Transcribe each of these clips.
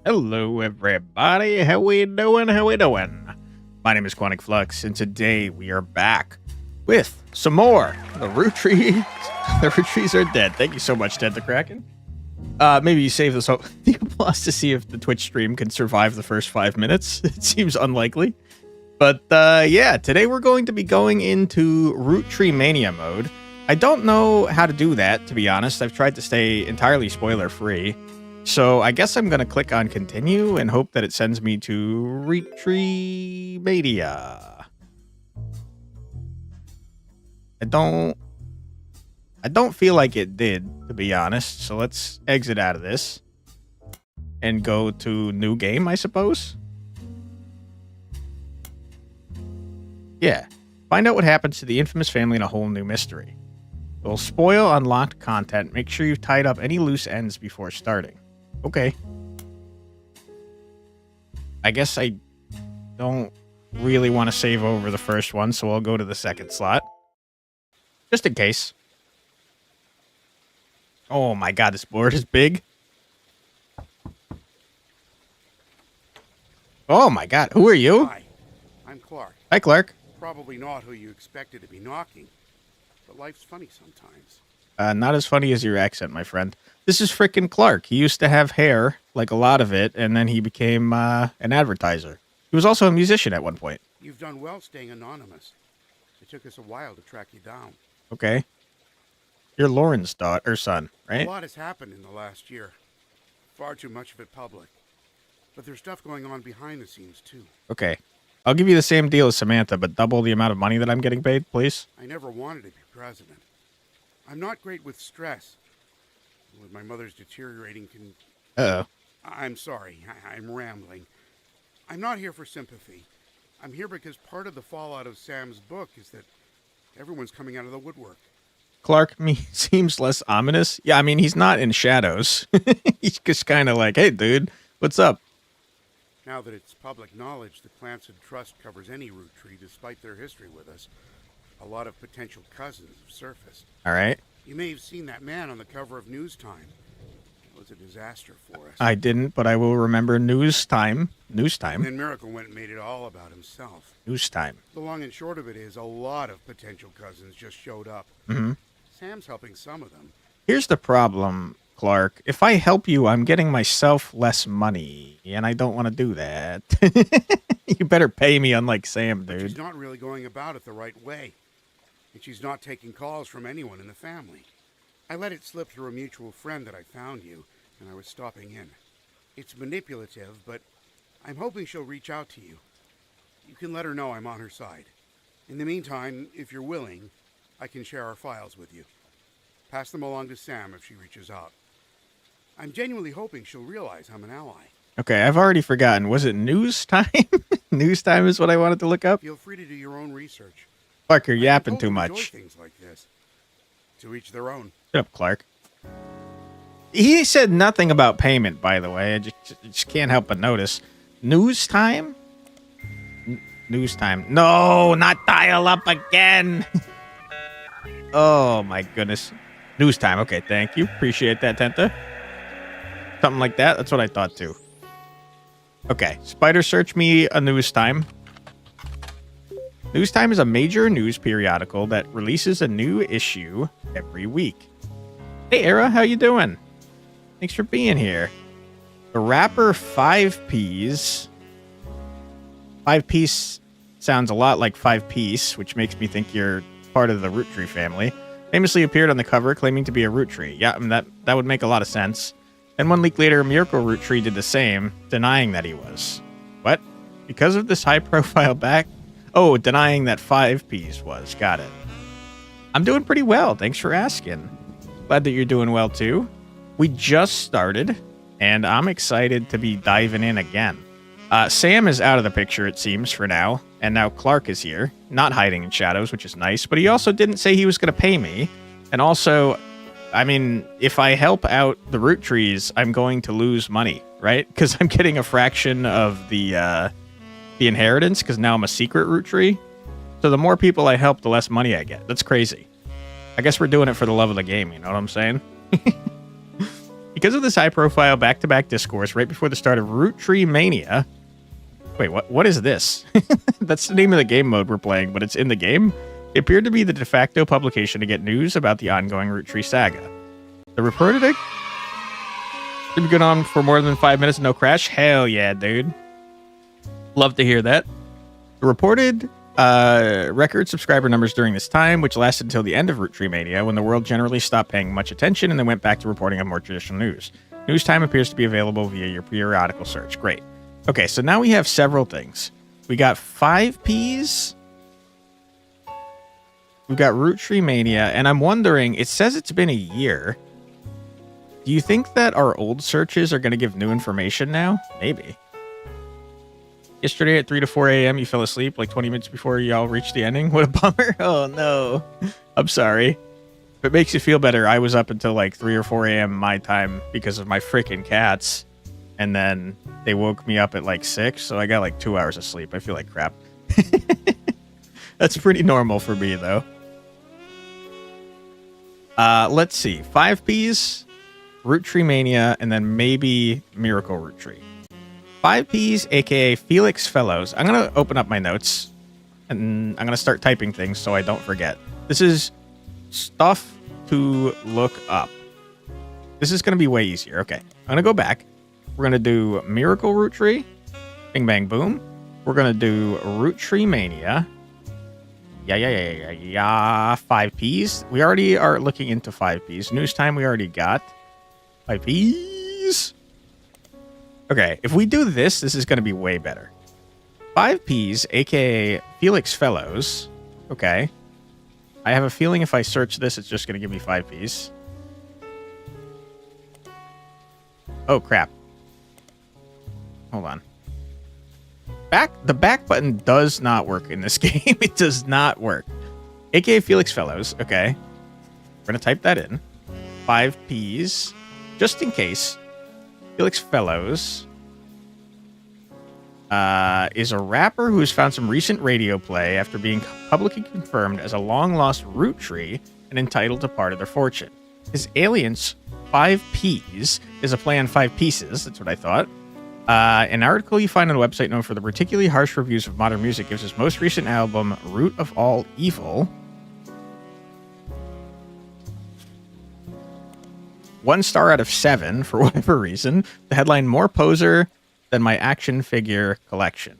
Hello, everybody. How we doing? How we doing? My name is Quantic Flux, and today we are back with some more. The Roottree, the Rootrees are dead. Thank you so much, Ted the Kraken. Maybe you save this the applause to see if the Twitch stream can survive the first 5 minutes. It seems unlikely, but yeah, today we're going to be going into Roottreemania mode. I don't know how to do that, to be honest. I've tried to stay entirely spoiler-free. So I guess I'm going to click on continue and hope that it sends me to Roottreemania. I don't feel like it did, to be honest. So let's exit out of this and go to new game, I suppose. Yeah. Find out what happens to the infamous family in a whole new mystery. It will spoil unlocked content. Make sure you've tied up any loose ends before starting. Okay. I guess I don't really want to save over the first one, so I'll go to the second slot. Just in case. Oh my god, this board is big. Oh my god, who are you? Hi, I'm Clark. Hi, Clark. Probably not who you expected to be knocking, but life's funny sometimes. Not as funny as your accent, my friend. This is frickin' Clark. He used to have hair, like a lot of it, and then he became an advertiser. He was also a musician at one point. You've done well staying anonymous. It took us a while to track you down. Okay. You're Lauren's daughter, or son, right? A lot has happened in the last year. Far too much of it public. But there's stuff going on behind the scenes, too. Okay. I'll give you the same deal as Samantha, but double the amount of money that I'm getting paid, please. I never wanted to be president. I'm not great with stress. With my mother's deteriorating Uh-oh. I'm sorry, I'm rambling. I'm not here for sympathy. I'm here because part of the fallout of Sam's book is that everyone's coming out of the woodwork. Clark seems less ominous. Yeah, I mean, he's not in shadows. He's just kind of like, hey, dude, what's up? Now that it's public knowledge, the Clanson Trust covers any Roottree despite their history with us. A lot of potential cousins have surfaced. All right. You may have seen that man on the cover of News Time. It was a disaster for us. I didn't, but I will remember News Time. News And Time. then Miracle went and made it all about himself. News Time. The long and short of it is a lot of potential cousins just showed up. Mm-hmm. Sam's helping some of them. Here's the problem, Clark. If I help you, I'm getting myself less money, and I don't want to do that. You better pay me, unlike Sam, But dude. she's not really going about it the right way. And she's not taking calls from anyone in the family. I let it slip through a mutual friend that I found you, and I was stopping in. It's manipulative, but I'm hoping she'll reach out to you. You can let her know I'm on her side. In the meantime, if you're willing, I can share our files with you. Pass them along to Sam if she reaches out. I'm genuinely hoping she'll realize I'm an ally. Okay, I've already forgotten. Was it News Time? News Time is what I wanted to look up? Feel free to do your own research. Clark, you're I yapping told too them to enjoy much. things like this. To each their own. Shut up, Clark. He said nothing about payment, by the way. I just can't help but notice. News Time? News Time. No, not dial up again. Oh, my goodness. News Time. Okay, thank you. Appreciate that, Tenta. Something like that. That's what I thought, too. Okay, Spider, search me a News Time. News Time is a major news periodical that releases a new issue every week. Hey, Era, how you doing? Thanks for being here. The rapper 5Ps. 5Piece sounds a lot like 5Piece, which makes me think you're part of the Roottree family. Famously appeared on the cover claiming to be a Roottree. Yeah, I mean, that would make a lot of sense. And 1 week later, Miracle Roottree did the same, denying that he was. What? Because of this high-profile back... Oh, denying that 5Ps was. Got it. I'm doing pretty well. Thanks for asking. Glad that you're doing well, too. We just started, and I'm excited to be diving in again. Sam is out of the picture, it seems, for now. And now Clark is here, not hiding in shadows, which is nice. But he also didn't say he was going to pay me. And also, I mean, if I help out the Rootrees, I'm going to lose money, right? Because I'm getting a fraction of the inheritance, because now I'm a secret Roottree. So the more people I help, the less money I get. That's crazy. I guess we're doing it for the love of the game, you know what I'm saying? He Because of this high-profile back-to-back discourse right before the start of Roottreemania... Wait, what is this? That's the name of the game mode we're playing, but it's in the game? It appeared to be the de facto publication to get news about the ongoing Roottree saga. The reported it? Did we go on for more than 5 minutes and no crash? Hell yeah, dude. Love to hear that. The reported record subscriber numbers during this time, which lasted until the end of Roottreemania, when the world generally stopped paying much attention and then went back to reporting on more traditional news. News time appears to be available via your periodical search. Great. Okay, so now we have several things. We got 5Ps. We've got Roottreemania, and I'm wondering, it says it's been a year. Do you think that our old searches are going to give new information now? Maybe. Yesterday at 3 to 4 a.m., you fell asleep like 20 minutes before y'all reached the ending? What a bummer. Oh, no. I'm sorry. If it makes you feel better, I was up until like 3 or 4 a.m. my time because of my freaking cats. And then they woke me up at like 6, so I got like 2 hours of sleep. I feel like crap. That's pretty normal for me, though. Let's see. 5Ps, Roottreemania, and then maybe Miracle Roottree. 5Ps, a.k.a. Felix Fellows. I'm going to open up my notes, and I'm going to start typing things so I don't forget. This is stuff to look up. This is going to be way easier. Okay, I'm going to go back. We're going to do Miracle Roottree. Bing, bang, boom. We're going to do Roottreemania. Yeah. 5Ps. We already are looking into 5Ps. News time we already got. 5Ps. Okay, if we do this, this is going to be way better. 5Ps, a.k.a. Felix Fellows. Okay. I have a feeling if I search this, it's just going to give me 5Ps. Oh, crap. Hold on. The back button does not work in this game. It does not work. A.k.a. Felix Fellows. Okay. We're going to type that in. 5Ps. Just in case. Felix Fellows is a rapper who has found some recent radio play after being publicly confirmed as a long-lost Roottree and entitled to part of their fortune. His alias, 5Ps, is a play on 5 pieces. That's what I thought. An article you find on a website known for the particularly harsh reviews of modern music gives his most recent album, Root of All Evil, 1 star out of 7 for whatever reason. The headline, more poser than my action figure collection.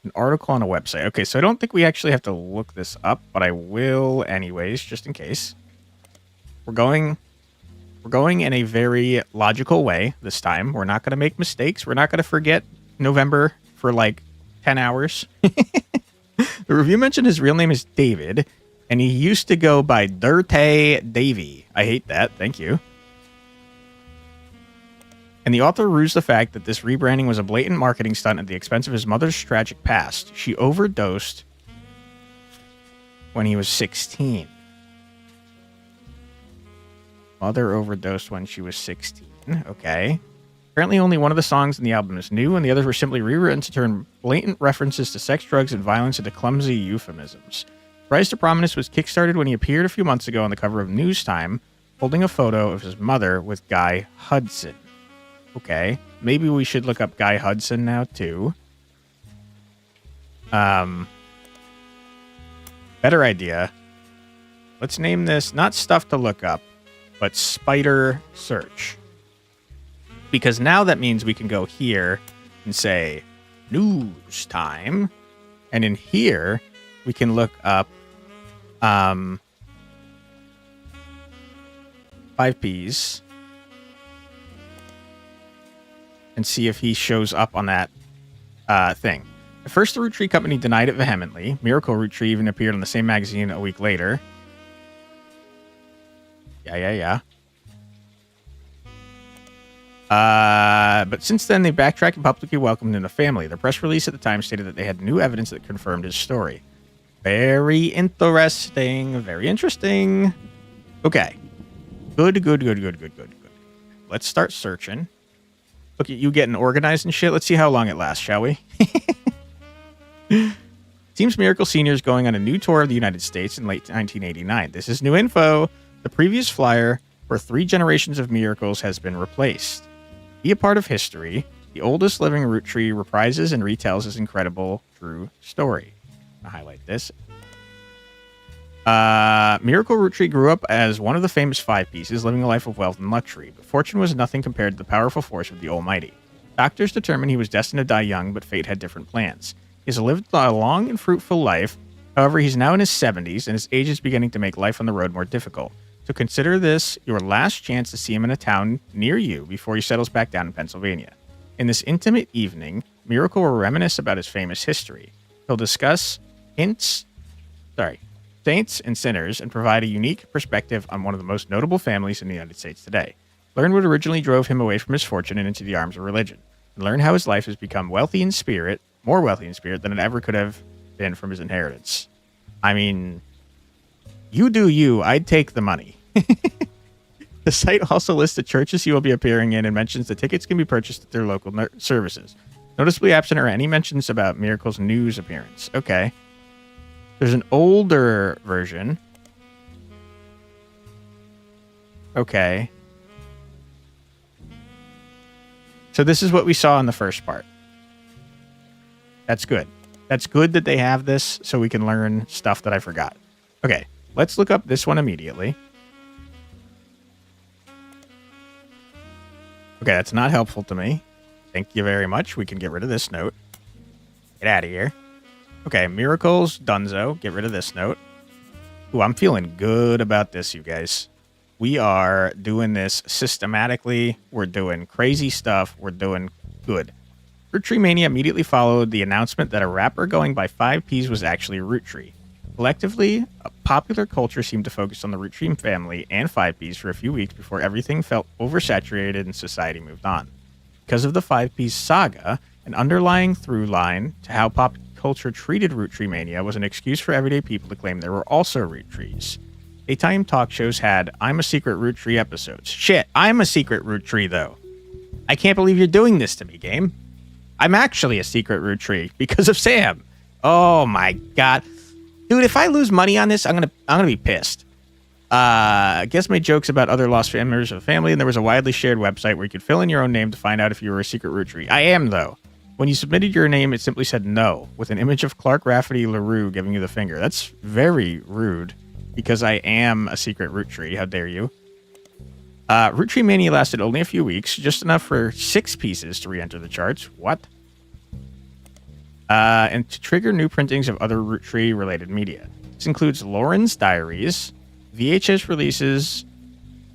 An article on a website. Okay, so I don't think we actually have to look this up, but I will anyways, just in case. We're going in a very logical way this time. We're not going to make mistakes. We're not going to forget November for like 10 hours. The review mentioned his real name is David, and he used to go by Dirty Davy. I hate that. Thank you. And the author rues the fact that this rebranding was a blatant marketing stunt at the expense of his mother's tragic past. She overdosed when he was 16. Mother overdosed when she was 16. Okay. Apparently only one of the songs in the album is new, and the others were simply rewritten to turn blatant references to sex, drugs, and violence into clumsy euphemisms. Rise to prominence was kickstarted when he appeared a few months ago on the cover of News Time, holding a photo of his mother with Guy Hudson. Okay. Maybe we should look up Guy Hudson now, too. Better idea. Let's name this, not stuff to look up, but spider search. Because now that means we can go here and say news time. And in here, we can look up 5Ps and see if he shows up on that thing. At first, the Roottree company denied it vehemently. Miracle Roottree even appeared on the same magazine a week later. Yeah. But since then, they backtracked and publicly welcomed him to the family. Their press release at the time stated that they had new evidence that confirmed his story. Very interesting. Very interesting. Okay. Good. Let's start searching. Look at you getting organized and shit. Let's see how long it lasts, shall we? Seems Miracle Sr. is going on a new tour of the United States in late 1989. This is new info. The previous flyer for 3 generations of miracles has been replaced. Be a part of history. The oldest living Roottree reprises and retells his incredible true story. I'll highlight this. Miracle Roottree grew up as one of the famous 5 pieces, living a life of wealth and luxury, but fortune was nothing compared to the powerful force of the Almighty. Doctors determined he was destined to die young, but fate had different plans. He has lived a long and fruitful life. However, he's now in his 70s, and his age is beginning to make life on the road more difficult. So consider this your last chance to see him in a town near you before he settles back down in Pennsylvania. In this intimate evening, Miracle will reminisce about his famous history. He'll discuss saints and sinners and provide a unique perspective on one of the most notable families in the United States today. Learn what originally drove him away from his fortune and into the arms of religion. And learn how his life has become more wealthy in spirit than it ever could have been from his inheritance. I mean, you do you. I'd take the money. The site also lists the churches he will be appearing in and mentions the tickets can be purchased at their local services. Noticeably absent are any mentions about Miracle's news appearance. Okay. There's an older version. Okay. So this is what we saw in the first part. That's good. That's good that they have this so we can learn stuff that I forgot. Okay, let's look up this one immediately. Okay, that's not helpful to me. Thank you very much. We can get rid of this note. Get out of here. Okay, Miracles, Dunzo. Get rid of this note. Ooh, I'm feeling good about this, you guys. We are doing this systematically. We're doing crazy stuff. We're doing good. Roottreemania immediately followed the announcement that a rapper going by 5Ps was actually a Roottree. Collectively, popular culture seemed to focus on the Roottreem family and 5Ps for a few weeks before everything felt oversaturated and society moved on. Because of the 5Ps saga, an underlying through line to how pop culture treated Roottreemania was an excuse for everyday people to claim there were also Roottrees. Daytime talk shows had I'm a Secret Roottree episodes. Shit, I'm a Secret Roottree, though. I can't believe you're doing this to me, game. I'm actually a Secret Roottree because of Sam. Oh my god. Dude, if I lose money on this, I'm gonna be pissed. Guess made jokes about other lost members of the family, and there was a widely shared website where you could fill in your own name to find out if you were a Secret Roottree. I am, though. When you submitted your name, it simply said no, with an image of Clark Rafferty LaRue giving you the finger. That's very rude, because I am a Secret Roottree. How dare you? Roottreemania lasted only a few weeks, just enough for 6 pieces to re-enter the charts. What? And to trigger new printings of other Roottree-related media. This includes Lauren's diaries, VHS releases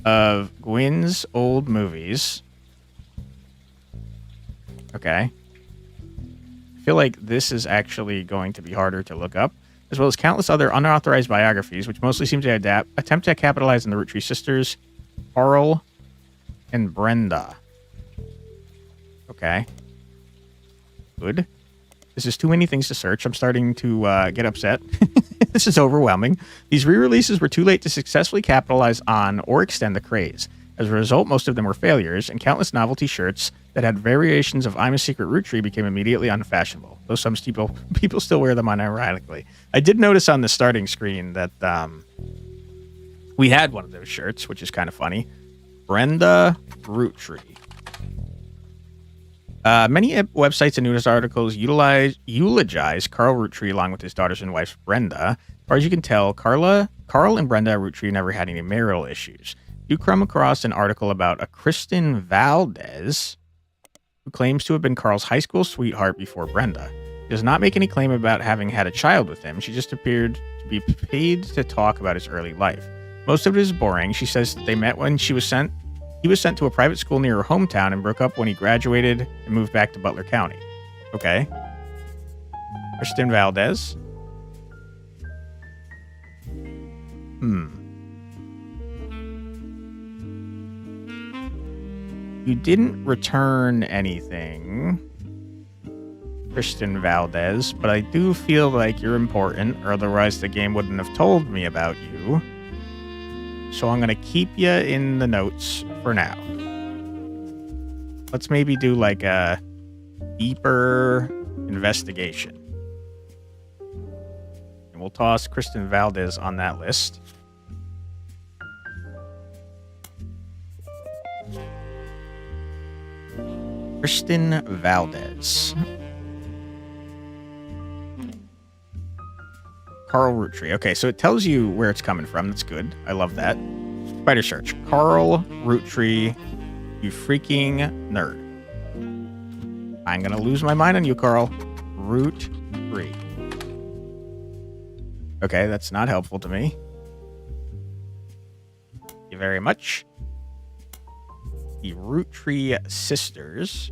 of Gwyn's old movies. Okay. I feel like this is actually going to be harder to look up, as well as countless other unauthorized biographies, which mostly seem to attempt to capitalize on the Roottree sisters, Carl and Brenda. Okay. Good. This is too many things to search. I'm starting to get upset. This is overwhelming. These re-releases were too late to successfully capitalize on or extend the craze. As a result, most of them were failures, and countless novelty shirts that had variations of I'm a Secret Roottree became immediately unfashionable, though some people still wear them unironically. I did notice on the starting screen that we had one of those shirts, which is kind of funny. Brenda Roottree. Many websites and news articles eulogize Carl Roottree along with his daughters and wife Brenda. As far as you can tell, Carl and Brenda Roottree never had any marital issues. You come across an article about a Kristen Valdez, who claims to have been Carl's high school sweetheart before Brenda. She does not make any claim about having had a child with him. She just appeared to be paid to talk about his early life. Most of it is boring. She says that they met when he was sent to a private school near her hometown and broke up when he graduated and moved back to Butler County. Okay. Kristen Valdez. You didn't return anything, Kristen Valdez, but I do feel like you're important, or otherwise the game wouldn't have told me about you. So I'm going to keep you in the notes for now. Let's maybe do like a deeper investigation. We'll toss Kristen Valdez on that list. Kristen Valdez. Carl Roottree. Okay, so it tells you where it's coming from. That's good. I love that. Spider search. Carl Roottree, you freaking nerd. I'm going to lose my mind on you, Carl. Roottree. Okay, that's not helpful to me. Thank you very much. The Roottree sisters.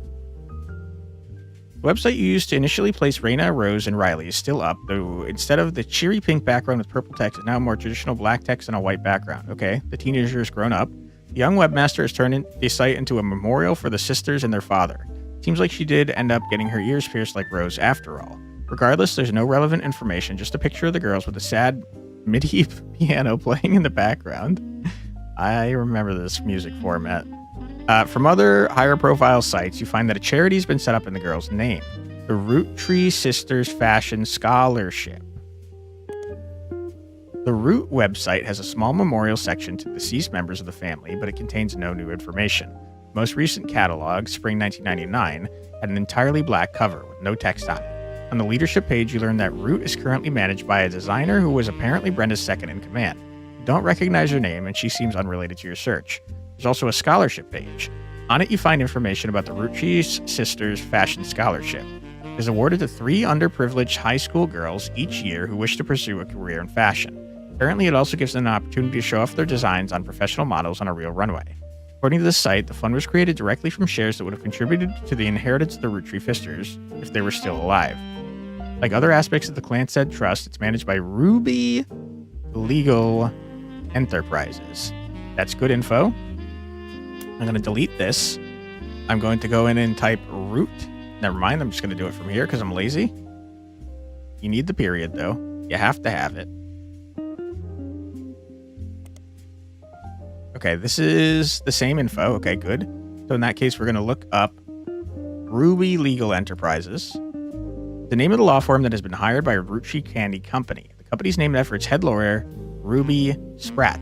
The website you used to initially place Raina, Rose, and Riley is still up, though instead of the cheery pink background with purple text, it's now more traditional black text and a white background. Okay, the teenager has grown up. The young webmaster has turned the site into a memorial for the sisters and their father. Seems like she did end up getting her ears pierced like Rose after all. Regardless, there's no relevant information, just a picture of the girls with a sad MIDI piano playing in the background. I remember this music format. From other higher profile sites, you find that a charity has been set up in the girl's name. The Roottree Sisters Fashion Scholarship. The Root website has a small memorial section to deceased members of the family, but it contains no new information. The most recent catalog, spring 1999, had an entirely black cover with no text on it. On the leadership page, you learn that Root is currently managed by a designer who was apparently Brenda's second in command. You don't recognize her name, and she seems unrelated to your search. There's also a scholarship page. On it, you find information about the Roottree Sisters Fashion Scholarship. It is awarded to 3 underprivileged high school girls each year who wish to pursue a career in fashion. Apparently, it also gives them an opportunity to show off their designs on professional models on a real runway. According to the site, the fund was created directly from shares that would have contributed to the inheritance of the Roottree sisters if they were still alive. Like other aspects of the Clanstead Trust, it's managed by Ruby Legal Enterprises. That's good info. I'm going to delete this. I'm going to go in and type root. Never mind. I'm just going to do it from here because I'm lazy. You need the period, though. You have to have it. Okay, this is the same info. Okay, good. So in that case, we're going to look up Ruby Legal Enterprises, the name of the law firm that has been hired by Roottree Candy Company. The company's named after its head lawyer, Ruby Spratt.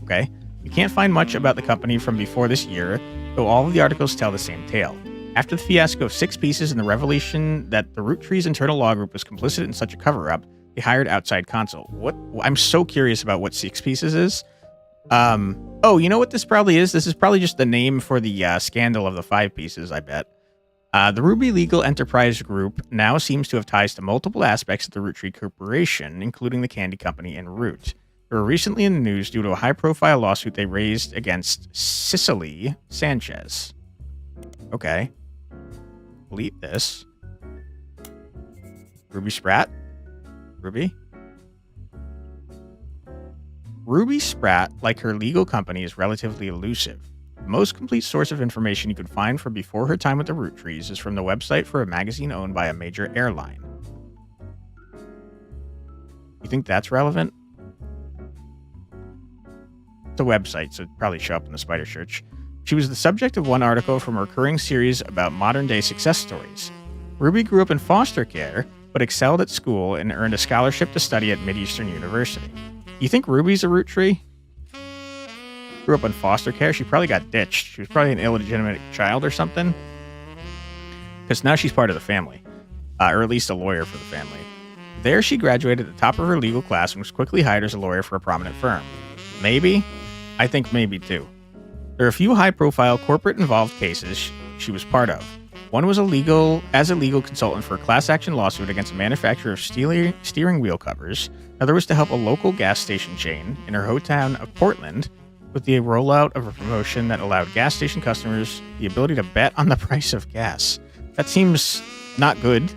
Okay. You can't find much about the company from before this year, though all of the articles tell the same tale. After the fiasco of 6 Pieces and the revelation that the Roottree's internal law group was complicit in such a cover-up, they hired outside counsel. What? I'm so curious about what 6 Pieces is. Oh, you know what this probably is? This is probably just the name for the scandal of the 5 Pieces, I bet. The Ruby Legal Enterprise Group now seems to have ties to multiple aspects of the Roottree Corporation, including the candy company and Root. They were recently in the news due to a high-profile lawsuit they raised against Cicely Sanchez. Okay. Delete this. Ruby Spratt? Ruby? Ruby Spratt, like her legal company, is relatively elusive. The most complete source of information you could find from before her time with the Rootrees is from the website for a magazine owned by a major airline. You think that's relevant? It's a website, so it'd probably show up in the spider search. She was the subject of one article from a recurring series about modern-day success stories. Ruby grew up in foster care, but excelled at school and earned a scholarship to study at Mideastern University. You think Ruby's a Roottree? Grew up in foster care? She probably got ditched. She was probably an illegitimate child or something. Because now she's part of the family. Or at least a lawyer for the family. There she graduated at the top of her legal class and was quickly hired as a lawyer for a prominent firm. Maybe? I think maybe too. There are a few high-profile corporate-involved cases she was part of. One was as a legal consultant for a class-action lawsuit against a manufacturer of steering wheel covers. Another was to help a local gas station chain in her hometown of Portland with the rollout of a promotion that allowed gas station customers the ability to bet on the price of gas. That seems not good.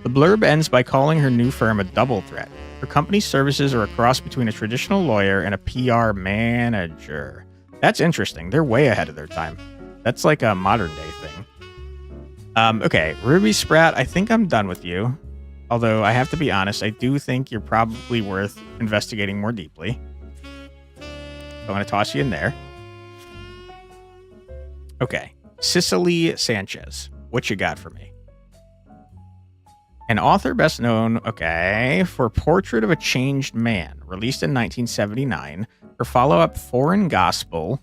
The blurb ends by calling her new firm a double threat. Her company's services are a cross between a traditional lawyer and a PR manager. That's interesting. They're way ahead of their time. That's like a modern day thing. Okay, Ruby Spratt, I think I'm done with you. Although I have to be honest, I do think you're probably worth investigating more deeply. I'm going to toss you in there. Okay, Cicely Sanchez, what you got for me? An author best known, for Portrait of a Changed Man, released in 1979. Her follow-up, Foreign Gospel,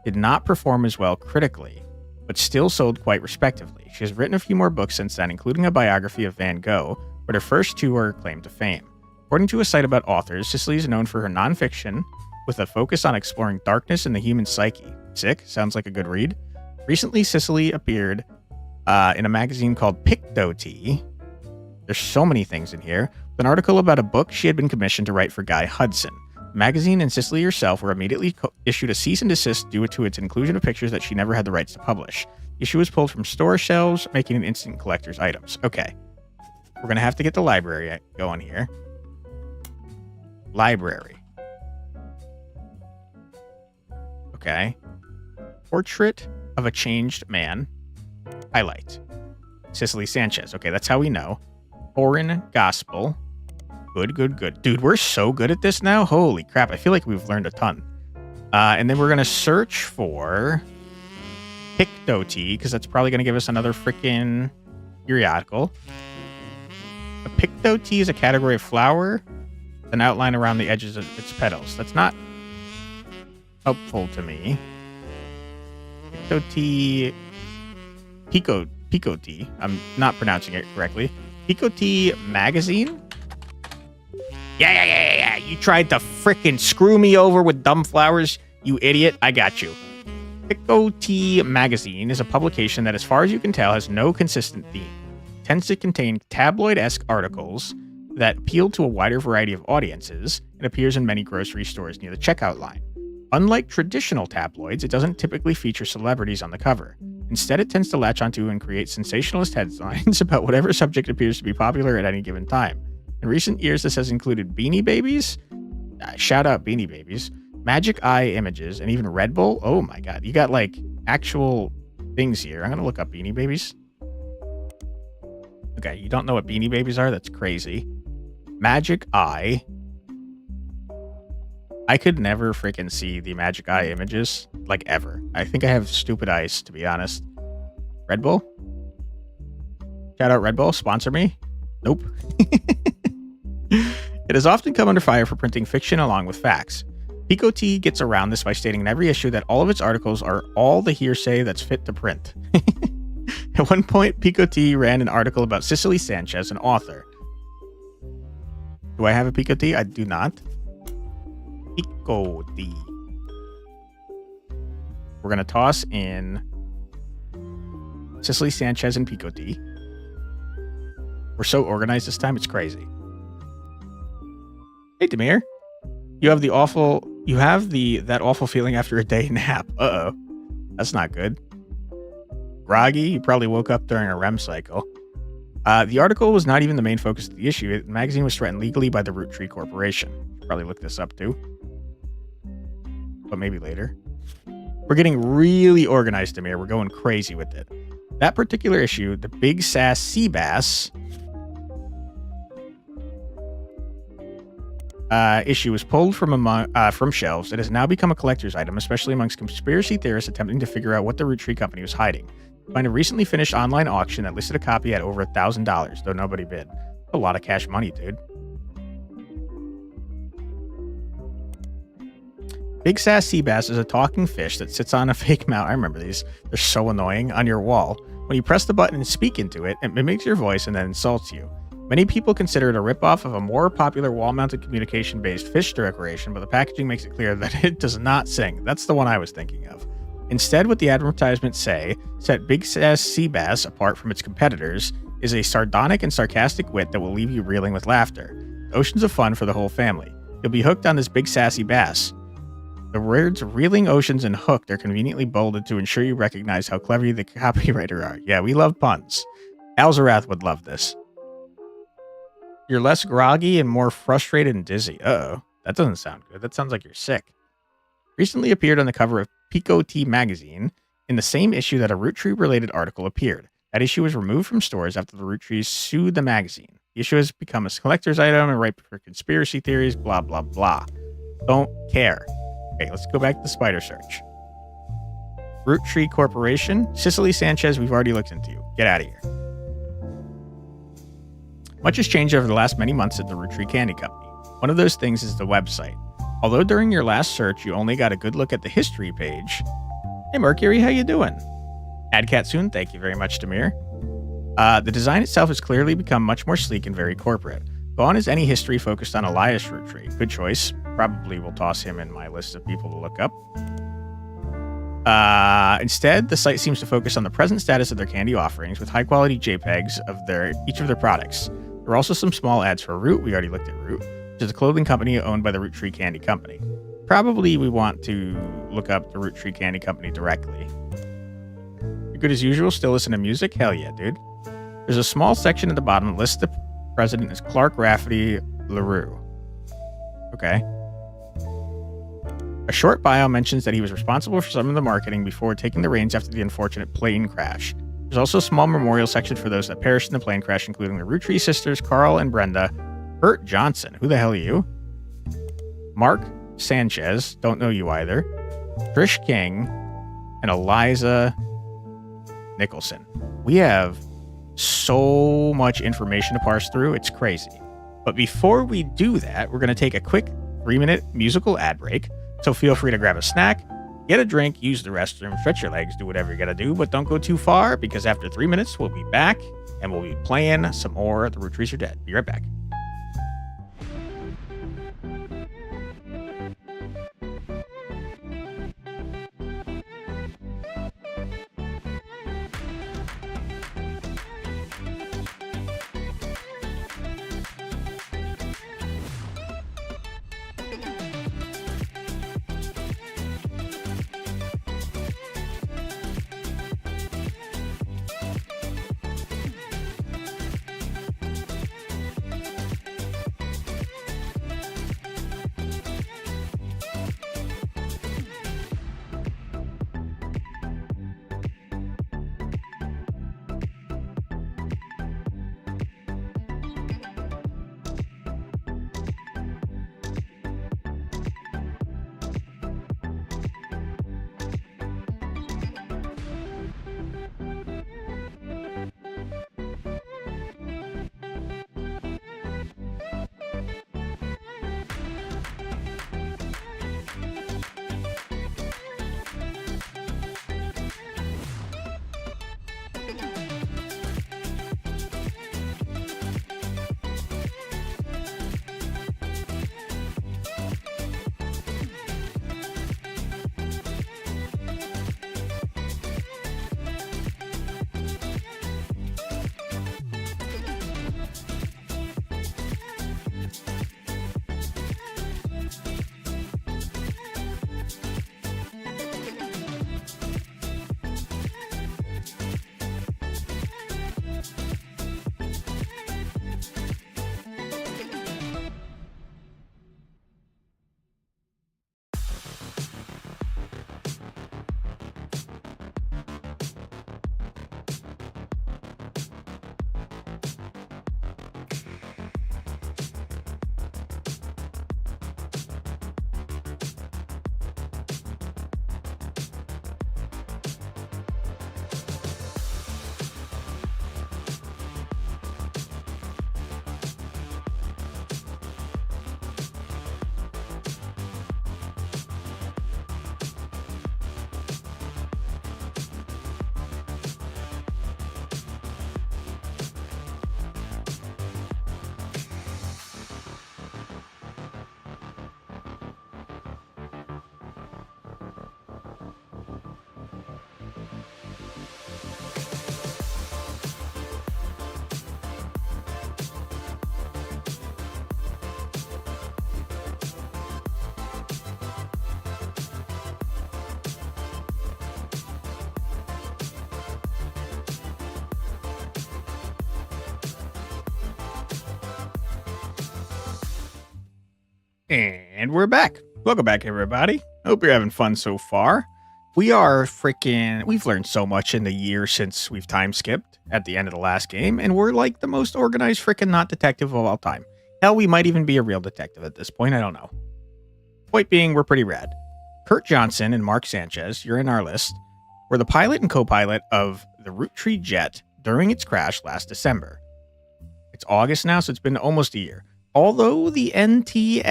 did not perform as well critically, but still sold quite respectively. She has written a few more books since then, including a biography of Van Gogh, but her first two are claimed to fame. According to a site about authors, Cicely is known for her nonfiction, with a focus on exploring darkness in the human psyche. Sick? Sounds like a good read. Recently, Cicely appeared in a magazine called Pictotee. There's so many things in here. An article about a book she had been commissioned to write for Guy Hudson. The magazine and Cicely herself were immediately issued a cease and desist due to its inclusion of pictures that she never had the rights to publish. The issue was pulled from store shelves, making it instant collector's items. Okay. We're going to have to get the library going here. Library. Okay. Portrait of a Changed Man. Highlight. Cicely Sanchez. Okay, that's how we know. Foreign Gospel. Good. Dude, we're so good at this now. Holy crap. I feel like we've learned a ton. And then we're going to search for Pictotee, because that's probably going to give us another freaking periodical. A Pictotee is a category of flower, an outline around the edges of its petals. That's not helpful to me. Pictotee. Picotee. I'm not pronouncing it correctly. Picotee magazine? Yeah. You tried to frickin' screw me over with dumb flowers, you idiot. I got you. Picotee magazine is a publication that, as far as you can tell, has no consistent theme. It tends to contain tabloid-esque articles that appeal to a wider variety of audiences and appears in many grocery stores near the checkout line. Unlike traditional tabloids, it doesn't typically feature celebrities on the cover. Instead, it tends to latch onto and create sensationalist headlines about whatever subject appears to be popular at any given time. In recent years, this has included Beanie Babies, shout out Beanie Babies, Magic Eye images, and even Red Bull. Oh my god, you got like actual things here. I'm gonna look up Beanie Babies. Okay, you don't know what Beanie Babies are? That's crazy. Magic Eye. I could never freaking see the Magic Eye images, like ever. I think I have stupid eyes, to be honest. Red Bull? Shout out Red Bull, sponsor me? Nope. It has often come under fire for printing fiction along with facts. Picotee gets around this by stating in every issue that all of its articles are all the hearsay that's fit to print. At one point, Picotee ran an article about Cicely Sanchez, an author. Do I have a Picotee? I do not. Picotee. We're going to toss in Cicely Sanchez and Picotee. We're so organized this time, it's crazy. Hey, Demir. You have that awful feeling after a day nap. Uh-oh. That's not good. Groggy, you probably woke up during a REM cycle. The article was not even the main focus of the issue. The magazine was threatened legally by the Roottree Corporation. Should probably look this up too. But maybe later. We're getting really organized, Demir. We're going crazy with it. That particular issue, the Big Sass Sea Bass issue, was pulled from shelves. It has now become a collector's item, especially amongst conspiracy theorists attempting to figure out what the Roottree company was hiding. Find a recently finished online auction that listed a copy at over $1,000, though nobody bid. A lot of cash money, dude. Big Sass Sea Bass is a talking fish that sits on a fake mount. I remember these. They're so annoying. On your wall. When you press the button and speak into it, it mimics your voice and then insults you. Many people consider it a ripoff of a more popular wall-mounted communication-based fish decoration, but the packaging makes it clear that it does not sing. That's the one I was thinking of. Instead, what the advertisements set Big Sass Sea Bass apart from its competitors, is a sardonic and sarcastic wit that will leave you reeling with laughter. Oceans of fun for the whole family. You'll be hooked on this big sassy bass. The words reeling oceans and hooked are conveniently bolded to ensure you recognize how clever the copywriter are. Yeah, we love puns. Alzarath would love this. You're less groggy and more frustrated and dizzy. Uh-oh. That doesn't sound good. That sounds like you're sick. Recently appeared on the cover of Picotee magazine in the same issue that a Roottree-related article appeared. That issue was removed from stores after the Rootrees sued the magazine. The issue has become a collector's item and ripe for conspiracy theories, blah, blah, blah. Don't care. Okay, let's go back to the spider search. Roottree Corporation. Cicely Sanchez, we've already looked into you. Get out of here. Much has changed over the last many months at the Roottree Candy Company. One of those things is the website. Although during your last search you only got a good look at the history page. Hey Mercury, how you doing? Adcatsoon, thank you very much, Demir. The design itself has clearly become much more sleek and very corporate. Gone is any history focused on Elias Roottree. Good choice. Probably will toss him in my list of people to look up. Instead, the site seems to focus on the present status of their candy offerings with high-quality JPEGs of each of their products. There are also some small ads for Root. We already looked at Root, which is a clothing company owned by the Roottree Candy Company. Probably we want to look up the Roottree Candy Company directly. You're good as usual. Still listen to music? Hell yeah, dude. There's a small section at the bottom that lists the president as Clark Rafferty LaRue. Okay. A short bio mentions that he was responsible for some of the marketing before taking the reins after the unfortunate plane crash. There's also a small memorial section for those that perished in the plane crash, including the Roottree sisters, Carl and Brenda, Bert Johnson, who the hell are you? Mark Sanchez, don't know you either, Trish King, and Eliza Nicholson. We have so much information to parse through, it's crazy. But before we do that, we're going to take a quick 3-minute musical ad break. So feel free to grab a snack, get a drink, use the restroom, stretch your legs, do whatever you got to do, but don't go too far because after 3 minutes, we'll be back and we'll be playing some more The Rootrees Are Dead. Be right back. And we're back. Welcome back, everybody. Hope you're having fun so far. We've learned so much in the year since we've time skipped at the end of the last game, and we're like the most organized freaking not detective of all time. Hell, we might even be a real detective at this point, I don't know. Point being, we're pretty rad. Kurt Johnson and Mark Sanchez, you're in our list, were the pilot and co-pilot of the Roottree jet during its crash last December. It's August now, so it's been almost a year. Although the NTSB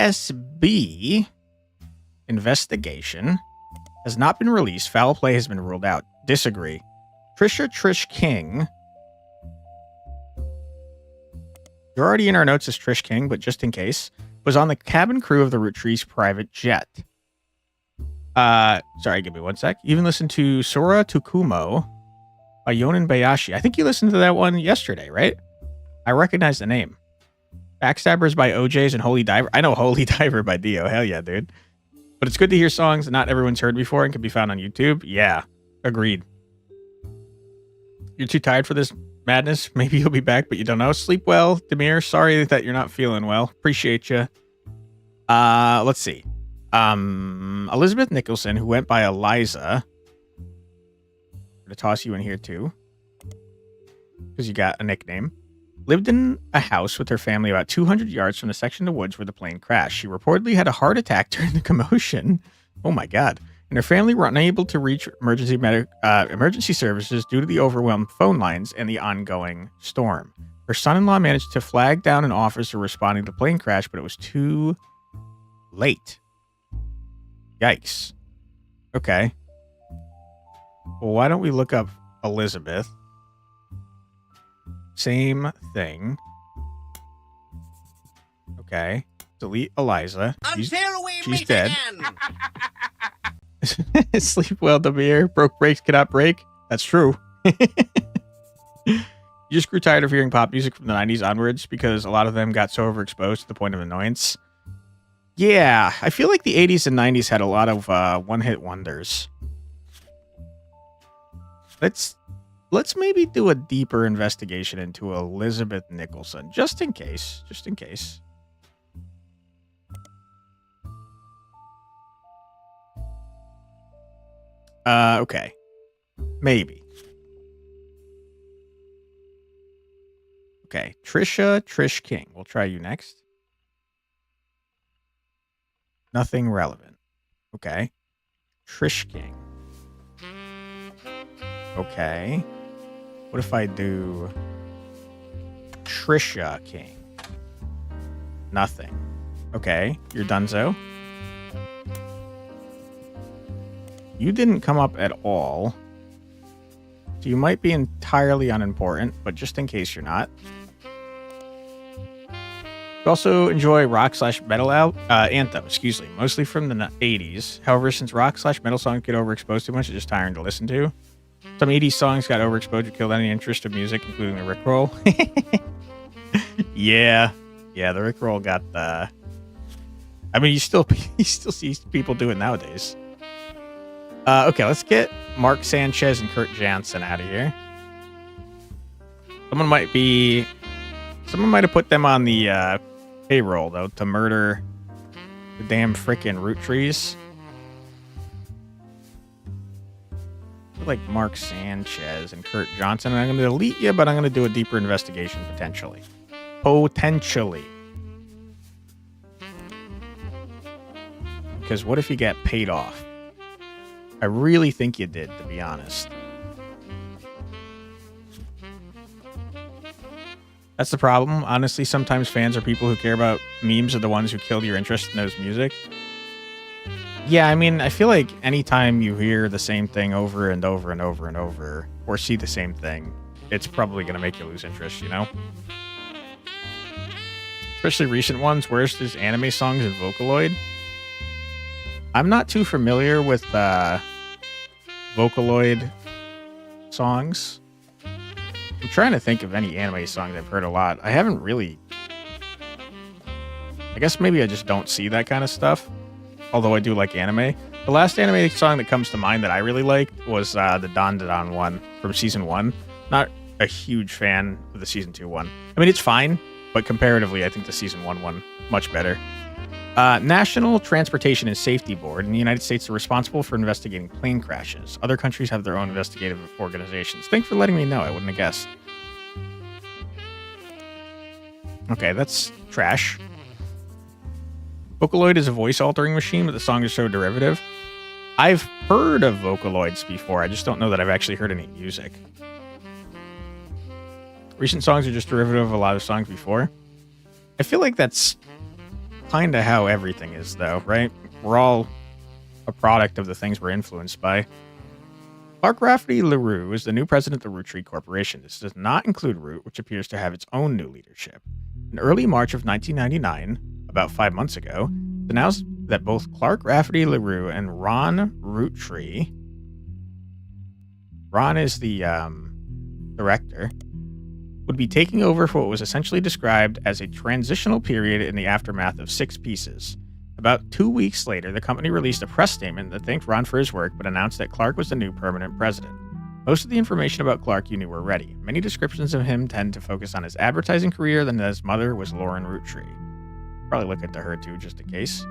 investigation has not been released, foul play has been ruled out. Disagree. Trish King. You're already in our notes as Trish King, but just in case, was on the cabin crew of the Rootrees private jet. Sorry, give me one sec. You even listened to Sora Tukumo by Yonan Bayashi. I think you listened to that one yesterday, right? I recognize the name. Backstabbers by OJs and Holy Diver. I know Holy Diver by Dio. Hell yeah, dude. But it's good to hear songs that not everyone's heard before and can be found on YouTube. Yeah, agreed. You're too tired for this madness. Maybe you'll be back, but you don't know. Sleep well, Demir. Sorry that you're not feeling well. Appreciate you. Let's see. Elizabeth Nicholson, who went by Eliza. I'm gonna toss you in here too, because you got a nickname. Lived in a house with her family about 200 yards from the section of woods where the plane crashed. She reportedly had a heart attack during the commotion. Oh my God. And her family were unable to reach emergency services due to the overwhelmed phone lines and the ongoing storm. Her son-in-law managed to flag down an officer responding to the plane crash, but it was too late. Yikes. Okay. Well, why don't we look up Elizabeth? Same thing. Okay. Delete Eliza. She's dead. Sleep well, Demir. Broke breaks cannot break. That's true. You just grew tired of hearing pop music from the 90s onwards because a lot of them got so overexposed to the point of annoyance. Yeah, I feel like the 80s and 90s had a lot of one-hit wonders. Let's maybe do a deeper investigation into Elizabeth Nicholson, just in case. Just in case. Okay. Maybe. Okay, Trish King. We'll try you next. Nothing relevant. Okay. Trish King. Okay. What if I do Trisha King? Nothing. Okay, you're donezo. You didn't come up at all. So you might be entirely unimportant, but just in case you're not. You also enjoy rock/metal anthem, mostly from the 80s. However, since rock/metal songs get overexposed too much, it's just tiring to listen to. Some 80s songs got overexposed and killed any interest in music, including the Rickroll. Yeah, the Rickroll got the... I mean, you still see people do it nowadays. Okay, let's get Mark Sanchez and Kurt Jansen out of here. Someone might have put them on the payroll, though, to murder the damn frickin' Rootrees. Like Mark Sanchez and Kurt Johnson. And I'm going to delete you, but I'm going to do a deeper investigation potentially. Because what if you get paid off? I really think you did, to be honest. That's the problem. Honestly, sometimes fans are people who care about memes are the ones who killed your interest in those music. Yeah, I mean, I feel like anytime you hear the same thing over and over and over and over, or see the same thing, it's probably going to make you lose interest, you know? Especially recent ones. Where's these anime songs and Vocaloid? I'm not too familiar with Vocaloid songs. I'm trying to think of any anime songs I've heard a lot. I haven't really... I guess maybe I just don't see that kind of stuff. Although I do like anime. The last anime song that comes to mind that I really liked was the Don Don one from Season 1. Not a huge fan of the Season 2 one. I mean, it's fine, but comparatively, I think the Season 1 one much better. National Transportation and Safety Board in the United States are responsible for investigating plane crashes. Other countries have their own investigative organizations. Thanks for letting me know. I wouldn't have guessed. Okay, that's trash. Vocaloid is a voice-altering machine, but the song is so derivative. I've heard of Vocaloids before. I just don't know that I've actually heard any music. Recent songs are just derivative of a lot of songs before. I feel like that's kind of how everything is, though, right? We're all a product of the things we're influenced by. Clark Rafferty LaRue is the new president of the Roottree Corporation. This does not include Root, which appears to have its own new leadership. In early March of 1999, about 5 months ago, it announced that both Clark Rafferty LaRue and Ron Roottree, Ron is the director, would be taking over for what was essentially described as a transitional period in the aftermath of Six Pieces. About 2 weeks later, the company released a press statement that thanked Ron for his work, but announced that Clark was the new permanent president. Most of the information about Clark you knew already. Many descriptions of him tend to focus on his advertising career, than that his mother was Lauren Roottree. Probably look into her too, just in case.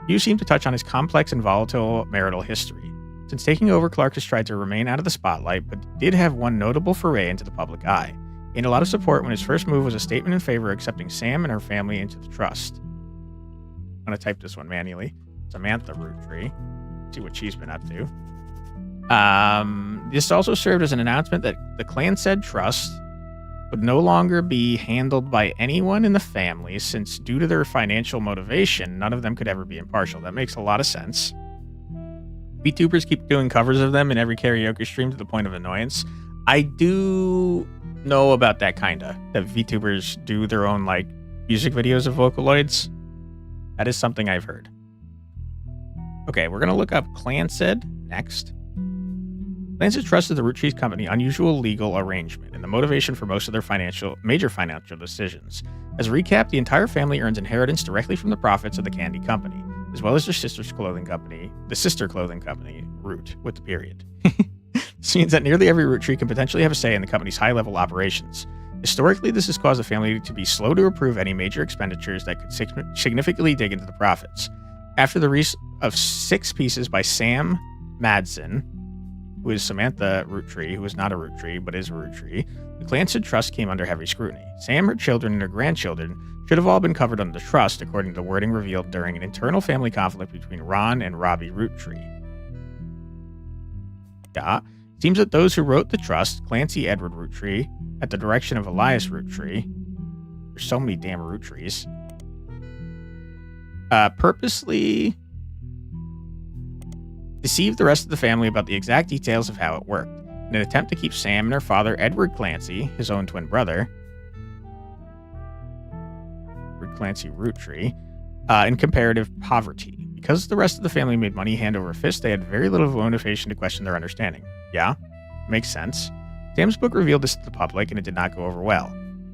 Few seem to touch on his complex and volatile marital history. Since taking over, Clark has tried to remain out of the spotlight, but did have one notable foray into the public eye. He gained a lot of support when his first move was a statement in favor of accepting Sam and her family into the trust. I'm going to type this one manually. Samantha Roottree. See what she's been up to. This also served as an announcement that the clan-said trust would no longer be handled by anyone in the family, since due to their financial motivation, none of them could ever be impartial. That makes a lot of sense. VTubers keep doing covers of them in every karaoke stream to the point of annoyance. I do know about that kinda. That VTubers do their own like music videos of Vocaloids. That is something I've heard. Okay, we're gonna look up clan-said next. Clan-said trusted the Rootrees company unusual legal arrangement and the motivation for most of their major financial decisions. As a recap, the entire family earns inheritance directly from the profits of the candy company, as well as their sister clothing company, Root, with the period. This means that nearly every Roottree can potentially have a say in the company's high-level operations. Historically, this has caused the family to be slow to approve any major expenditures that could significantly dig into the profits. After the release of Six Pieces by Sam Madsen, who is Samantha Roottree, who is not a Roottree, but is a Roottree, the clan-said trust came under heavy scrutiny. Sam, her children, and her grandchildren should have all been covered under the trust, according to the wording revealed during an internal family conflict between Ron and Robbie Roottree. It seems that those who wrote the trust, Clancy Edward Roottree, at the direction of Elias Roottree, there's so many damn Roottrees, purposely deceived the rest of the family about the exact details of how it worked, in an attempt to keep Sam and her father, Edward Clancy, his own twin brother, Edward Clancy Roottree, in comparative poverty. Because the rest of the family made money hand over fist, they had very little motivation to question their understanding. Yeah, makes sense. Sam's book revealed this to the public, and it did not go over well.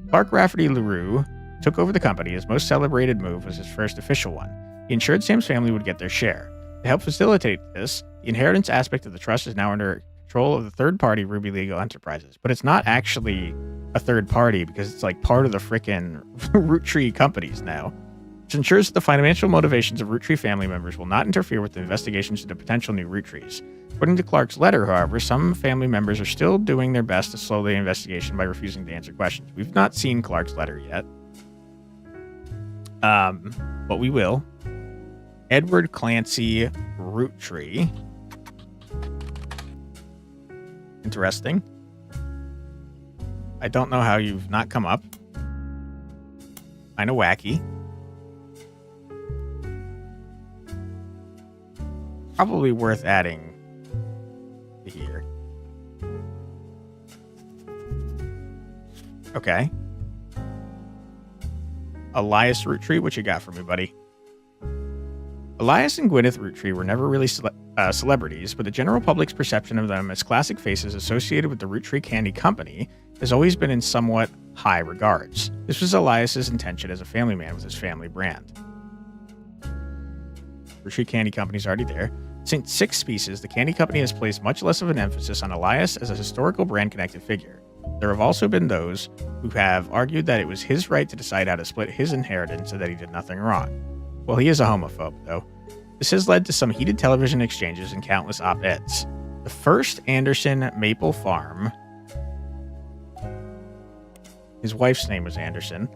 Clark Rafferty LaRue took over the company. His most celebrated move was his first official one. He ensured Sam's family would get their share. To help facilitate this, the inheritance aspect of the trust is now under control of the third party Ruby Legal Enterprises. But it's not actually a third party because it's like part of the frickin' Roottree companies now, which ensures that the financial motivations of Roottree family members will not interfere with the investigations into potential new Roottrees. According to Clark's letter, however, some family members are still doing their best to slow the investigation by refusing to answer questions. We've not seen Clark's letter yet. But we will. Edward Clancy Roottree. Interesting. I don't know how you've not come up. Kinda wacky. Probably worth adding to here. Okay. Elias Roottree, what you got for me, buddy? Elias and Gwyneth Roottree were never really celebrities, but the general public's perception of them as classic faces associated with the Roottree Candy Company has always been in somewhat high regards. This was Elias's intention as a family man with his family brand. Roottree Candy Company's already there. Since Six Pieces, the candy company has placed much less of an emphasis on Elias as a historical brand-connected figure. There have also been those who have argued that it was his right to decide how to split his inheritance and that he did nothing wrong. Well, he is a homophobe, though. This has led to some heated television exchanges and countless op-eds. The first Anderson Maple Farm, his wife's name was Anderson,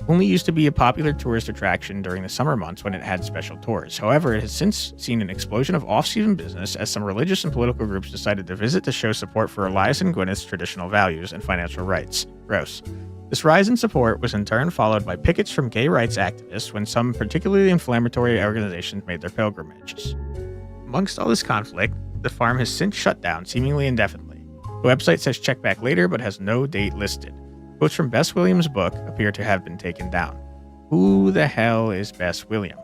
only used to be a popular tourist attraction during the summer months when it had special tours. However, it has since seen an explosion of off-season business as some religious and political groups decided to visit to show support for Elias and Gwyneth's traditional values and financial rights. Gross. This rise in support was in turn followed by pickets from gay rights activists when some particularly inflammatory organizations made their pilgrimages. Amongst all this conflict, the farm has since shut down, seemingly indefinitely. The website says check back later, but has no date listed. Quotes from Bess Williams' book appear to have been taken down. Who the hell is Bess Williams?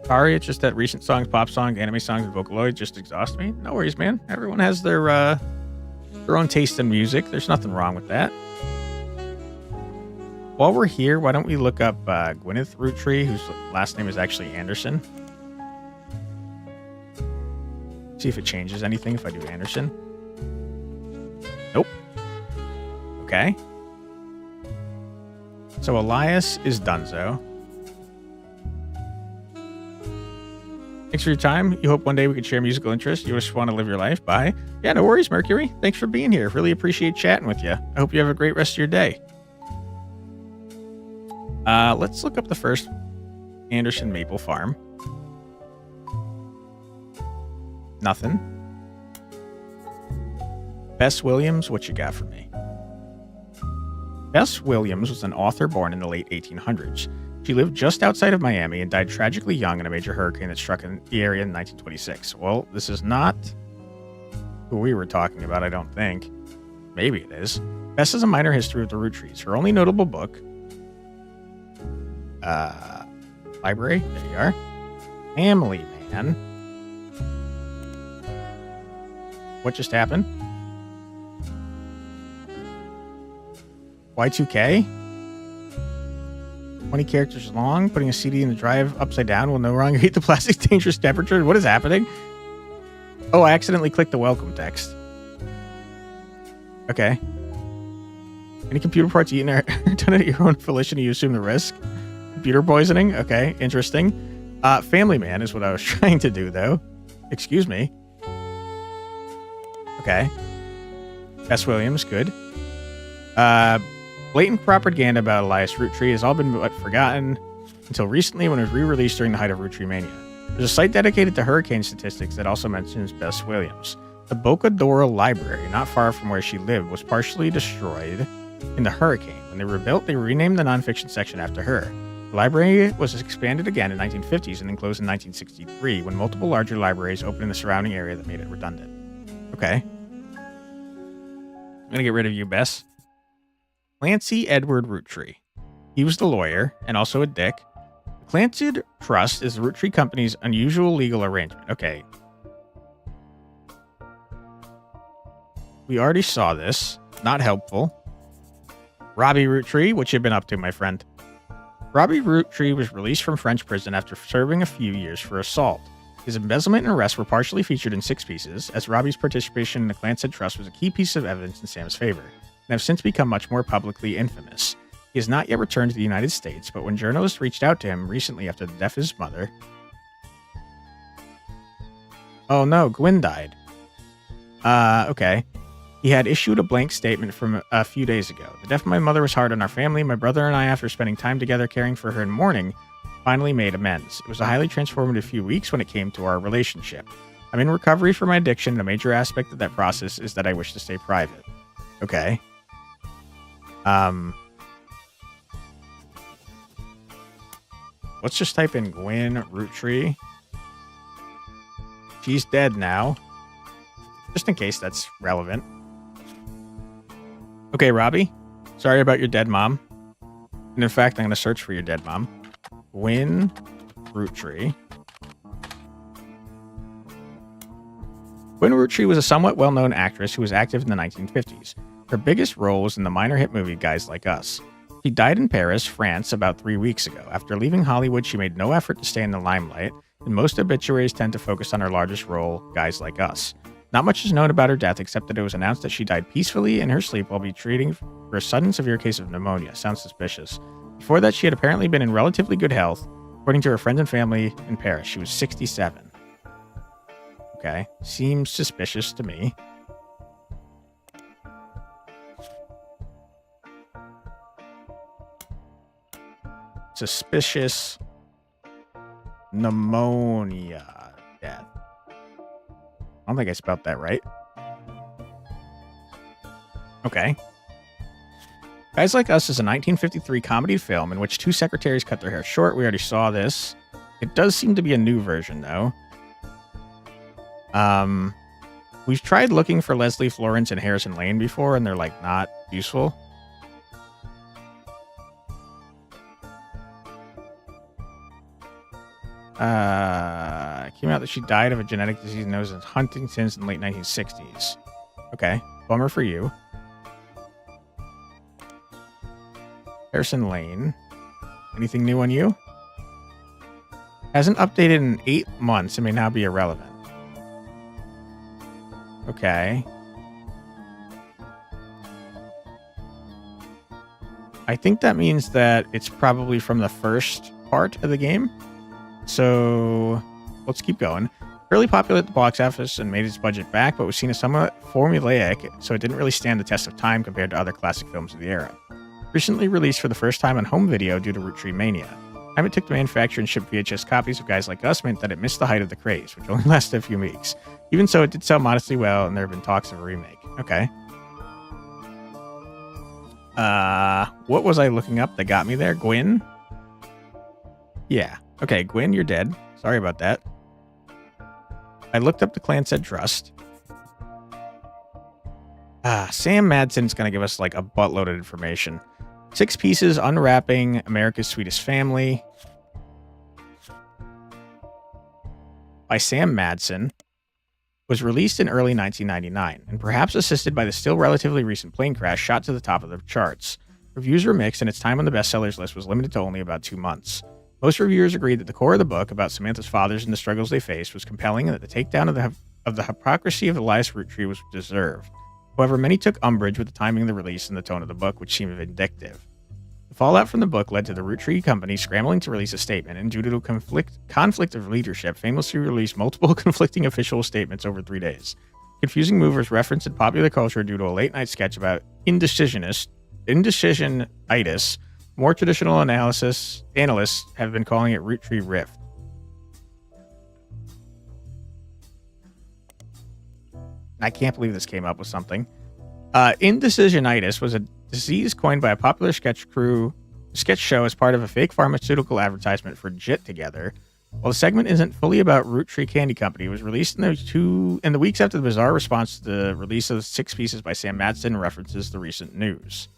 Sorry, it's just that recent songs, pop songs, anime songs, and Vocaloid just exhaust me. No worries, man. Everyone has their own taste in music. There's nothing wrong with that. While we're here, why don't we look up Gwyneth Roottree, whose last name is actually Anderson. See if it changes anything if I do Anderson. Nope. Okay. So Elias is Dunzo. Thanks for your time. You hope one day we could share musical interests. You just want to live your life. Bye. Yeah, no worries, Mercury. Thanks for being here. Really appreciate chatting with you. I hope you have a great rest of your day. Let's look up the first Anderson Maple Farm. Nothing. Bess Williams, what you got for me? Bess Williams was an author born in the late 1800s. She lived just outside of Miami and died tragically young in a major hurricane that struck in the area in 1926. Well, this is not who we were talking about, I don't think. Maybe it is. Bess has a minor history of the Roottrees. Her only notable book, library, there you are. Family Man. What just happened? Y2K? 20 characters long, putting a CD in the drive upside down will no longer heat the plastic's dangerous temperature. What is happening? Oh, I accidentally clicked the welcome text. Okay. Any computer parts eaten or done at your own volition, you assume the risk? Computer poisoning? Okay, interesting. Family Man is what I was trying to do, though. Excuse me. Okay. Bess Williams, good. Blatant propaganda about Elias Roottree has all been but forgotten until recently when it was re-released during the height of Roottreemania. There's a site dedicated to hurricane statistics that also mentions Bess Williams. The Boca Dora Library, not far from where she lived, was partially destroyed in the hurricane. When they rebuilt, they renamed the nonfiction section after her. The library was expanded again in the 1950s and then closed in 1963 when multiple larger libraries opened in the surrounding area that made it redundant. Okay. I'm going to get rid of you, Bess. Clancy Edward Roottree. He was the lawyer and also a dick. The Clancy Trust is the Roottree Company's unusual legal arrangement. Okay. We already saw this. Not helpful. Robbie Roottree, what you been up to, my friend? Robbie Roottree was released from French prison after serving a few years for assault. His embezzlement and arrest were partially featured in 6 pieces, as Robbie's participation in the Clancy Trust was a key piece of evidence in Sam's favor, and have since become much more publicly infamous. He has not yet returned to the United States, but when journalists reached out to him recently after the death of his mother... Oh no, Gwyn died. Okay. He had issued a blank statement from a few days ago. The death of my mother was hard on our family. My brother and I, after spending time together caring for her in mourning, finally made amends. It was a highly transformative few weeks when it came to our relationship. I'm in recovery from my addiction, and a major aspect of that process is that I wish to stay private. Okay. Let's just type in Gwyn Roottree. She's dead now. Just in case that's relevant. Okay, Robbie. Sorry about your dead mom. And in fact, I'm going to search for your dead mom. Gwyn Roottree. Gwyn Roottree was a somewhat well-known actress who was active in the 1950s. Her biggest role was in the minor hit movie Guys Like Us. She died in Paris, France, about 3 weeks ago. After leaving Hollywood, she made no effort to stay in the limelight, and most obituaries tend to focus on her largest role, Guys Like Us. Not much is known about her death except that it was announced that she died peacefully in her sleep while treating for a sudden severe case of pneumonia. Sounds suspicious. Before that, she had apparently been in relatively good health, according to her friends and family in Paris. She was 67. Okay, seems suspicious to me. suspicious pneumonia death. I don't think I spelled that right. Okay. Guys Like Us is a 1953 comedy film in which two secretaries cut their hair short. We already saw this. It does seem to be a new version, though. We've tried looking for Leslie Florence and Harrison Lane before, and they're, like, not useful. Came out that she died of a genetic disease known as Huntington's in the late 1960s. Okay. Bummer for you. Harrison Lane. Anything new on you? Hasn't updated in 8 months and may now be irrelevant. Okay. I think that means that it's probably from the first part of the game. So let's keep going. Fairly popular at the box office and made its budget back, but was seen as somewhat formulaic, so it didn't really stand the test of time compared to other classic films of the era. Recently released for the first time on home video due to Roottreemania. The time it took to manufacture and ship VHS copies of Guys Like Us meant that it missed the height of the craze, which only lasted a few weeks. Even so, it did sell modestly well, and there have been talks of a remake. Okay. What was I looking up that got me there? Gwyn? Yeah. Okay, Gwyn, you're dead. Sorry about that. I looked up the clan said trust. Sam Madsen's going to give us like a buttload of information. 6 pieces unwrapping America's Sweetest Family by Sam Madsen was released in early 1999 and perhaps assisted by the still relatively recent plane crash shot to the top of the charts. Reviews were mixed and its time on the bestsellers list was limited to only about 2 months. Most reviewers agreed that the core of the book about Samantha's fathers and the struggles they faced was compelling and that the takedown of the hypocrisy of Elias Roottree was deserved. However, many took umbrage with the timing of the release and the tone of the book, which seemed vindictive. The fallout from the book led to the Roottree Company scrambling to release a statement, and due to a conflict of leadership, famously released multiple conflicting official statements over 3 days. Confusing move was referenced in popular culture due to a late-night sketch about indecisionitis. More traditional analysts have been calling it Roottree Rift. I can't believe this came up with something. Indecisionitis was a disease coined by a popular sketch show as part of a fake pharmaceutical advertisement for JIT Together. While the segment isn't fully about Roottree Candy Company, it was released in the weeks after the bizarre response to the release of 6 pieces by Sam Madsen references the recent news.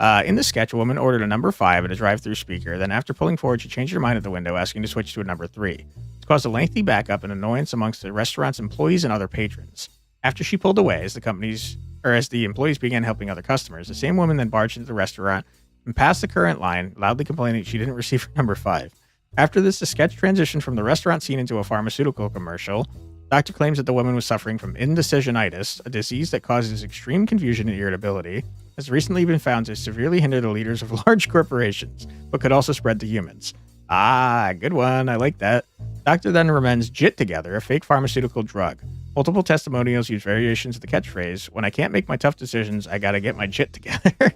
In the sketch, a woman ordered a number 5 at a drive-through speaker. Then after pulling forward, she changed her mind at the window, asking to switch to a number 3. This caused a lengthy backup and annoyance amongst the restaurant's employees and other patrons. After she pulled away, as the employees began helping other customers, the same woman then barged into the restaurant and passed the current line, loudly complaining she didn't receive her number 5. After this, the sketch transitioned from the restaurant scene into a pharmaceutical commercial. The doctor claims that the woman was suffering from indecisionitis, a disease that causes extreme confusion and irritability, has recently been found to severely hinder the leaders of large corporations, but could also spread to humans. Good one. I like that. Doctor then recommends JIT Together, a fake pharmaceutical drug. Multiple testimonials use variations of the catchphrase, "When I can't make my tough decisions, I gotta get my JIT together."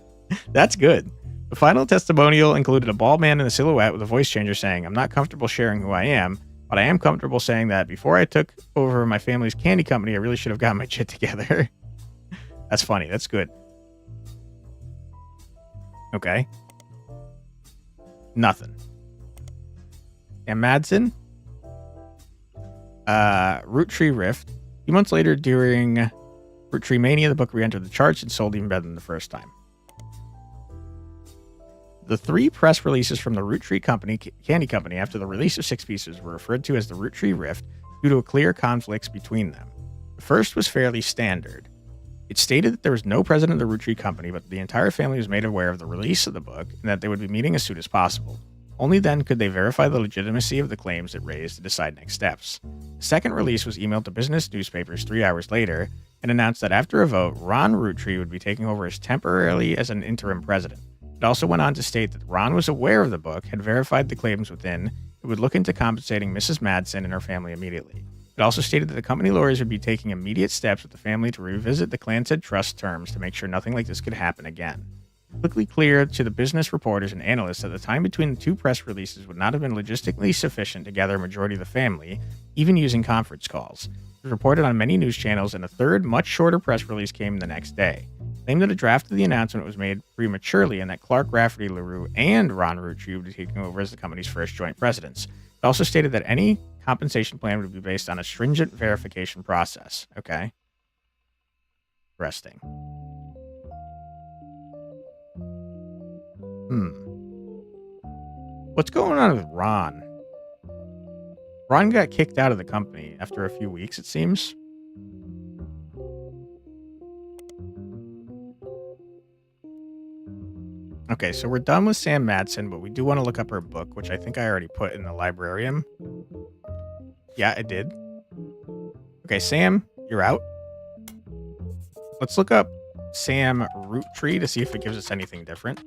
That's good. The final testimonial included a bald man in a silhouette with a voice changer saying, "I'm not comfortable sharing who I am, but I am comfortable saying that before I took over my family's candy company, I really should have gotten my JIT together." That's funny. That's good. Okay. Nothing. And Madsen? Roottree Rift. A few months later, during Roottreemania, the book re-entered the charts and sold even better than the first time. The 3 press releases from the Roottree Candy Company after the release of 6 pieces were referred to as the Roottree Rift due to clear conflicts between them. The first was fairly standard. It stated that there was no president of the Roottree Company, but the entire family was made aware of the release of the book and that they would be meeting as soon as possible. Only then could they verify the legitimacy of the claims it raised to decide next steps. The second release was emailed to business newspapers 3 hours later and announced that after a vote, Ron Roottree would be taking over temporarily as an interim president. It also went on to state that Ron was aware of the book, had verified the claims within, it would look into compensating Mrs. Madsen and her family immediately. It also stated that the company lawyers would be taking immediate steps with the family to revisit the clan said trust terms to make sure nothing like this could happen again. quickly clear to the business reporters and analysts that the time between the two press releases would not have been logistically sufficient to gather a majority of the family, even using conference calls. It was reported on many news channels, and a third, much shorter press release came the next day. It claimed that a draft of the announcement was made prematurely and that Clark Rafferty LaRue and Ron Roottree would be taking over as the company's first joint presidents. It also stated that any compensation plan would be based on a stringent verification process. Okay. Interesting. What's going on with Ron? Ron got kicked out of the company after a few weeks, it seems. Okay, so we're done with Sam Madsen, but we do want to look up her book, which I think I already put in the librarium. Yeah, I did. Okay, Sam, you're out. Let's look up Sam Roottree to see if it gives us anything different.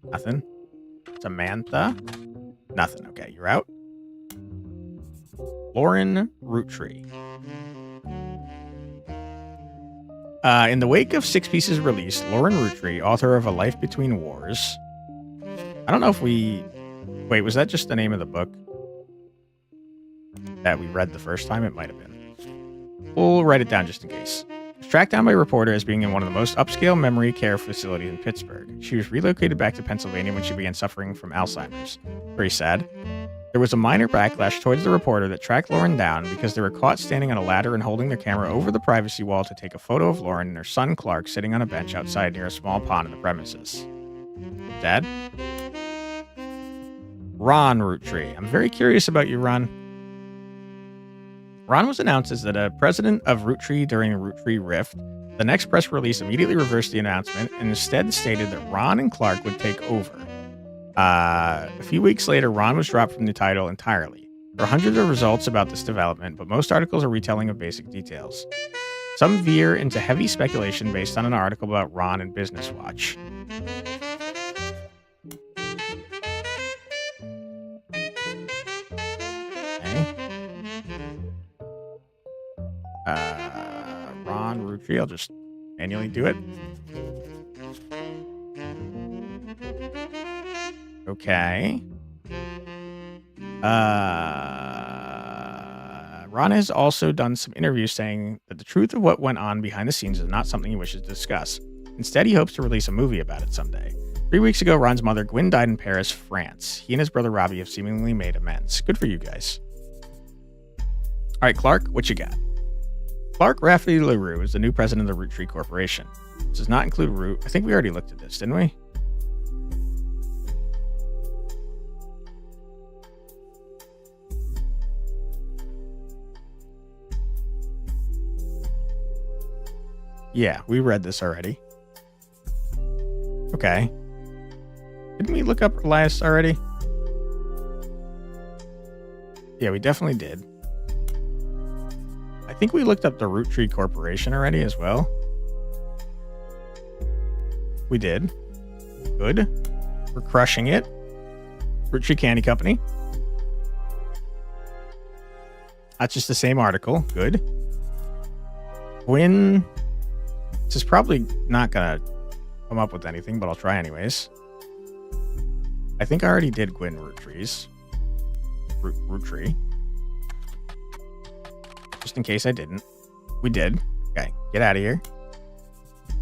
Nothing. Samantha. Nothing. Okay, you're out. Lauren Roottree. In the wake of Six Pieces' release, Lauren Roottree, author of A Life Between Wars. I don't know if we... Wait, was that just the name of the book that we read the first time? It might have been. We'll write it down just in case. Was tracked down by a reporter as being in one of the most upscale memory care facilities in Pittsburgh. She was relocated back to Pennsylvania when she began suffering from Alzheimer's. Very sad. There was a minor backlash towards the reporter that tracked Lauren down because they were caught standing on a ladder and holding their camera over the privacy wall to take a photo of Lauren and her son Clark sitting on a bench outside near a small pond in the premises. Dad? Ron Roottree. I'm very curious about you, Ron. Ron was announced as the president of Roottree during Roottree Rift. The next press release immediately reversed the announcement and instead stated that Ron and Clark would take over. A few weeks later, Ron was dropped from the title entirely. There are hundreds of results about this development, but most articles are retelling of basic details. Some veer into heavy speculation based on an article about Ron in Business Watch. Okay. Ron Roottree, I'll just manually do it. Okay. Ron has also done some interviews saying that the truth of what went on behind the scenes is not something he wishes to discuss. Instead, he hopes to release a movie about it someday. 3 weeks ago, Ron's mother, Gwen, died in Paris, France. He and his brother Robbie have seemingly made amends. Good for you guys. All right, Clark, what you got? Clark Rafferty LaRue is the new president of the Roottree Corporation. This does not include Root. I think we already looked at this, didn't we? Yeah, we read this already. Okay. Didn't we look up Elias already? Yeah, we definitely did. I think we looked up the Roottree Corporation already as well. We did. Good. We're crushing it. Roottree Candy Company. That's just the same article. Good. Gwen... This is probably not going to come up with anything, but I'll try anyways. I think I already did Gwen Roottree. Just in case I didn't. We did. Okay, get out of here.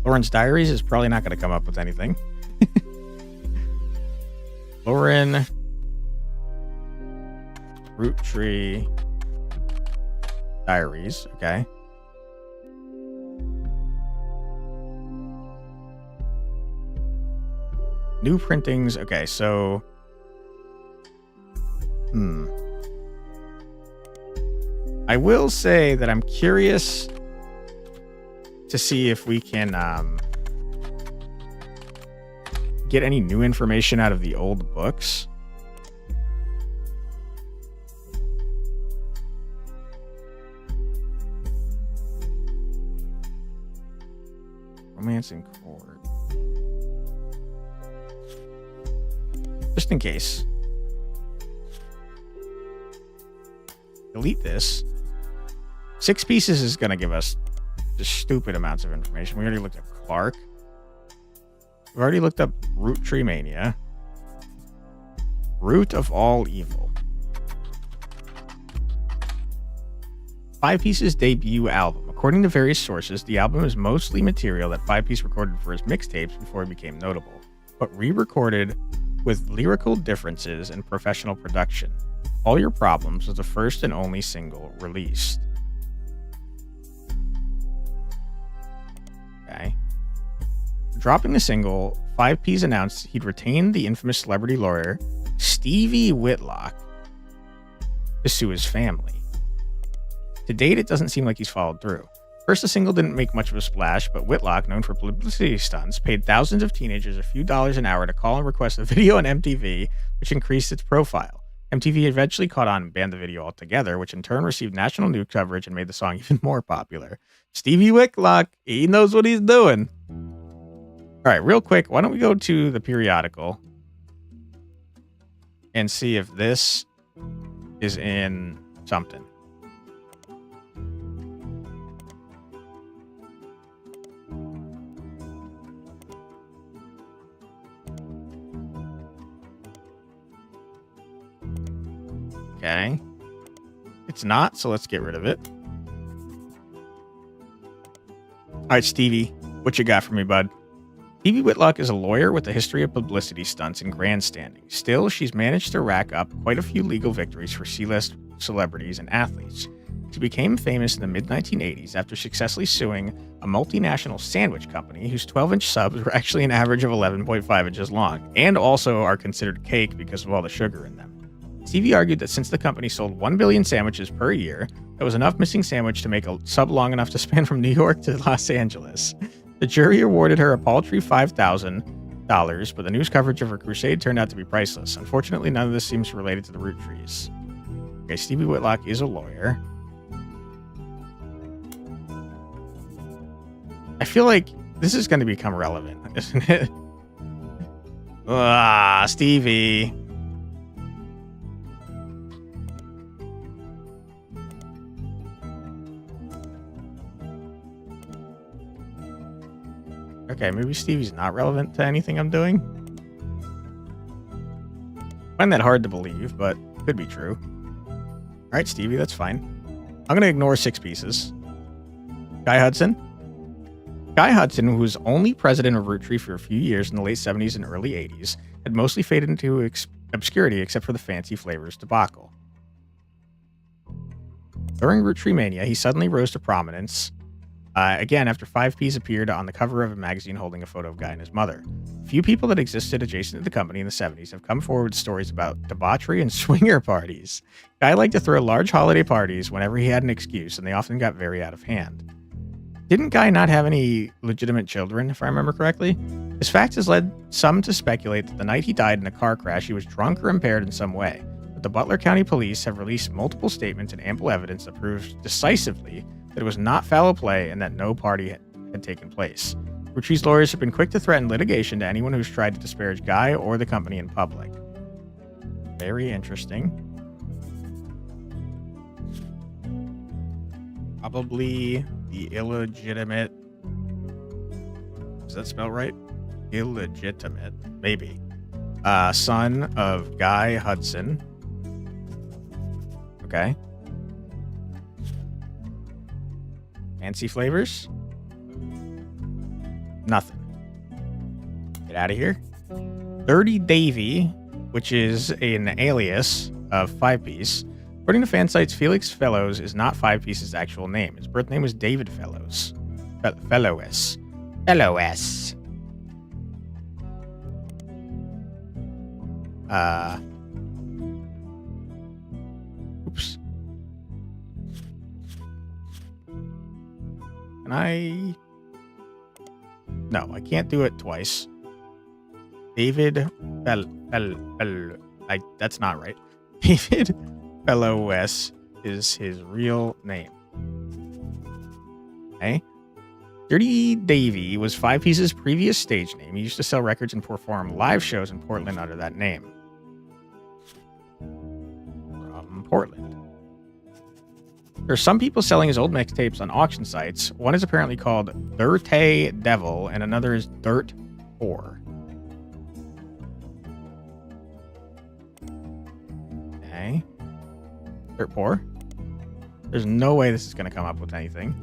Lauren's Diaries is probably not going to come up with anything. Lauren Roottree Diaries. Okay. New printings. Okay, so... I will say that I'm curious to see if we can get any new information out of the old books. Romance in Court. Just in case. Delete this. 6 Pieces is going to give us just stupid amounts of information. We already looked at Clark. We've already looked up Roottreemania. Root of all evil. 5 Piece's debut album. According to various sources, the album is mostly material that 5 Piece recorded for his mixtapes before he became notable, but re-recorded with lyrical differences and professional production. All Your Problems was the first and only single released. Okay. Dropping the single, 5 Piece announced he'd retained the infamous celebrity lawyer Stevie Whitlock to sue his family. To date, it doesn't seem like he's followed through. First, the single didn't make much of a splash, but Whitlock, known for publicity stunts, paid thousands of teenagers a few dollars an hour to call and request a video on MTV, which increased its profile. MTV eventually caught on and banned the video altogether, which in turn received national news coverage and made the song even more popular. Stevie Whitlock, he knows what he's doing. All right, real quick, why don't we go to the periodical and see if this is in something. Okay. It's not, so let's get rid of it. All right, Stevie, what you got for me, bud? Stevie Whitlock is a lawyer with a history of publicity stunts and grandstanding. Still, she's managed to rack up quite a few legal victories for C-list celebrities and athletes. She became famous in the mid-1980s after successfully suing a multinational sandwich company whose 12-inch subs were actually an average of 11.5 inches long, and also are considered cake because of all the sugar in them. Stevie argued that since the company sold 1 billion sandwiches per year, that was enough missing sandwich to make a sub long enough to span from New York to Los Angeles. The jury awarded her a paltry $5,000, but the news coverage of her crusade turned out to be priceless. Unfortunately, none of this seems related to the Roottrees. Okay, Stevie Whitlock is a lawyer. I feel like this is going to become relevant, isn't it? Stevie. Okay, maybe Stevie's not relevant to anything I'm doing. I find that hard to believe, but could be true. All right, Stevie, that's fine. I'm going to ignore 6 pieces. Guy Hudson. Guy Hudson, who was only president of Roottree for a few years in the late 70s and early 80s, had mostly faded into obscurity except for the fancy flavors debacle. During Roottreemania, he suddenly rose to prominence. Again, after 5 Piece appeared on the cover of a magazine holding a photo of Guy and his mother. Few people that existed adjacent to the company in the 70s have come forward with stories about debauchery and swinger parties. Guy liked to throw large holiday parties whenever he had an excuse, and they often got very out of hand. Didn't Guy not have any legitimate children, if I remember correctly? His facts has led some to speculate that the night he died in a car crash, he was drunk or impaired in some way. But the Butler County Police have released multiple statements and ample evidence that proves decisively that it was not foul play and that no party had taken place. Rootree's lawyers have been quick to threaten litigation to anyone who's tried to disparage Guy or the company in public. Very interesting. Probably the illegitimate... Is that spelled right? Illegitimate. Maybe. Son of Guy Hudson. Okay. Fancy flavors? Nothing. Get out of here. Dirty Davy, which is an alias of 5 Piece. According to fan sites, Felix Fellows is not 5 Piece's actual name. His birth name was David Fellows. Fellows. Oops. No, I can't do it twice. David that's not right. David Fellows is his real name. Okay. Dirty Davy was 5 Piece's previous stage name. He used to sell records and perform live shows in Portland under that name. From Portland. There are some people selling his old mixtapes on auction sites. One is apparently called Dirty Devil, and another is Dirt Whore. Okay. Dirt poor. There's no way this is going to come up with anything.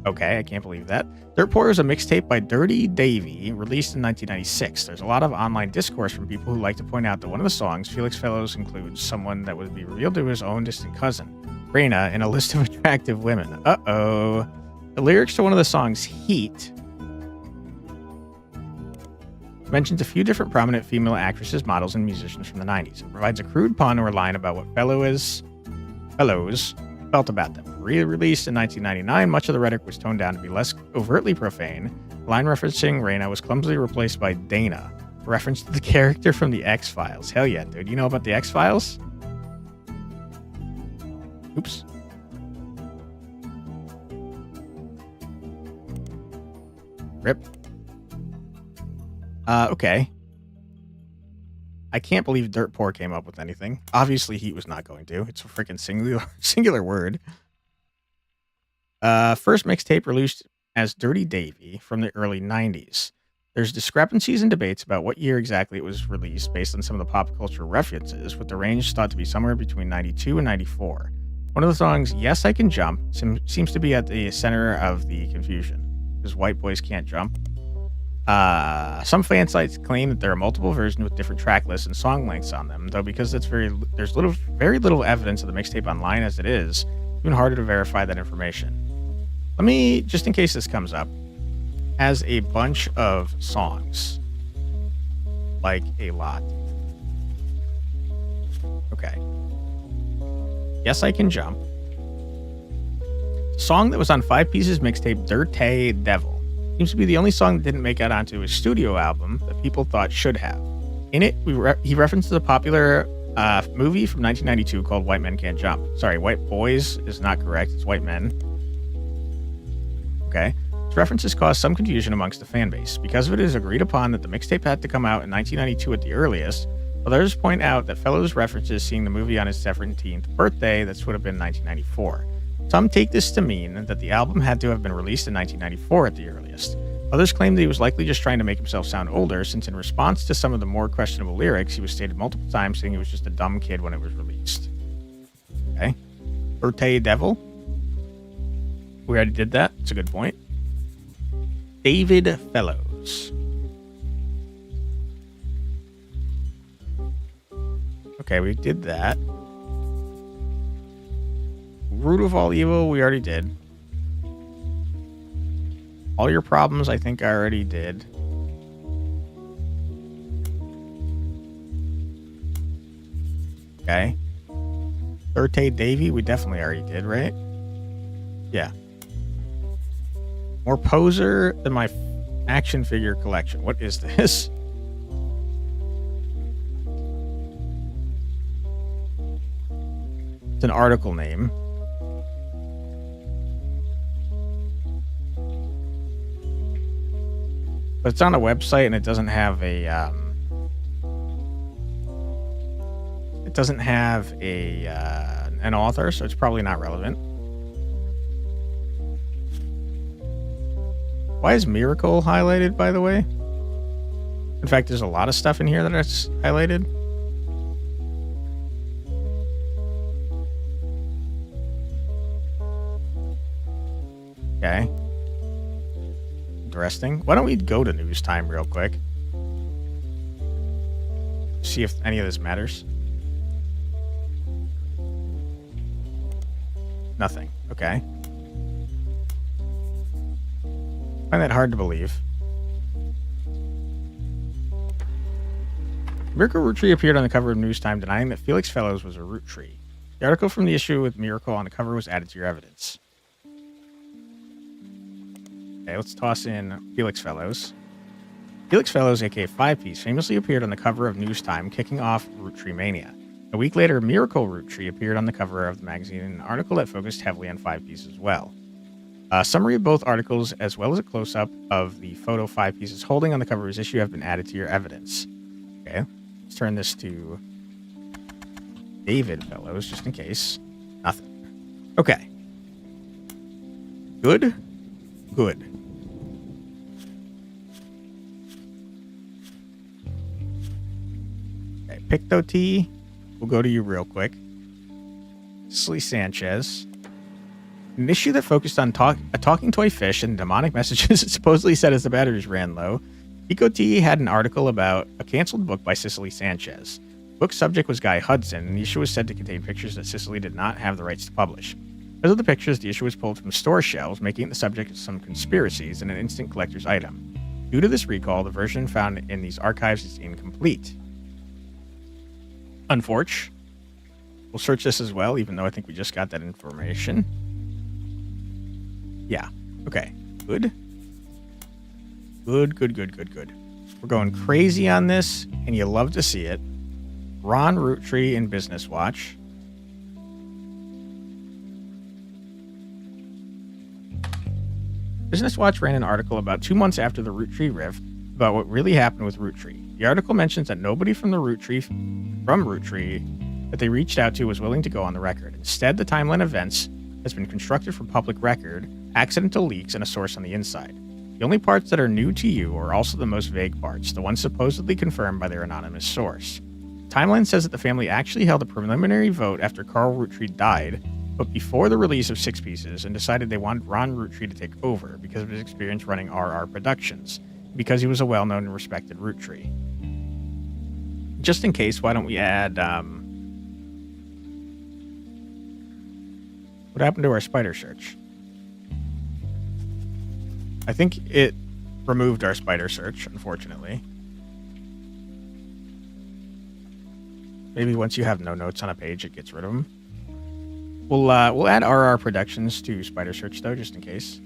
Okay, I can't believe that. Dirt Poor is a mixtape by Dirty Davy, released in 1996. There's a lot of online discourse from people who like to point out that one of the songs, Felix Fellows, includes someone that would be revealed to his own distant cousin, Raina, in a list of attractive women. Uh-oh. The lyrics to one of the songs, Heat, mentions a few different prominent female actresses, models, and musicians from the 90s, and provides a crude pun or line about what fellows felt about them. Re-released in 1999, much of the rhetoric was toned down to be less overtly profane. The line referencing Raina was clumsily replaced by Dana, a reference to the character from the X-Files. Hell yeah, dude. You know about the X-Files? Oops. Rip. Okay. I can't believe Dirt Poor came up with anything. Obviously, Heat was not going to. It's a freaking singular word. First mixtape released as Dirty Davy from the early 90s. There's discrepancies and debates about what year exactly it was released based on some of the pop culture references, with the range thought to be somewhere between 92 and 94. One of the songs, Yes, I Can Jump, seems to be at the center of the confusion, because white boys can't jump. Some fan sites claim that there are multiple versions with different track lists and song lengths on them, though because there's very little evidence of the mixtape online as it is, it's even harder to verify that information. Let me, just in case this comes up, has a bunch of songs. Like a lot. Okay. Yes, I Can Jump. Song that was on 5 Pieces mixtape Dirty Devil. Seems to be the only song that didn't make it onto his studio album that people thought should have. In it, he references a popular movie from 1992 called White Men Can't Jump. Sorry, White Boys is not correct. It's White Men. Okay. His references caused some confusion amongst the fan base. Because of it is agreed upon that the mixtape had to come out in 1992 at the earliest. Others point out that Fellows references seeing the movie on his 17th birthday. That would have been 1994. Some take this to mean that the album had to have been released in 1994 at the earliest. Others claim that he was likely just trying to make himself sound older, since in response to some of the more questionable lyrics, he was stated multiple times saying he was just a dumb kid when it was released. Okay. Dirty Devil. We already did that. It's a good point. David Fellows. Okay, we did that. Root of all evil, we already did. All your problems, I think I already did. Okay. Dirty Davy, we definitely already did, right? Yeah. More poser than my action figure collection. What is this? It's an article name. But it's on a website and it doesn't have a an author, so it's probably not relevant. Why is Miracle highlighted, by the way? In fact, there's a lot of stuff in here that is highlighted. Okay. Interesting. Why don't we go to news time real quick? See if any of this matters. Nothing. Okay. I find that hard to believe. Miracle Roottrees appeared on the cover of News Time denying that Felix Fellows was a Roottree. The article from the issue with Miracle on the cover was added to your evidence. Okay, let's toss in Felix Fellows. Felix Fellows, aka 5-Piece, famously appeared on the cover of News Time, kicking off Roottreemania. A week later, Miracle Roottree appeared on the cover of the magazine in an article that focused heavily on 5-Piece as well. A summary of both articles, as well as a close-up of the photo 5-Piece is holding on the cover of his issue, have been added to your evidence. Okay, let's turn this to David Fellows, just in case. Nothing. Okay. Good. Good. Picto T, we'll go to you real quick. Cicely Sanchez. An issue that focused on a talking toy fish and demonic messages it supposedly said as the batteries ran low. Pico T had an article about a canceled book by Cicely Sanchez. The book's subject was Guy Hudson, and the issue was said to contain pictures that Cicely did not have the rights to publish. Because of the pictures, the issue was pulled from store shelves, making it the subject of some conspiracies and an instant collector's item. Due to this recall, the version found in these archives is incomplete. Unfortunately, we'll search this as well, even though I think we just got that information. Yeah. Okay. Good. Good. We're going crazy on this, and you love to see it. Ron Roottree in Business Watch. Business Watch ran an article about 2 months after the Roottree rift about what really happened with Roottree. The article mentions that nobody from Roottree that they reached out to was willing to go on the record. Instead, the timeline of events has been constructed from public record, accidental leaks, and a source on the inside. The only parts that are new to you are also the most vague parts, the ones supposedly confirmed by their anonymous source. The timeline says that the family actually held a preliminary vote after Carl Roottree died, but before the release of Six Pieces, and decided they wanted Ron Roottree to take over because of his experience running RR Productions, because he was a well-known and respected Roottree. Just in case, why don't we add, what happened to our spider search? I think it removed our spider search, unfortunately. Maybe once you have no notes on a page, it gets rid of them. We'll add RR Productions to spider search, though, just in case.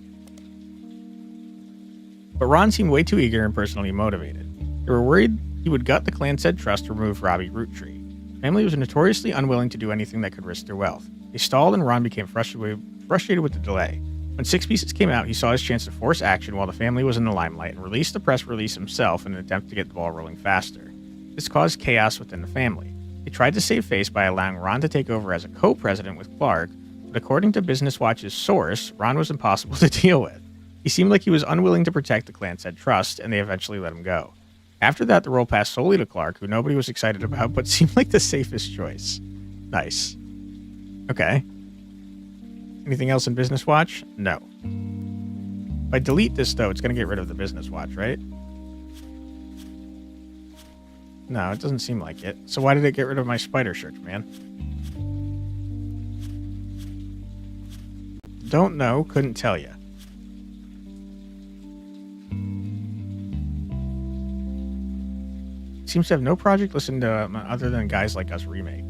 But Ron seemed way too eager and personally motivated. They were worried he would gut the clan said trust to remove Robbie Roottree. The family was notoriously unwilling to do anything that could risk their wealth. They stalled, and Ron became frustrated with the delay. When Six Pieces came out, he saw his chance to force action while the family was in the limelight and released the press release himself in an attempt to get the ball rolling faster. This caused chaos within the family. They tried to save face by allowing Ron to take over as a co-president with Clark, but according to Business Watch's source, Ron was impossible to deal with. He seemed like he was unwilling to protect the clan said trust, and they eventually let him go. After that, the role passed solely to Clark, who nobody was excited about, but seemed like the safest choice. Nice. Okay. Anything else in Business Watch? No. If I delete this, though, it's going to get rid of the Business Watch, right? No, it doesn't seem like it. So why did it get rid of my spider search, man? Don't know. Couldn't tell you. Seems to have no project listed other than Guys Like Us remake.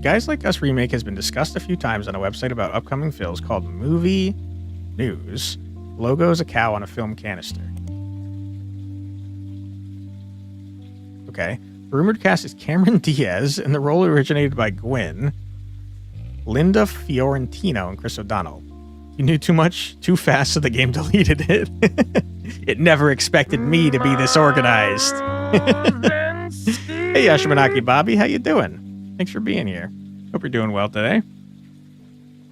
Guys Like Us remake has been discussed a few times on a website about upcoming films called Movie News. The logo is a cow on a film canister. Okay. The rumored cast is Cameron Diaz, and the role originated by Gwen, Linda Fiorentino, and Chris O'Donnell. You knew too much, too fast, so the game deleted it. It never expected me to be this organized. Hey, Yashimanaki Bobby, how you doing? Thanks for being here. Hope you're doing well today.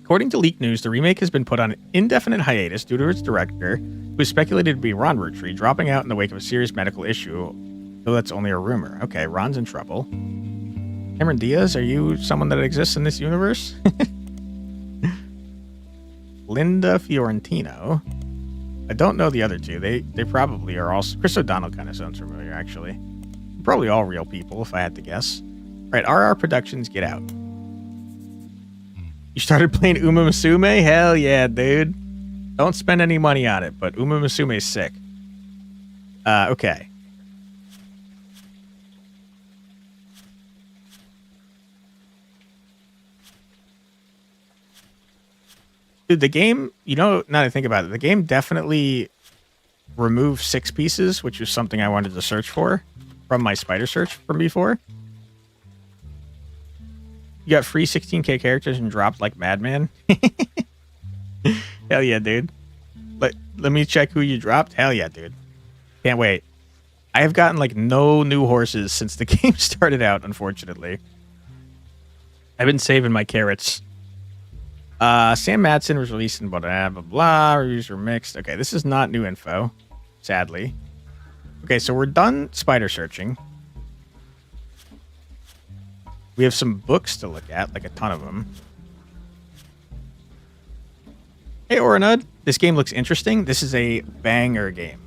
According to leaked news, the remake has been put on indefinite hiatus due to its director, who is speculated to be Ron Roottree, dropping out in the wake of a serious medical issue, though that's only a rumor. Okay, Ron's in trouble. Cameron Diaz, are you someone that exists in this universe? Linda Fiorentino. I don't know the other two. They probably are also... Chris O'Donnell kind of sounds familiar, actually. Probably all real people, if I had to guess. All right, RR Productions, get out. You started playing Uma Musume? Hell yeah, dude. Don't spend any money on it, but Uma Musume is sick. Okay. Dude, the game, now that I think about it, the game definitely removed Six Pieces, which is something I wanted to search for from my spider search from before. You got free 16k characters and dropped like Madman. Hell yeah, dude. Let me check who you dropped. Hell yeah, dude. Can't wait. I have gotten like no new horses since the game started out, unfortunately. I've been saving my carrots. Sam Madsen was released in blah, blah, blah. Reviews were mixed. Okay, this is not new info, sadly. Okay, so we're done spider searching. We have some books to look at, like a ton of them. Hey, Oranud, this game looks interesting. This is a banger game.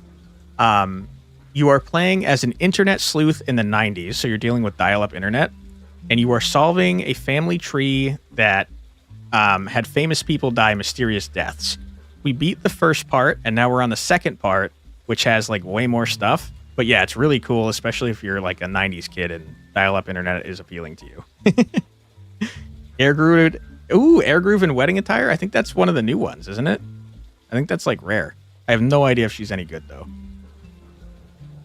You are playing as an internet sleuth in the 90s, so you're dealing with dial-up internet, and you are solving a family tree that had famous people die mysterious deaths. We beat the first part, and now we're on the second part, which has like way more stuff. But yeah, it's really cool, especially if you're like a 90s kid and dial-up internet is appealing to you. Air Groove in wedding attire? I think that's one of the new ones, isn't it? I think that's like rare. I have no idea if she's any good though.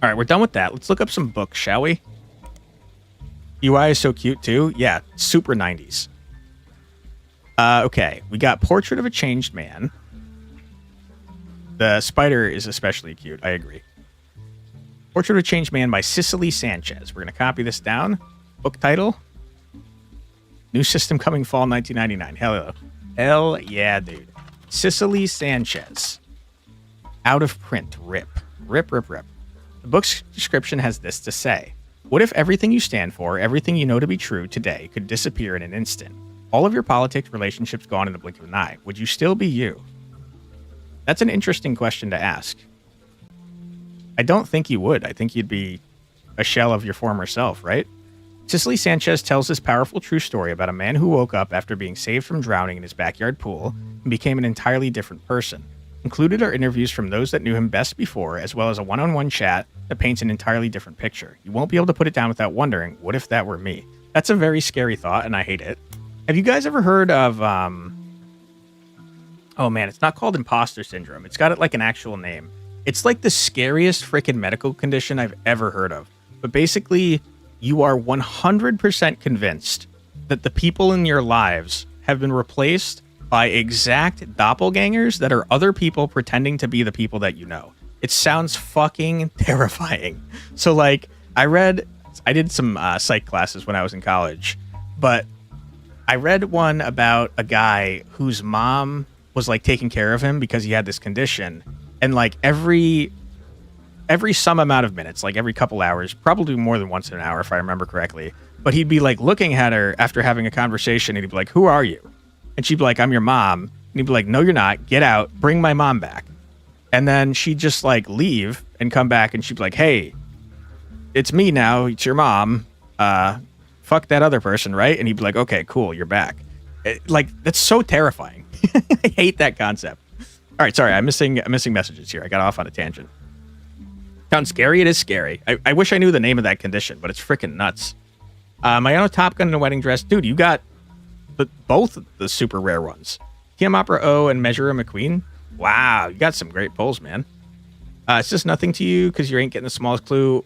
All right, we're done with that. Let's look up some books, shall we? UI is so cute too. Yeah, super 90s. Okay, we got Portrait of a Changed Man. The spider is especially cute. I agree. Portrait of a Changed Man by Cicely Sanchez. We're going to copy this down. Book title. New system coming fall 1999. Hell yeah, dude. Cicely Sanchez. Out of print. Rip. Rip. The book's description has this to say. What if everything you stand for, everything you know to be true today, could disappear in an instant? All of your politics, relationships gone in the blink of an eye. Would you still be you? That's an interesting question to ask. I don't think you would. I think you'd be a shell of your former self, right? Cicely Sanchez tells this powerful true story about a man who woke up after being saved from drowning in his backyard pool and became an entirely different person. Included are interviews from those that knew him best before, as well as a one-on-one chat that paints an entirely different picture. You won't be able to put it down without wondering, what if that were me? That's a very scary thought, and I hate it. Have you guys ever heard of, oh man, it's not called imposter syndrome. It's got like an actual name. It's like the scariest freaking medical condition I've ever heard of. But basically, you are 100% convinced that the people in your lives have been replaced by exact doppelgangers that are other people pretending to be the people that you know. It sounds fucking terrifying. So like, I did some psych classes when I was in college, but I read one about a guy whose mom was like taking care of him because he had this condition. And like every some amount of minutes, like every couple hours, probably more than once in an hour if I remember correctly, but he'd be like looking at her after having a conversation and he'd be like, who are you? And she'd be like, I'm your mom. And he'd be like, no, you're not. Get out. Bring my mom back. And then she'd just like leave and come back and she'd be like, hey, it's me now. It's your mom. Fuck that other person, right? And he'd be like, okay, cool. You're back. That's so terrifying. I hate that concept. All right, sorry. I'm missing messages here. I got off on a tangent. Sounds scary. It is scary. I wish I knew the name of that condition, but it's freaking nuts. Mayano Top Gun in a wedding dress. Dude, you got both the super rare ones. TM Opera O and Measure McQueen. Wow, you got some great polls, man. It's just nothing to you because you ain't getting the smallest clue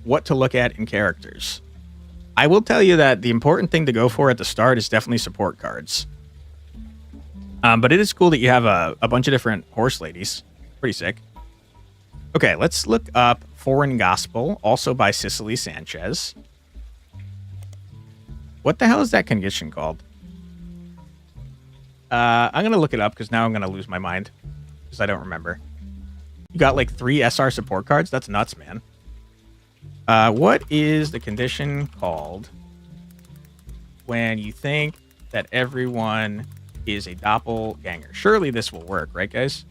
what to look at in characters. I will tell you that the important thing to go for at the start is definitely support cards. But it is cool that you have a bunch of different horse ladies. Pretty sick. Okay, let's look up Foreign Gospel, also by Cicely Sanchez. What the hell is that condition called? I'm going to look it up because now I'm going to lose my mind because I don't remember. You got like 3 SR support cards? That's nuts, man. What is the condition called when you think that everyone is a doppelganger? Surely this will work, right, guys?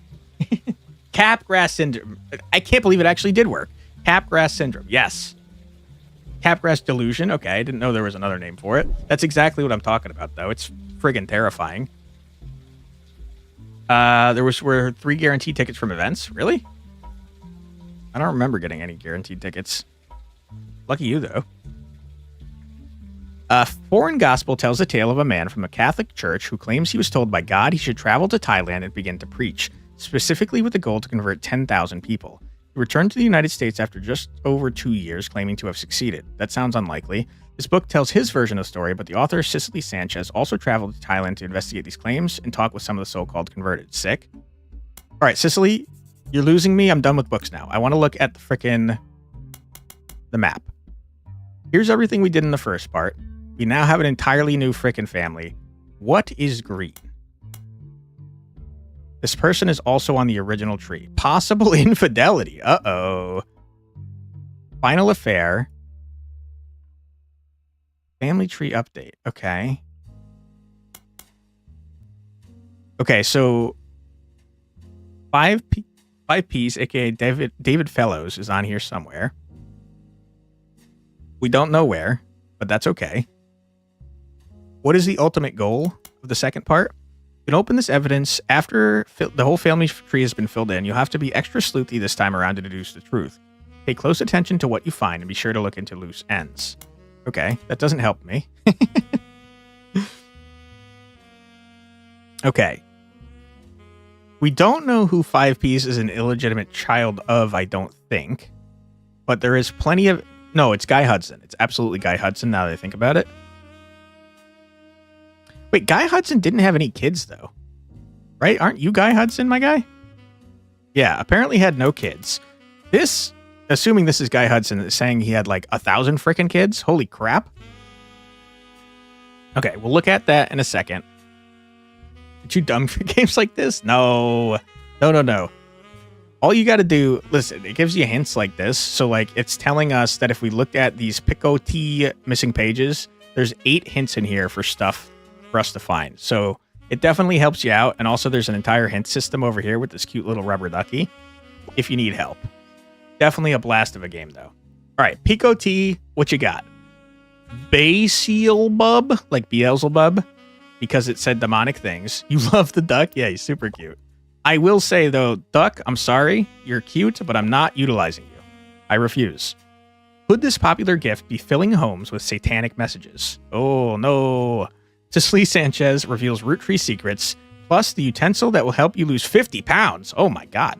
Capgras syndrome. I can't believe it actually did work. Capgras syndrome. Yes. Capgras delusion. Okay, I didn't know there was another name for it. That's exactly what I'm talking about, though. It's friggin' terrifying. Were 3 guaranteed tickets from events. Really? I don't remember getting any guaranteed tickets. Lucky you, though. Foreign Gospel tells the tale of a man from a Catholic church who claims he was told by God he should travel to Thailand and begin to preach, specifically with the goal to convert 10,000 people. He returned to the United States after just over 2 years, claiming to have succeeded. That sounds unlikely. This book tells his version of the story, but the author, Cicely Sanchez, also traveled to Thailand to investigate these claims and talk with some of the so-called converted. Sick. All right, Cicely, you're losing me. I'm done with books now. I want to look at the map. Here's everything we did in the first part. We now have an entirely new frickin' family. What is green? This person is also on the original tree. Possible infidelity. Uh-oh. Final affair. Family tree update. Okay. Okay, so 5Ps, aka David Fellows, is on here somewhere. We don't know where, but that's okay. What is the ultimate goal of the second part? You can open this evidence after the whole family tree has been filled in. You'll have to be extra sleuthy this time around to deduce the truth. Pay close attention to what you find and be sure to look into loose ends. Okay, that doesn't help me. Okay. We don't know who 5Ps is an illegitimate child of, I don't think. But there is plenty of... No, it's Guy Hudson. It's absolutely Guy Hudson now that I think about it. Wait, Guy Hudson didn't have any kids, though. Right? Aren't you Guy Hudson, my guy? Yeah, apparently had no kids. This, assuming this is Guy Hudson, is saying he had like 1,000 freaking kids? Holy crap. Okay, we'll look at that in a second. Aren't you dumb for games like this? No. No. All you got to do, listen, it gives you hints like this. So, like, it's telling us that if we looked at these Pico T missing pages, there's 8 hints in here for stuff for us to find. So, it definitely helps you out. And also, there's an entire hint system over here with this cute little rubber ducky if you need help. Definitely a blast of a game, though. All right, Pico T, what you got? Beelzebub, like Beelzebub, because it said demonic things. You love the duck? Yeah, he's super cute. I will say, though, Duck, I'm sorry. You're cute, but I'm not utilizing you. I refuse. Could this popular gift be filling homes with satanic messages? Oh, no. Cicely Sanchez reveals Roottrees secrets, plus the utensil that will help you lose 50 pounds. Oh, my God.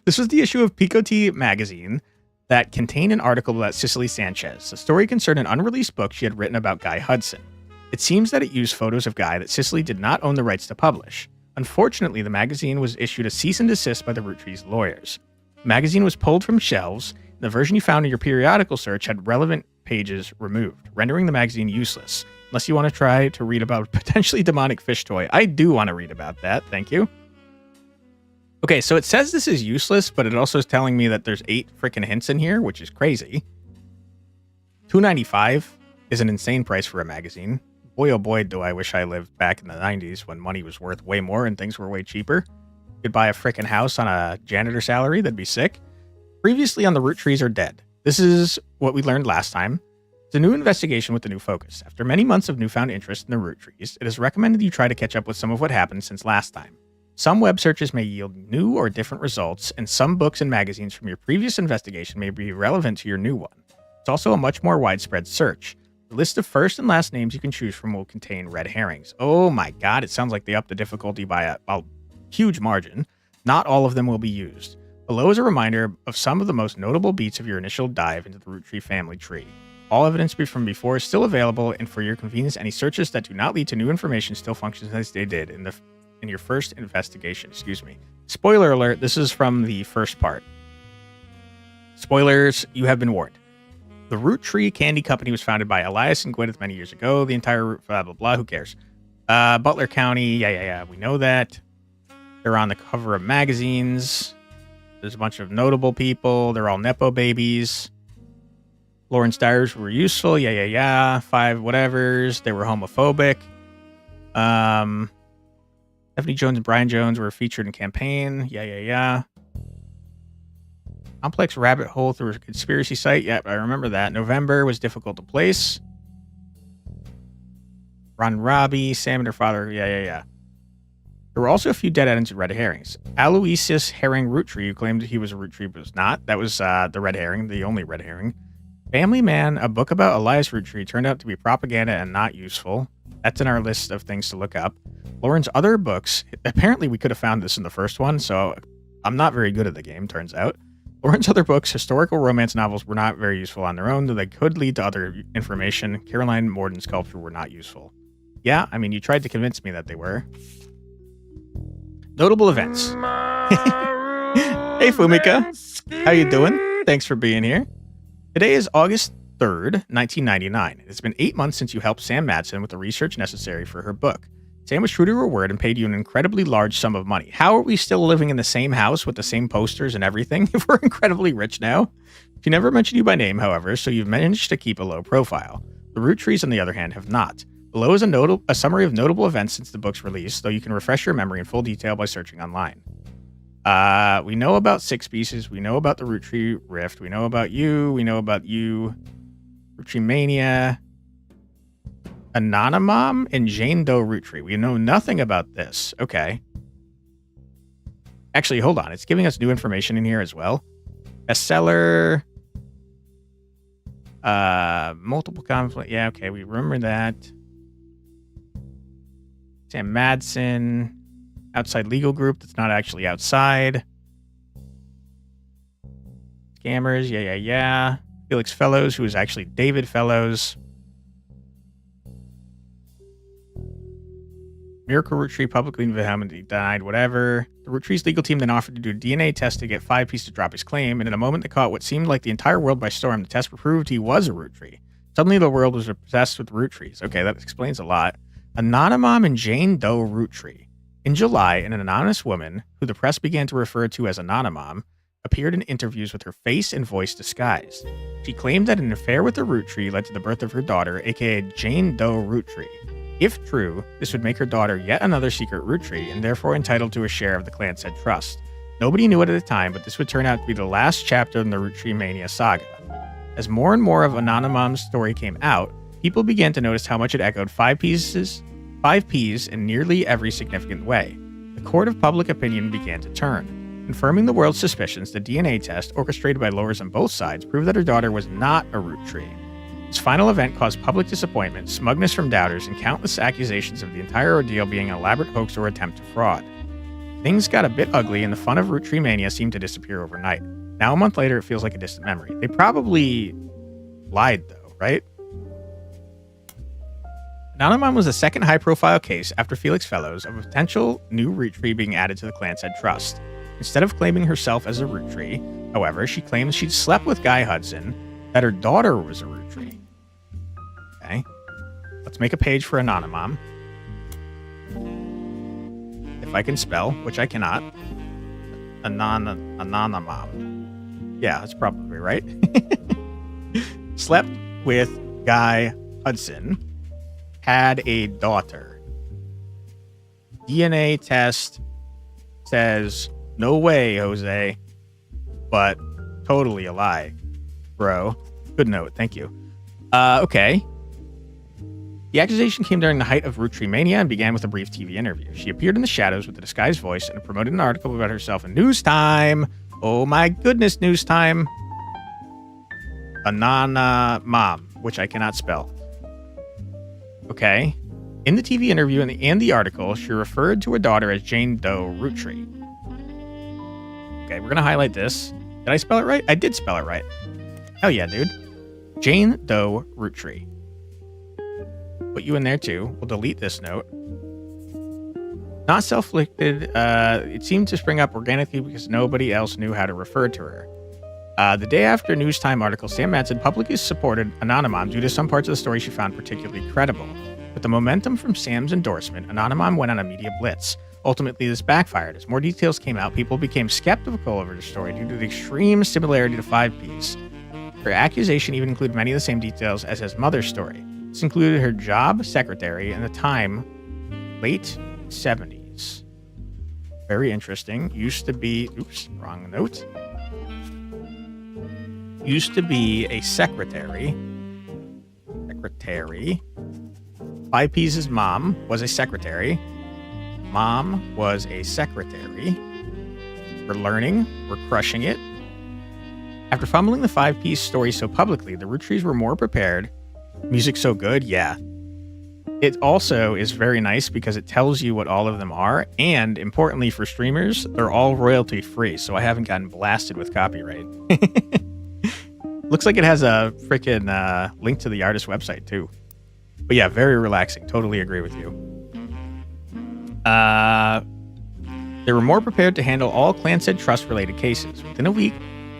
This was the issue of Pico T magazine that contained an article about Cicely Sanchez. A story concerned an unreleased book she had written about Guy Hudson. It seems that it used photos of Guy that Cicely did not own the rights to publish. Unfortunately, the magazine was issued a cease and desist by the Rootrees lawyers. The magazine was pulled from shelves, and the version you found in your periodical search had relevant pages removed, rendering the magazine useless, unless you want to try to read about a potentially demonic fish toy. I do want to read about that, thank you. Okay, so it says this is useless, but it also is telling me that there's 8 freaking hints in here, which is crazy. $2.95 is an insane price for a magazine. Boy, oh boy, do I wish I lived back in the 90s when money was worth way more and things were way cheaper. You could buy a frickin' house on a janitor salary, that'd be sick. Previously on the Roottrees are dead. This is what we learned last time. It's a new investigation with a new focus. After many months of newfound interest in the Rootrees, it is recommended you try to catch up with some of what happened since last time. Some web searches may yield new or different results, and some books and magazines from your previous investigation may be relevant to your new one. It's also a much more widespread search. The list of first and last names you can choose from will contain red herrings. Oh my God, it sounds like they upped the difficulty by a huge margin. Not all of them will be used. Below is a reminder of some of the most notable beats of your initial dive into the Roottrees family tree. All evidence from before is still available, and for your convenience, any searches that do not lead to new information still function as they did in your first investigation. Excuse me. Spoiler alert, this is from the first part. Spoilers, you have been warned. The Roottree Candy Company was founded by Elias and Gwyneth many years ago. The entire blah, blah, blah. Who cares? Butler County. Yeah. We know that. They're on the cover of magazines. There's a bunch of notable people. They're all Nepo babies. Lawrence Dyers were useful. Yeah. 5 whatevers. They were homophobic. Stephanie Jones and Brian Jones were featured in campaign. Yeah. Complex rabbit hole through a conspiracy site. Yep, I remember that. November was difficult to place. Ron Robbie, Sam and her father. Yeah. There were also a few dead ends and red herrings. Aloysius Herring Roottree, who claimed he was a Roottree, but was not. That was the red herring, the only red herring. Family Man, a book about Elias Roottree, turned out to be propaganda and not useful. That's in our list of things to look up. Lauren's other books, apparently we could have found this in the first one, so I'm not very good at the game, turns out. Lauren's other books, historical romance novels, were not very useful on their own, though they could lead to other information. Caroline Morden's sculpture were not useful. Yeah, I mean, you tried to convince me that they were. Notable events. Hey, Fumika. How you doing? Thanks for being here. Today is August 3rd, 1999. It's been 8 months since you helped Sam Madsen with the research necessary for her book. Sam was true to her word and paid you an incredibly large sum of money. How are we still living in the same house with the same posters and everything if we're incredibly rich now? She never mentioned you by name, however, so you've managed to keep a low profile. The Roottrees, on the other hand, have not. Below is a summary of notable events since the book's release, though you can refresh your memory in full detail by searching online. We know about Six Pieces. We know about the Roottree Rift. We know about you. Roottreemania. Anonymom and Jane Doe Roottree. We know nothing about this. Okay. Actually, hold on. It's giving us new information in here as well. Bestseller. Multiple conflict. Yeah, okay. We remember that. Sam Madsen. Outside legal group that's not actually outside. Scammers. Yeah. Felix Fellows, who is actually David Fellows. Miracle Roottree publicly and vehemently denied whatever. The Rootree's legal team then offered to do a DNA test to get 5 Piece to drop his claim, and in a moment that caught what seemed like the entire world by storm, the test proved he was a Roottree. Suddenly the world was obsessed with Rootrees. Okay, that explains a lot. Anonymom and Jane Doe Roottree. In July, an anonymous woman, who the press began to refer to as Anonymom, appeared in interviews with her face and voice disguised. She claimed that an affair with the Roottree led to the birth of her daughter, aka Jane Doe Roottree. If true, this would make her daughter yet another secret Roottree and therefore entitled to a share of the clan-said trust. Nobody knew it at the time, but this would turn out to be the last chapter in the Roottreemania saga. As more and more of Anonymom's story came out, people began to notice how much it echoed 5 P's in nearly every significant way. The court of public opinion began to turn. Confirming the world's suspicions, the DNA test, orchestrated by lawyers on both sides, proved that her daughter was not a Roottree. This final event caused public disappointment, smugness from doubters, and countless accusations of the entire ordeal being an elaborate hoax or attempt to fraud. Things got a bit ugly, and the fun of Roottreemania seemed to disappear overnight. Now, a month later, it feels like a distant memory. They probably lied, though, right? Anonymom was the second high-profile case after Felix Fellows of a potential new Roottree being added to the clan-said trust. Instead of claiming herself as a Roottree, however, she claims she'd slept with Guy Hudson, that her daughter was a Roottree. Okay. Let's make a page for Anonymom. If I can spell, which I cannot. Anonymom. Yeah, that's probably right. Slept with Guy Hudson. Had a daughter. DNA test says, no way, Jose. But totally a lie, bro. Good note. Thank you. Okay. The accusation came during the height of Roottreemania and began with a brief TV interview. She appeared in the shadows with a disguised voice and promoted an article about herself in News Time. Oh my goodness, News Time. Anonymom, which I cannot spell. Okay. In the TV interview and the article, she referred to her daughter as Jane Doe Roottree. Okay, we're going to highlight this. Did I spell it right? I did spell it right. Hell yeah, dude. Jane Doe Roottree. Put you in there too. We'll delete this note. Not self-inflicted. It seemed to spring up organically because nobody else knew how to refer to her. The day after News Time article, Sam Madsen publicly supported Anonymom due to some parts of the story she found particularly credible. With the momentum from Sam's endorsement, Anonymom went on a media blitz. Ultimately, this backfired. As more details came out, people became skeptical of her story due to the extreme similarity to 5 Piece. Her accusation even included many of the same details as his mother's story. This included her job, secretary, and the time, late 70s. Very interesting. Used to be, oops, wrong note. Used to be a secretary. 5 Piece's mom was a secretary. Mom was a secretary. We're learning. We're crushing it. After fumbling the 5 Piece story so publicly, the Rootrees were more prepared. Music so good, yeah. It also is very nice because it tells you what all of them are, and importantly for streamers, they're all royalty free, so I haven't gotten blasted with copyright. Looks like it has a freaking link to the artist website too. But yeah, very relaxing. Totally agree with you. They were more prepared to handle all clan-said trust-related cases. Within a week,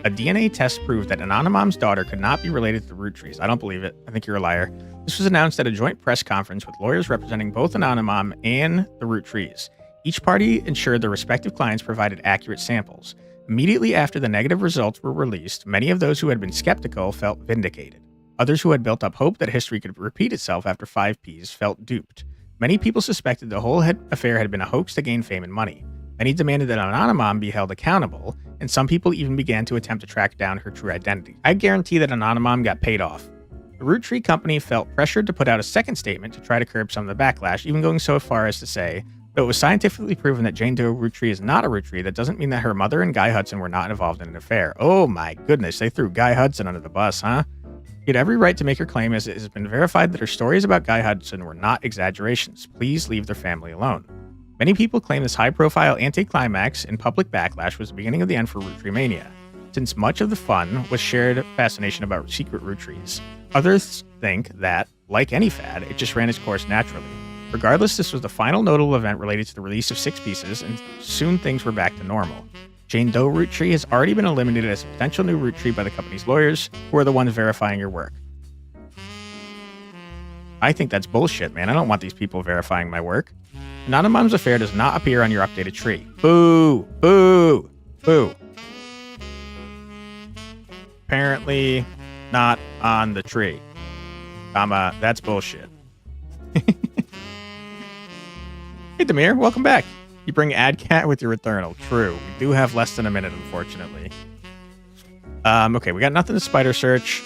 A DNA test proved that Anonymom's daughter could not be related to the Roottrees. I don't believe it. I think you're a liar. This was announced at a joint press conference with lawyers representing both Anonymom and the Rootrees. Each party ensured their respective clients provided accurate samples. Immediately after the negative results were released, many of those who had been skeptical felt vindicated. Others who had built up hope that history could repeat itself after 5Ps felt duped. Many people suspected the whole affair had been a hoax to gain fame and money. Many demanded that Anonymom be held accountable, and some people even began to attempt to track down her true identity. I guarantee that Anonymom got paid off. The Roottree company felt pressured to put out a second statement to try to curb some of the backlash, even going so far as to say, though it was scientifically proven that Jane Doe Roottree is not a Roottree, that doesn't mean that her mother and Guy Hudson were not involved in an affair. Oh my goodness, they threw Guy Hudson under the bus, huh? She had every right to make her claim, as it has been verified that her stories about Guy Hudson were not exaggerations. Please leave their family alone. Many people claim this high-profile anticlimax and public backlash was the beginning of the end for Roottreemania, since much of the fun was shared fascination about secret Rootrees. Others think that, like any fad, it just ran its course naturally. Regardless, this was the final notable event related to the release of 6 pieces, and soon things were back to normal. Jane Doe Roottree has already been eliminated as a potential new Roottree by the company's lawyers, who are the ones verifying your work. I think that's bullshit, man. I don't want these people verifying my work. Anonymom's affair does not appear on your updated tree. Boo! Boo! Boo! Apparently not on the tree. That's bullshit. Hey, Demir, welcome back. You bring AdCat with your Returnal. True. We do have less than a minute, unfortunately. Okay, we got nothing to spider search.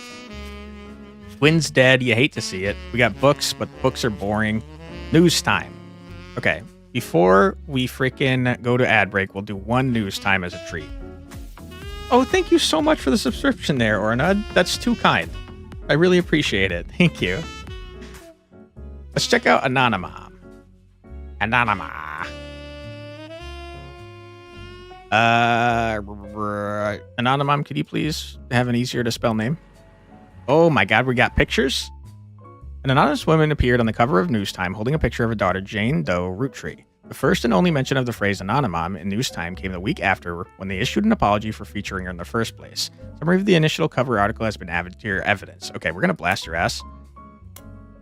Wynn's dead. You hate to see it. We got books, but books are boring. News time. Okay, before we freaking go to ad break, we'll do one news time as a treat. Oh, thank you so much for the subscription there, Ornud. That's too kind. I really appreciate it. Thank you. Let's check out Anonymom. Anonymom. Anonymom, could you please have an easier to spell name? Oh my god, we got pictures? An anonymous woman appeared on the cover of Newstime holding a picture of her daughter Jane Doe Roottree. The first and only mention of the phrase Anonymom in Newstime came the week after, when they issued an apology for featuring her in the first place. Summary of the initial cover article has been added to your evidence. Okay, we're gonna blast your ass.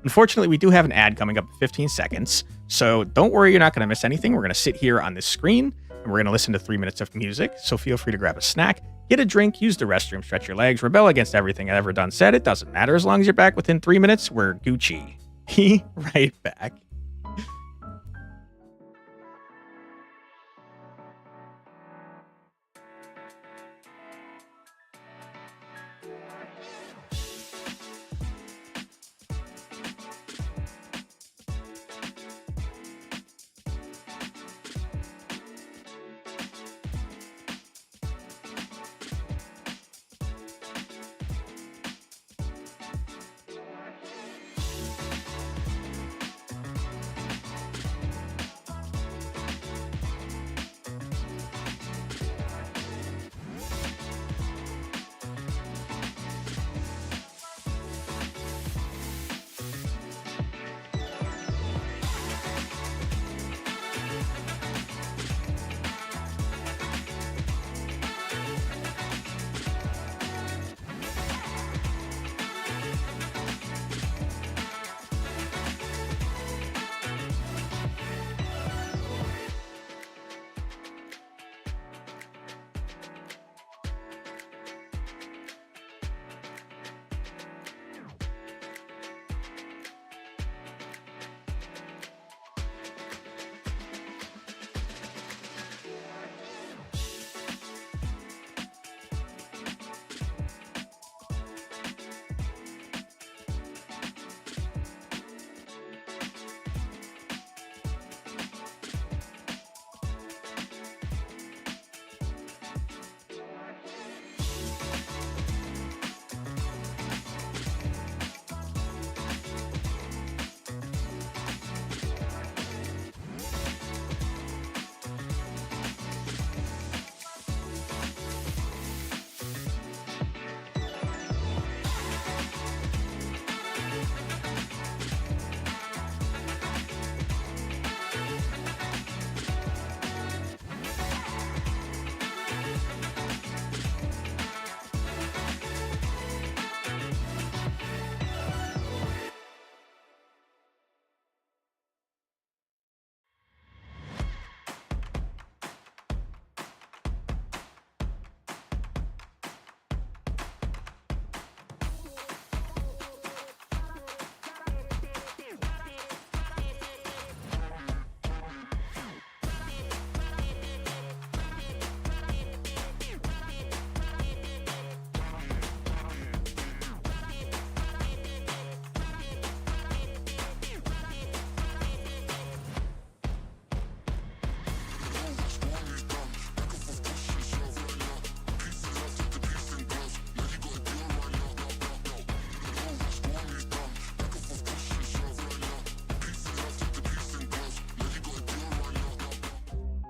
Unfortunately, we do have an ad coming up in 15 seconds, so don't worry, you're not gonna miss anything. We're gonna sit here on this screen, and we're gonna listen to 3 minutes of music, so feel free to grab a snack, get a drink, use the restroom, stretch your legs, rebel against everything I've ever done said. It doesn't matter. As long as you're back within 3 minutes, we're Gucci. Be right back.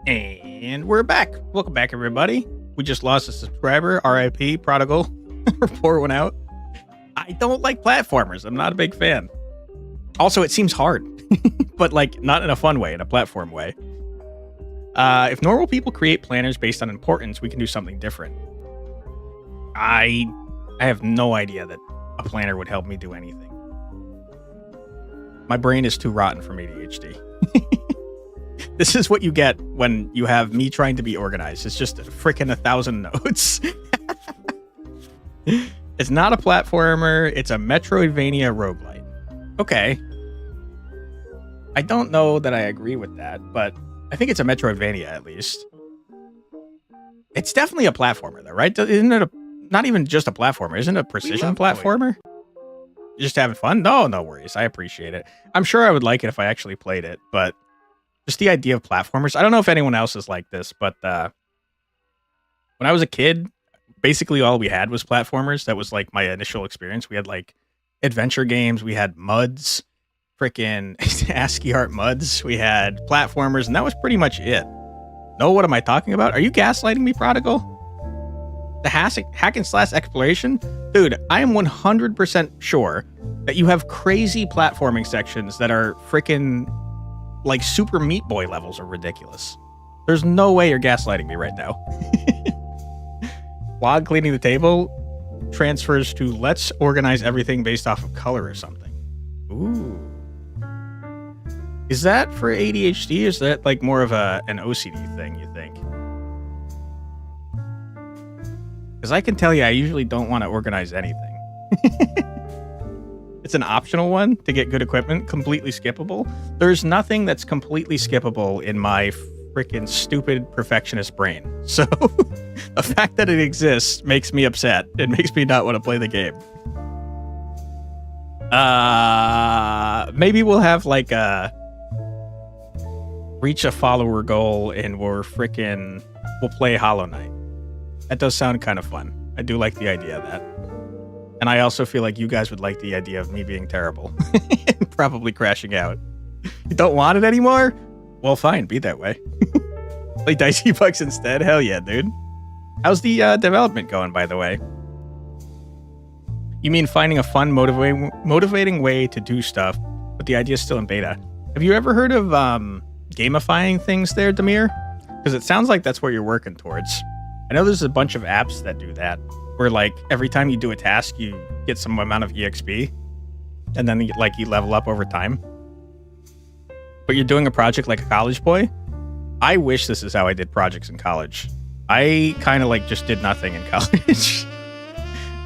And we're back. Welcome back, everybody. We just lost a subscriber. RIP, Prodigal. Pour one out. I don't like platformers. I'm not a big fan. Also, it seems hard. But, like, not in a fun way, in a platform way. If normal people create planners based on importance, we can do something different. I have no idea that a planner would help me do anything. My brain is too rotten from ADHD. This is what you get when you have me trying to be organized. It's just freaking 1,000 notes. It's not a platformer. It's a Metroidvania roguelite. Okay. I don't know that I agree with that, but I think it's a Metroidvania at least. It's definitely a platformer though, right? Isn't it not even just a platformer? Isn't it a precision platformer? You're just having fun? No worries. I appreciate it. I'm sure I would like it if I actually played it, but just the idea of platformers. I don't know if anyone else is like this, but when I was a kid, basically all we had was platformers. That was like my initial experience. We had like adventure games. We had MUDs, freaking ASCII art MUDs. We had platformers, and that was pretty much it. No, what am I talking about? Are you gaslighting me, Prodigal? The hack and slash exploration? Dude, I am 100% sure that you have crazy platforming sections that are freaking like Super Meat Boy levels are ridiculous. There's no way you're gaslighting me right now. Log cleaning the table transfers to let's organize everything based off of color or something. Ooh. Is that for ADHD? Is that like more of an OCD thing, you think? Because I can tell you, I usually don't want to organize anything. It's an optional one to get good equipment, completely skippable. There's nothing that's completely skippable in my freaking stupid perfectionist brain. So the fact that it exists makes me upset. It makes me not want to play the game. Maybe we'll have like a reach a follower goal and we'll play Hollow Knight. That does sound kind of fun. I do like the idea of that. And I also feel like you guys would like the idea of me being terrible and probably crashing out. You don't want it anymore? Well, fine, be that way. Play Dicey Bucks instead? Hell yeah, dude. How's the development going, by the way? You mean finding a fun, motivating way to do stuff, but the idea's still in beta. Have you ever heard of gamifying things there, Demir? Because it sounds like that's what you're working towards. I know there's a bunch of apps that do that, where like every time you do a task, you get some amount of EXP, and then like you level up over time. But you're doing a project like a college boy? I wish this is how I did projects in college. I kind of like just did nothing in college.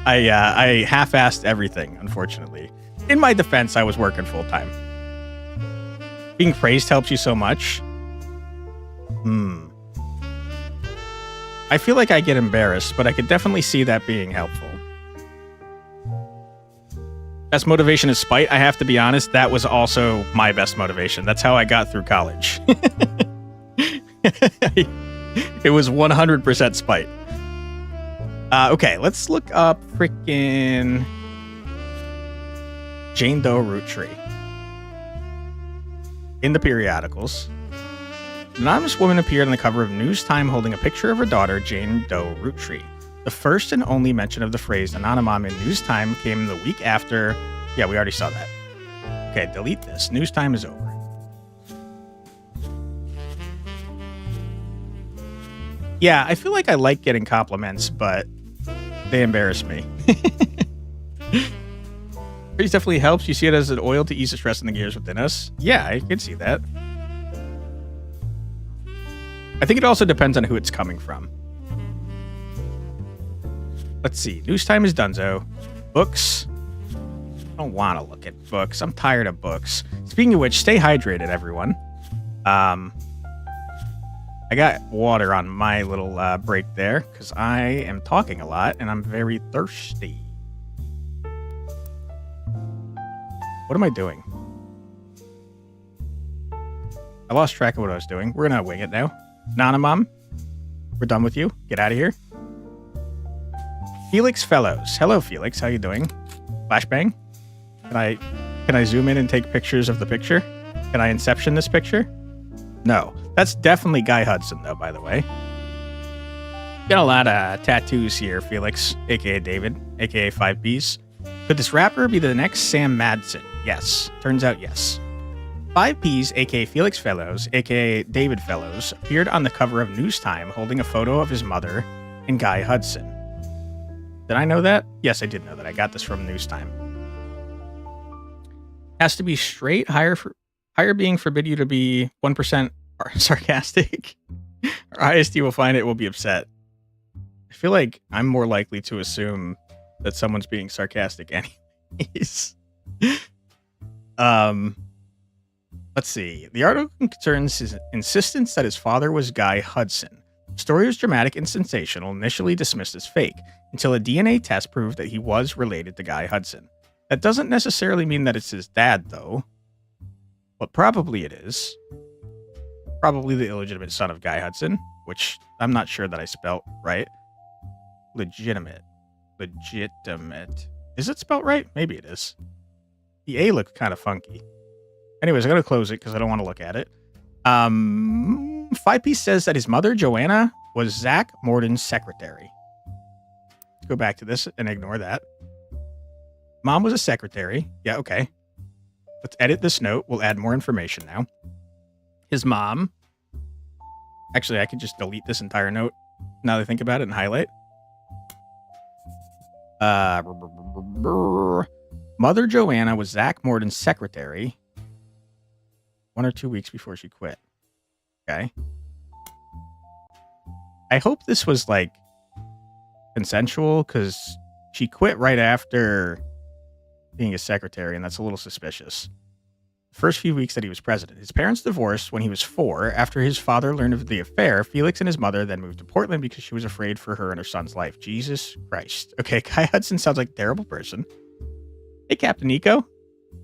I half-assed everything, unfortunately. In my defense, I was working full-time. Being praised helps you so much. I feel like I get embarrassed, but I could definitely see that being helpful. Best motivation is spite. I have to be honest, that was also my best motivation. That's how I got through college. It was 100% spite. Okay, let's look up freaking Jane Doe Roottrees. In the periodicals, an anonymous woman appeared on the cover of News Time holding a picture of her daughter, Jane Doe Roottrees. The first and only mention of the phrase anonymom in News Time came the week after. Yeah, we already saw that. Okay, delete this. News Time is over. Yeah, I feel like I like getting compliments, but they embarrass me. Praise definitely helps. You see it as an oil to ease the stress in the gears within us. Yeah, I can see that. I think it also depends on who it's coming from. Let's see. News Time is donezo. Books. I don't want to look at books. I'm tired of books. Speaking of which, stay hydrated, everyone. I got water on my little break there because I am talking a lot and I'm very thirsty. What am I doing? I lost track of what I was doing. We're going to wing it now. Nanamom, we're done with you. Get out of here. Felix Fellows. Hello, Felix. How you doing? Flashbang? Can I zoom in and take pictures of the picture? Can I inception this picture? No. That's definitely Guy Hudson, though, by the way. Got a lot of tattoos here, Felix, a.k.a. David, a.k.a. 5Ps. Could this rapper be the next Sam Madsen? Yes. Turns out yes. 5Ps, a.k.a. Felix Fellows, a.k.a. David Fellows, appeared on the cover of News Time holding a photo of his mother and Guy Hudson. Did I know that? Yes, I did know that. I got this from News Time. Has to be straight, higher being forbid you to be 1% sarcastic. Or IST will find it will be upset. I feel like I'm more likely to assume that someone's being sarcastic anyways. Let's see. The article concerns his insistence that his father was Guy Hudson. The story was dramatic and sensational, initially dismissed as fake, until a DNA test proved that he was related to Guy Hudson. That doesn't necessarily mean that it's his dad, though. But probably it is. Probably the illegitimate son of Guy Hudson, which I'm not sure that I spelt right. Legitimate. Is it spelt right? Maybe it is. The A looked kind of funky. Anyways, I'm going to close it because I don't want to look at it. 5P says that his mother, Joanna, was Zach Morden's secretary. Let's go back to this and ignore that. Mom was a secretary. Yeah, okay. Let's edit this note. We'll add more information now. His mom. Actually, I could just delete this entire note now that I think about it and highlight. Mother Joanna was Zach Morden's secretary 1 or 2 weeks before she quit. Okay. I hope this was like consensual because she quit right after being a secretary, and that's a little suspicious. The first few weeks that he was president. His parents divorced when he was 4. After his father learned of the affair, Felix and his mother then moved to Portland because she was afraid for her and her son's life. Jesus Christ. Okay, Guy Hudson sounds like a terrible person. Hey, Captain Nico.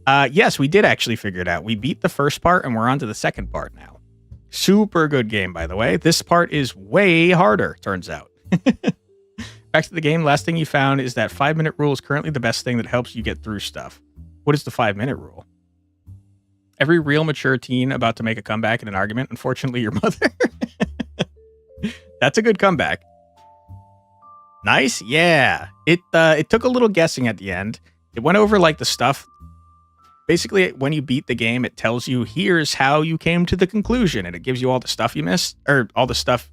Yes, we did actually figure it out. We beat the first part, and we're on to the second part now. Super good game, by the way. This part is way harder, turns out. Back to the game. Last thing you found is that 5-minute rule is currently the best thing that helps you get through stuff. What is the 5-minute rule? Every real mature teen about to make a comeback in an argument, unfortunately, your mother. That's a good comeback. Nice, yeah. It took a little guessing at the end. It went over like the stuff. Basically, when you beat the game, it tells you here's how you came to the conclusion, and it gives you all the stuff you missed, or all the stuff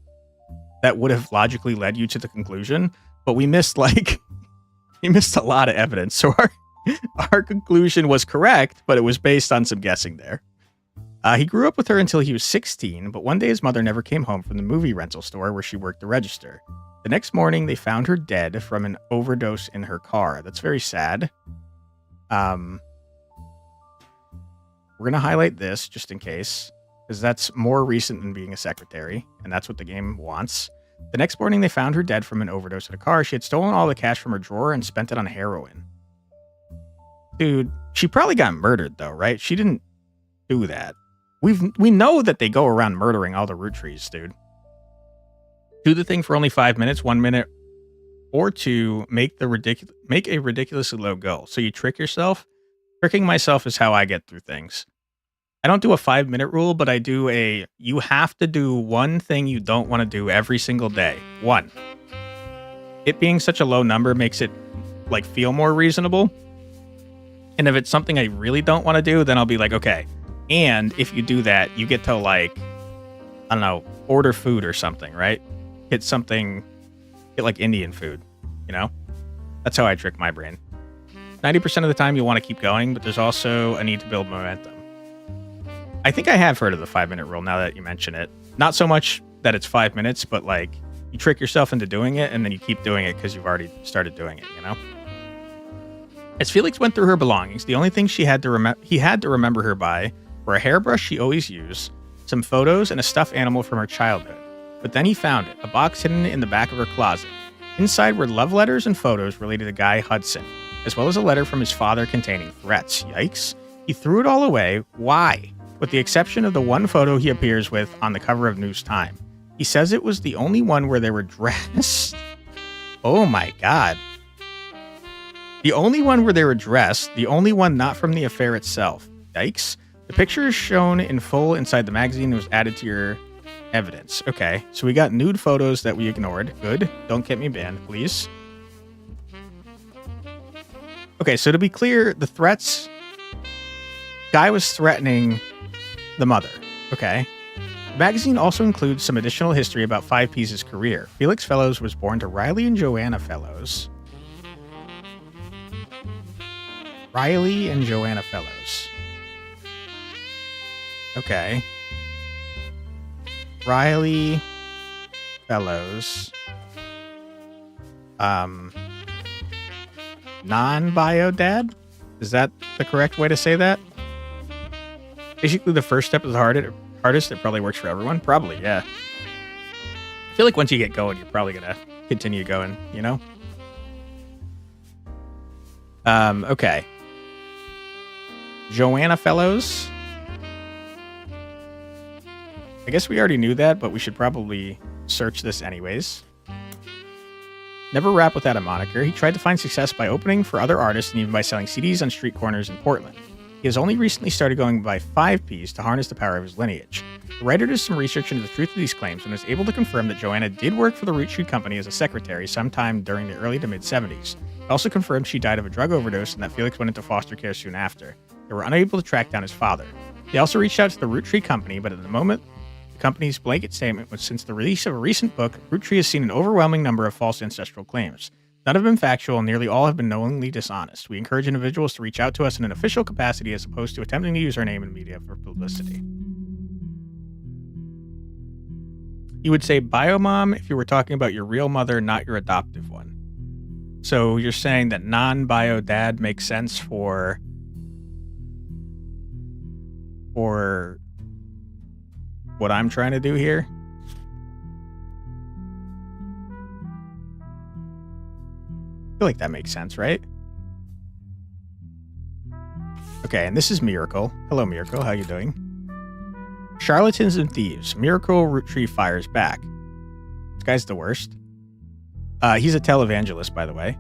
that would have logically led you to the conclusion. But we missed a lot of evidence. So our conclusion was correct, but it was based on some guessing there. He grew up with her until he was 16, but one day his mother never came home from the movie rental store where she worked the register. The next morning, they found her dead from an overdose in her car. That's very sad. We're going to highlight this just in case, because that's more recent than being a secretary, and that's what the game wants. The next morning, they found her dead from an overdose in a car. She had stolen all the cash from her drawer and spent it on heroin. Dude, she probably got murdered, though, right? She didn't do that. We know that they go around murdering all the Roottrees, dude. Do the thing for only 5 minutes, 1 minute, or 2, make a ridiculously low goal. So you trick yourself. Tricking myself is how I get through things. I don't do a 5-minute rule, but I do you have to do one thing you don't want to do every single day. 1. It being such a low number makes it like feel more reasonable. And if it's something I really don't want to do, then I'll be like, okay. And if you do that, you get to like, I don't know, order food or something, right? Get like Indian food, you know? That's how I trick my brain. 90% of the time you want to keep going, but there's also a need to build momentum. I think I have heard of the 5-minute rule now that you mention it. Not so much that it's 5 minutes, but like you trick yourself into doing it and then you keep doing it because you've already started doing it, you know? As Felix went through her belongings, the only thing he had to remember her by were a hairbrush she always used, some photos, and a stuffed animal from her childhood. But then he found it, a box hidden in the back of her closet. Inside were love letters and photos related to Guy Hudson, as well as a letter from his father containing threats. Yikes. He threw it all away. Why? With the exception of the one photo he appears with on the cover of News Time. He says it was the only one where they were dressed. Oh my god. The only one where they were dressed, the only one not from the affair itself. Yikes. The picture is shown in full inside the magazine and was added to your Evidence. Okay, so we got nude photos that we ignored. Good. Don't get me banned, please. Okay, so to be clear, the threats... Guy was threatening the mother. Okay. The magazine also includes some additional history about 5P's career. Felix Fellows was born to Riley and Joanna Fellows. Riley and Joanna Fellows. Okay. Riley Fellows. Non-bio dad? Is that the correct way to say that? Basically, the first step is the hardest. It probably works for everyone. Probably, yeah. I feel like once you get going, you're probably going to continue going, you know? Okay. Joanna Fellows. I guess we already knew that, but we should probably search this anyways. Never rap without a moniker. He tried to find success by opening for other artists and even by selling CDs on street corners in Portland. He has only recently started going by 5Ps to harness the power of his lineage. The writer did some research into the truth of these claims and was able to confirm that Joanna did work for the Roottree Company as a secretary sometime during the early to mid-70s. It also confirmed she died of a drug overdose and that Felix went into foster care soon after. They were unable to track down his father. They also reached out to the Roottree Company, but at the moment, the company's blanket statement was since the release of a recent book, Roottree has seen an overwhelming number of false ancestral claims. None have been factual, and nearly all have been knowingly dishonest. We encourage individuals to reach out to us in an official capacity as opposed to attempting to use our name in media for publicity. You would say biomom if you were talking about your real mother, not your adoptive one. So you're saying that non-bio dad makes sense for what I'm trying to do here? I feel like that makes sense, right? Okay, and this is Miracle. Hello, Miracle. How you doing? Charlatans and thieves. Miracle Roottree fires back. This guy's the worst. He's a televangelist, by the way.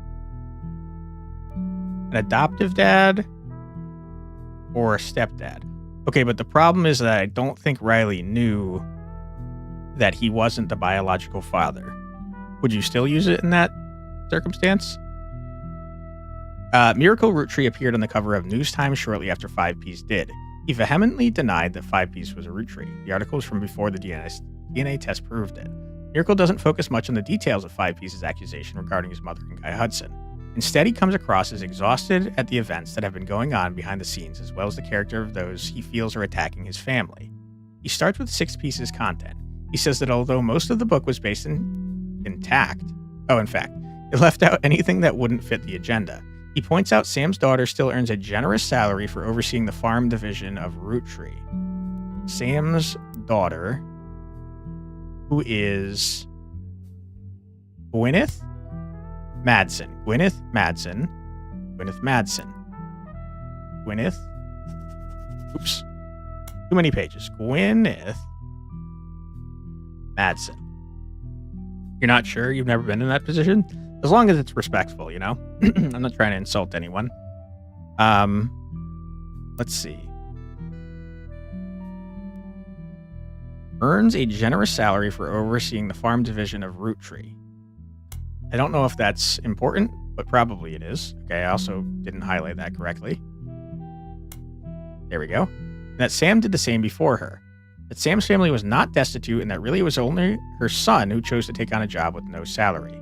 An adoptive dad or a stepdad. Okay, but the problem is that I don't think Riley knew that he wasn't the biological father. Would you still use it in that circumstance? Miracle Roottree appeared on the cover of News Times shortly after 5Ps did. He vehemently denied that 5Ps was a Roottree. The article was from before the DNA test proved it. Miracle doesn't focus much on the details of 5Ps' accusation regarding his mother and Guy Hudson. Instead, he comes across as exhausted at the events that have been going on behind the scenes, as well as the character of those he feels are attacking his family. He starts with 6 pieces content. He says that although most of the book was based intact, in fact, it left out anything that wouldn't fit the agenda. He points out Sam's daughter still earns a generous salary for overseeing the farm division of Roottree. Sam's daughter, who is Gwyneth Madsen. Oops. Too many pages. Gwyneth Madsen. You're not sure? You've never been in that position? As long as it's respectful, you know? I'm not trying to insult anyone. Let's see. Earns a generous salary for overseeing the farm division of Roottree. I don't know if that's important, but probably it is. Okay, I also didn't highlight that correctly. There we go. And that Sam did the same before her. That Sam's family was not destitute and that really it was only her son who chose to take on a job with no salary.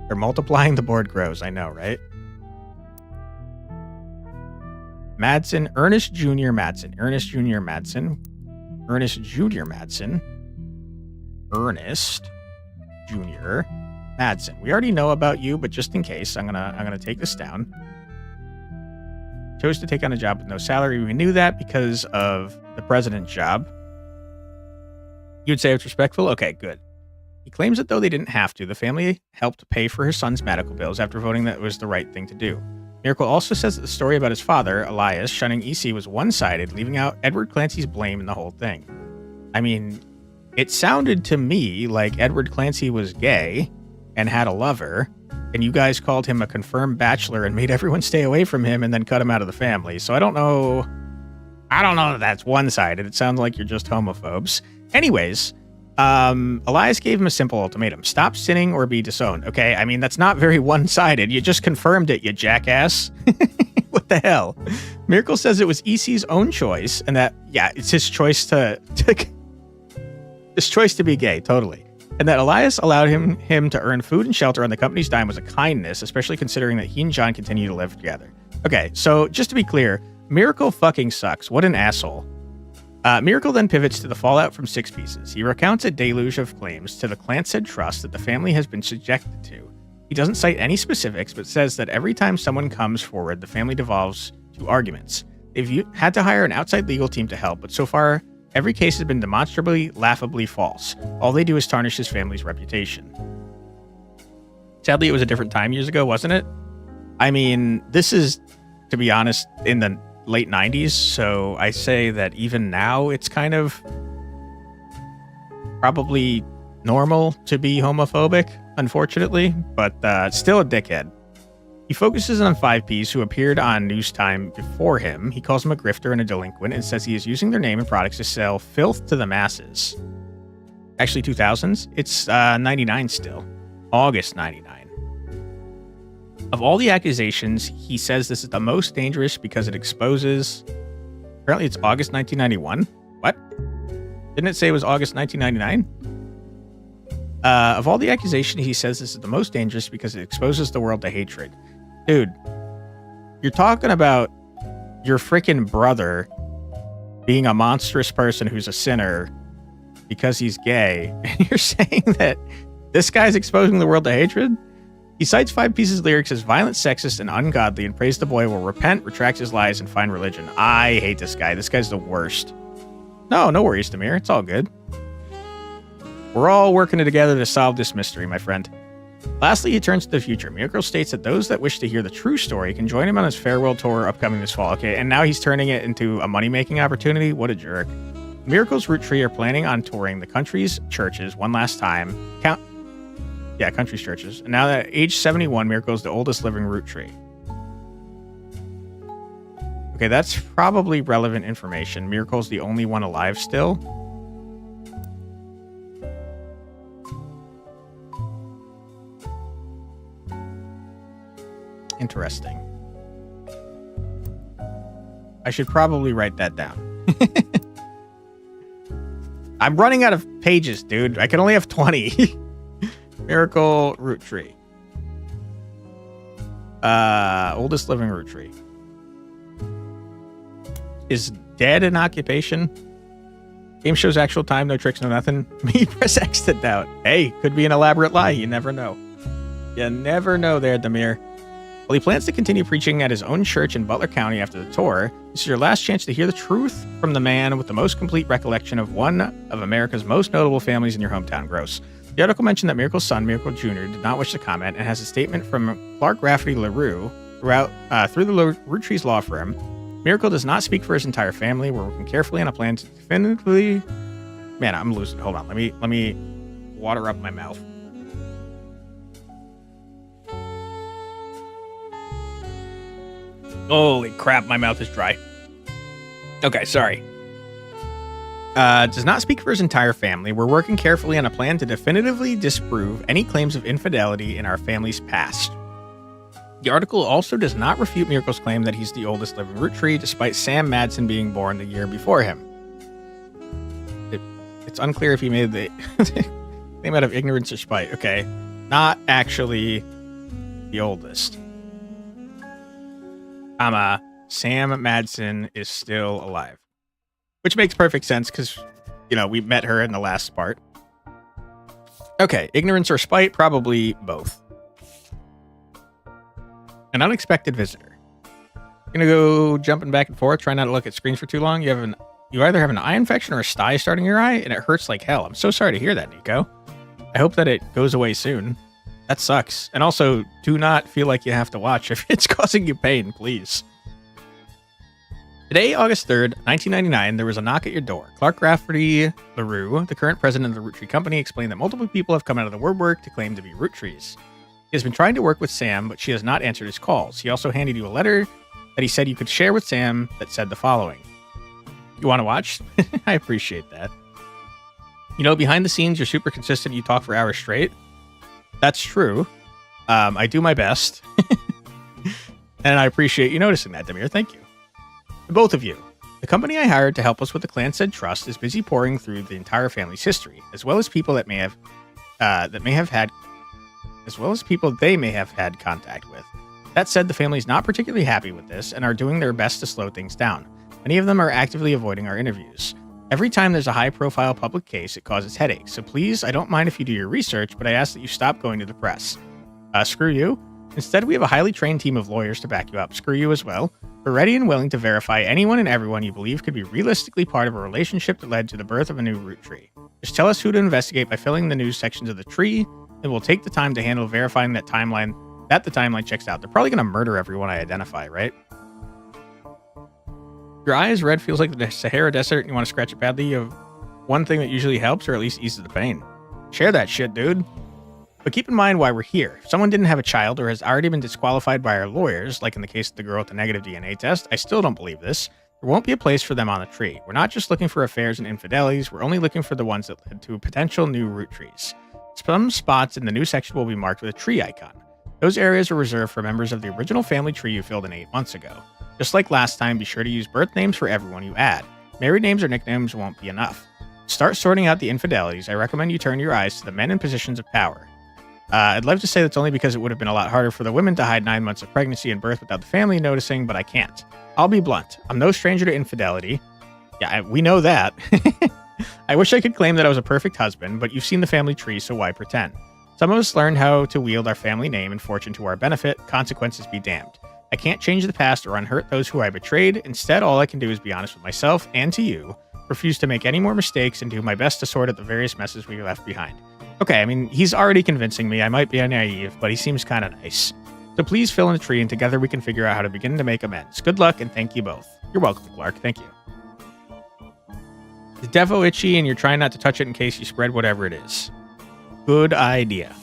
They're multiplying, the board grows. I know, right? Madsen, Ernest Jr. Madsen. Ernest Jr. Madsen. We already know about you, but just in case, I'm gonna take this down. Chose to take on a job with no salary. We knew that because of the president's job. You'd say it's respectful? Okay, good. He claims that though they didn't have to, the family helped pay for his son's medical bills after voting that it was the right thing to do. Miracle also says that the story about his father, Elias, shunning EC was one-sided, leaving out Edward Clancy's blame in the whole thing. I mean, it sounded to me like Edward Clancy was gay and had a lover, and you guys called him a confirmed bachelor and made everyone stay away from him and then cut him out of the family. So I don't know I don't know that that's one-sided. It sounds like you're just homophobes. Anyways, Elias gave him a simple ultimatum. Stop sinning or be disowned. Okay, I mean, that's not very one-sided. You just confirmed it, you jackass. What the hell? Miracle says it was EC's own choice, and that, yeah, it's his choice his choice to be gay, totally. And that Elias allowed him to earn food and shelter on the company's dime was a kindness, especially considering that he and John continue to live together. Okay, so just to be clear, Miracle fucking sucks. What an asshole. Miracle then pivots to the fallout from Six Pieces. He recounts a deluge of claims to the Clanshead Trust that the family has been subjected to. He doesn't cite any specifics, but says that every time someone comes forward, the family devolves to arguments. They've had to hire an outside legal team to help, but so far, every case has been demonstrably, laughably false. All they do is tarnish his family's reputation. Sadly, it was a different time years ago, wasn't it? I mean, this is, to be honest, in the late 90s, so I say that even now it's kind of probably normal to be homophobic, unfortunately, but still a dickhead. He focuses on 5Ps who appeared on News Time before him. He calls them a grifter and a delinquent and says he is using their name and products to sell filth to the masses. Actually, 2000s. It's 99 still. August 99. Of all the accusations, he says this is the most dangerous because it exposes... Apparently it's August 1991. What? Didn't it say it was August 1999? Of all the accusations, he says this is the most dangerous because it exposes the world to hatred. Dude, you're talking about your freaking brother being a monstrous person who's a sinner because he's gay, and you're saying that this guy's exposing the world to hatred? He cites 5P's lyrics as violent, sexist, and ungodly, and prays the boy will repent, retract his lies, and find religion. I hate this guy. This guy's the worst. No worries, Demir. It's all good. We're all working together to solve this mystery, my friend. Lastly, he turns to the future. Miracle states that those that wish to hear the true story can join him on his farewell tour upcoming this fall. Okay, and now he's turning it into a money-making opportunity? What a jerk. Miracle's Roottree are planning on touring the country's churches one last time. Country's churches. And now that at age 71, Miracle is the oldest living Roottree. Okay, that's probably relevant information. Miracle's the only one alive still. Interesting. I should probably write that down. I'm running out of pages, dude. I can only have 20. Miracle Roottree. Oldest living Roottree. Is dead an occupation? Game shows actual time, no tricks, no nothing. Me press X to doubt. Hey, could be an elaborate lie. You never know. You never know there, Demir. Well, he plans to continue preaching at his own church in Butler County after the tour. This is your last chance to hear the truth from the man with the most complete recollection of one of America's most notable families in your hometown. Gross. The article mentioned that Miracle's son, Miracle Jr., did not wish to comment and has a statement from Clark Rafferty LaRue through the Rootrees law firm. Miracle does not speak for his entire family. We're working carefully on a plan to definitively... Man, I'm losing. Hold on. Let me water up my mouth. Holy crap, my mouth is dry. Okay, sorry. Does not speak for his entire family. We're working carefully on a plan to definitively disprove any claims of infidelity in our family's past. The article also does not refute Miracle's claim that he's the oldest living Roottree, despite Sam Madsen being born the year before him. It's unclear if he made the claim out of ignorance or spite. Okay, not actually the oldest. Sam Madsen is still alive. Which makes perfect sense because, we met her in the last part. Okay, ignorance or spite, probably both. An unexpected visitor. Gonna go jumping back and forth, try not to look at screens for too long. You either have an eye infection or a sty starting your eye, and it hurts like hell. I'm so sorry to hear that, Nico. I hope that it goes away soon. That sucks. And also, do not feel like you have to watch if it's causing you pain, please. Today, August 3rd, 1999, there was a knock at your door. Clark Rafferty LaRue, the current president of the Roottree Company, explained that multiple people have come out of the woodwork to claim to be Rootrees. He has been trying to work with Sam, but she has not answered his calls. He also handed you a letter that he said you could share with Sam that said the following. You want to watch? I appreciate that. You know, behind the scenes, you're super consistent. You talk for hours straight. That's true. I do my best. And I appreciate you noticing that, Demir. Thank you. To both of you. The company I hired to help us with the Clan Said Trust is busy pouring through the entire family's history, as well as people that may have had contact with. That said, the family is not particularly happy with this and are doing their best to slow things down. Many of them are actively avoiding our interviews. Every time there's a high-profile public case, it causes headaches, so please, I don't mind if you do your research, but I ask that you stop going to the press. Screw you. Instead, we have a highly trained team of lawyers to back you up. Screw you as well. We're ready and willing to verify anyone and everyone you believe could be realistically part of a relationship that led to the birth of a new root tree. Just tell us who to investigate by filling the news sections of the tree, and we'll take the time to handle verifying that the timeline checks out. They're probably going to murder everyone I identify, right? Your eye is red, feels like the Sahara Desert, and you want to scratch it badly. You have one thing that usually helps, or at least eases the pain. Share that shit, dude. But keep in mind why we're here. If someone didn't have a child or has already been disqualified by our lawyers, like in the case of the girl with the negative DNA test, I still don't believe this. There won't be a place for them on the tree. We're not just looking for affairs and infidelities, we're only looking for the ones that led to potential new root trees. Some spots in the new section will be marked with a tree icon. Those areas are reserved for members of the original family tree you filled in 8 months ago. Just like last time, be sure to use birth names for everyone you add. Married names or nicknames won't be enough. To start sorting out the infidelities, I recommend you turn your eyes to the men in positions of power. I'd love to say that's only because it would have been a lot harder for the women to hide 9 months of pregnancy and birth without the family noticing, but I can't. I'll be blunt. I'm no stranger to infidelity. Yeah, we know that. I wish I could claim that I was a perfect husband, but you've seen the family tree, so why pretend? Some of us learned how to wield our family name and fortune to our benefit. Consequences be damned. I can't change the past or unhurt those who I betrayed. Instead, all I can do is be honest with myself and to you, refuse to make any more mistakes, and do my best to sort out the various messes we left behind. Okay, I mean, he's already convincing me. I might be naive, but he seems kind of nice. So please fill in the tree, and together we can figure out how to begin to make amends. Good luck, and thank you both. You're welcome, Clark. Thank you. The Devo itchy, and you're trying not to touch it in case you spread whatever it is. Good idea.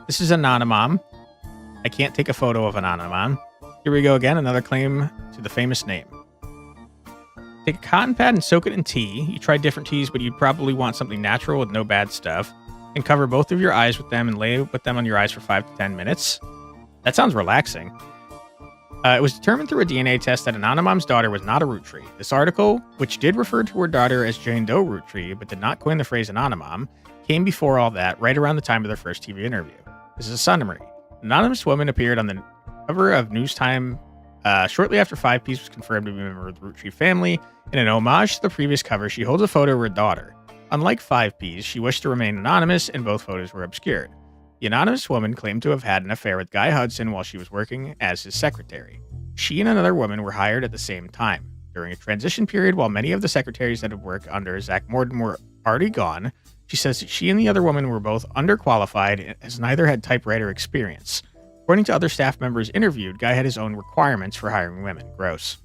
This is Anonymom. I can't take a photo of Anonymom. Here we go again, another claim to the famous name. Take a cotton pad and soak it in tea. You try different teas, but you'd probably want something natural with no bad stuff. And cover both of your eyes with them and lay with them on your eyes for 5 to 10 minutes. That sounds relaxing. It was determined through a DNA test that Anonymom's daughter was not a root tree. This article, which did refer to her daughter as Jane Doe Root Tree, but did not coin the phrase Anonymom, came before all that, right around the time of their first TV interview. This is a summary. An anonymous woman appeared on the cover of News Time shortly after 5 Piece was confirmed to be a member of the Root Tree family. In an homage to the previous cover, she holds a photo of her daughter. Unlike 5 Piece, she wished to remain anonymous, and both photos were obscured. The anonymous woman claimed to have had an affair with Guy Hudson while she was working as his secretary. She and another woman were hired at the same time. During a transition period, while many of the secretaries that had worked under Zach Morden were already gone, she says that she and the other woman were both underqualified as neither had typewriter experience. According to other staff members interviewed, Guy had his own requirements for hiring women. Gross.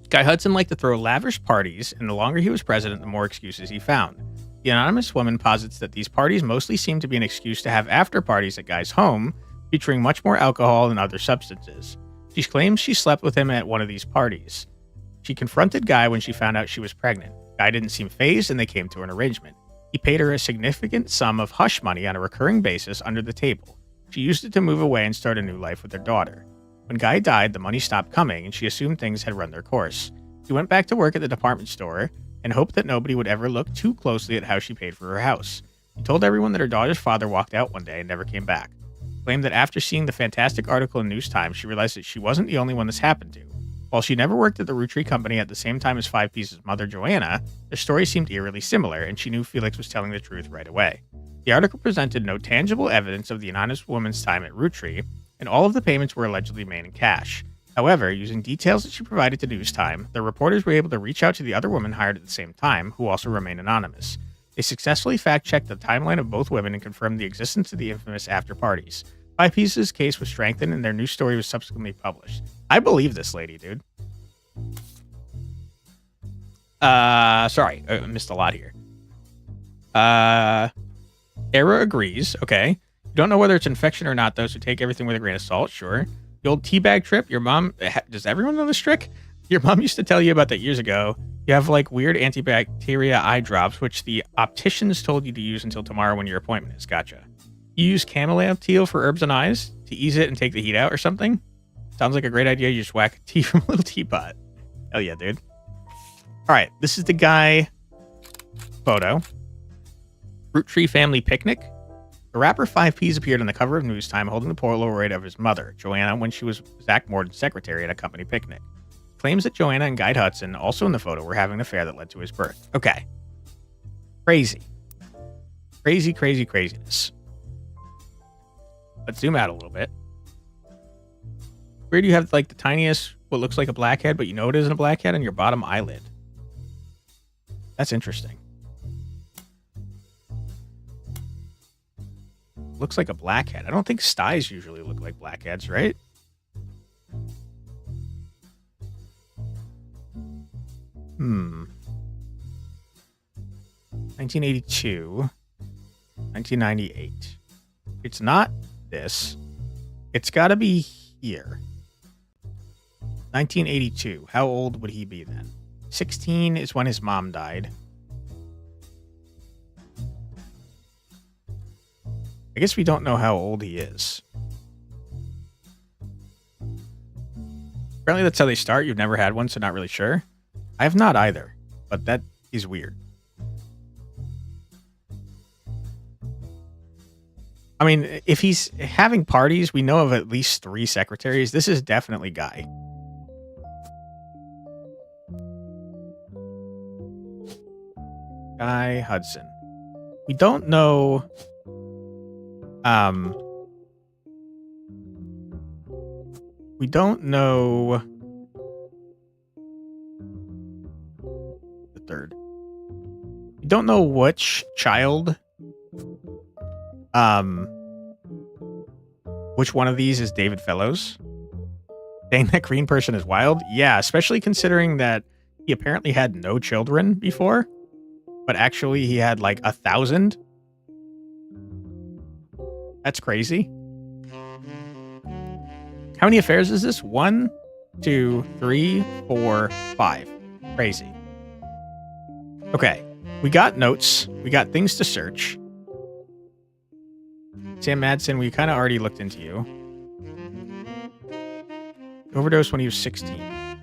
Guy Hudson liked to throw lavish parties, and the longer he was president, the more excuses he found. The anonymous woman posits that these parties mostly seemed to be an excuse to have after parties at Guy's home, featuring much more alcohol and other substances. She claims she slept with him at one of these parties. She confronted Guy when she found out she was pregnant. Guy didn't seem fazed, and they came to an arrangement. He paid her a significant sum of hush money on a recurring basis under the table. She used it to move away and start a new life with their daughter. When Guy died, the money stopped coming, and she assumed things had run their course. She went back to work at the department store and hoped that nobody would ever look too closely at how she paid for her house. She told everyone that her daughter's father walked out one day and never came back. Claimed that after seeing the fantastic article in News Time, she realized that she wasn't the only one this happened to. While she never worked at the Roottree Company at the same time as 5 Piece's mother, Joanna, their story seemed eerily similar, and she knew Felix was telling the truth right away. The article presented no tangible evidence of the anonymous woman's time at Roottree, and all of the payments were allegedly made in cash. However, using details that she provided to News Time, the reporters were able to reach out to the other woman hired at the same time, who also remained anonymous. They successfully fact-checked the timeline of both women and confirmed the existence of the infamous after-parties. 5 Piece's case was strengthened, and their new story was subsequently published. I believe this lady, dude. Sorry, I missed a lot here. Era agrees, okay. You don't know whether it's infection or not, though, so take everything with a grain of salt, sure. The old teabag trip, your mom... Does everyone know this trick? Your mom used to tell you about that years ago. You have like weird antibacteria eye drops, which the opticians told you to use until tomorrow when your appointment is. Gotcha. You use chamomile tea for herbs and eyes to ease it and take the heat out or something? Sounds like a great idea. You just whack a tea from a little teapot. Hell yeah, dude. All right, this is the guy photo. Roottrees family picnic. The rapper 5Ps appeared on the cover of News Time holding the Polaroid of his mother, Joanna, when she was Zach Morton's secretary at a company picnic. Claims that Joanna and Guy Hudson, also in the photo, were having an affair that led to his birth. Okay. Crazy. Crazy, crazy, craziness. Let's zoom out a little bit. Where do you have like the tiniest, what looks like a blackhead, but you know it isn't a blackhead on your bottom eyelid? That's interesting. Looks like a blackhead. I don't think styes usually look like blackheads, right? Hmm. 1982. 1998. It's not this. It's got to be here. 1982. How old would he be then? 16 is when his mom died. I guess we don't know how old he is. Apparently that's how they start. You've never had one, so not really sure. I have not either, but that is weird. I mean, if he's having parties, we know of at least 3 secretaries. This is definitely Guy. Guy Hudson. We don't know. We don't know the third. We don't know which child. Which one of these is David Fellows? Saying that green person is wild? Yeah, especially considering that he apparently had no children before, but actually he had like 1,000. That's crazy. How many affairs is this? 1, 2, 3, 4, 5. Crazy. Okay. We got notes. We got things to search. Sam Madsen, we kind of already looked into you. Overdosed when he was 16. I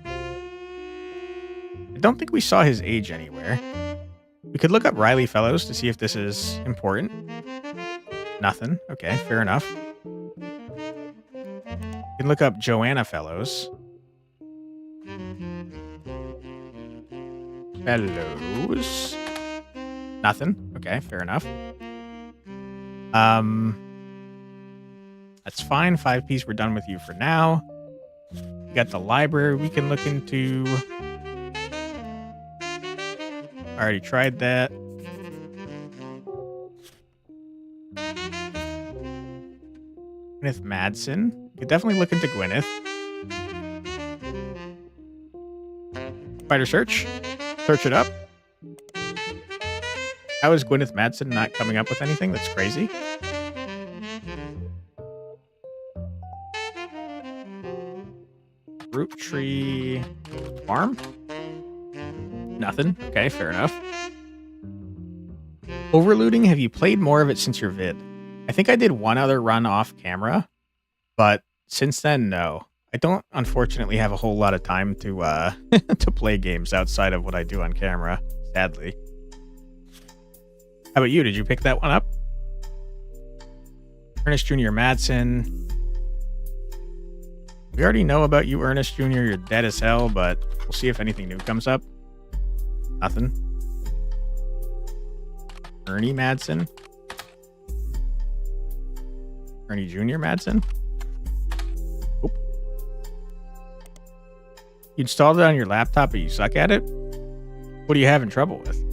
don't think we saw his age anywhere. We could look up Riley Fellows to see if this is important. Nothing. Okay, fair enough. We can look up Joanna Fellows. Fellows. Nothing. Okay, fair enough. That's fine. 5Ps, we're done with you for now. We got the library we can look into. I already tried that. Gwyneth Madsen. You could definitely look into Gwyneth. Spider search. Search it up. How is Gwyneth Madsen not coming up with anything? That's crazy. Roottree farm? Nothing. Okay, fair enough. Overlooting, have you played more of it since your vid? I think I did one other run off camera, but since then, no. I don't, unfortunately, have a whole lot of time to to play games outside of what I do on camera, sadly. How about you? Did you pick that one up? Ernest Jr. Madsen. We already know about you, Ernest Jr. You're dead as hell, but we'll see if anything new comes up. Nothing. Ernie Madsen. Ernie Jr. Madsen. Oop. You installed it on your laptop, but you suck at it? What are you having trouble with?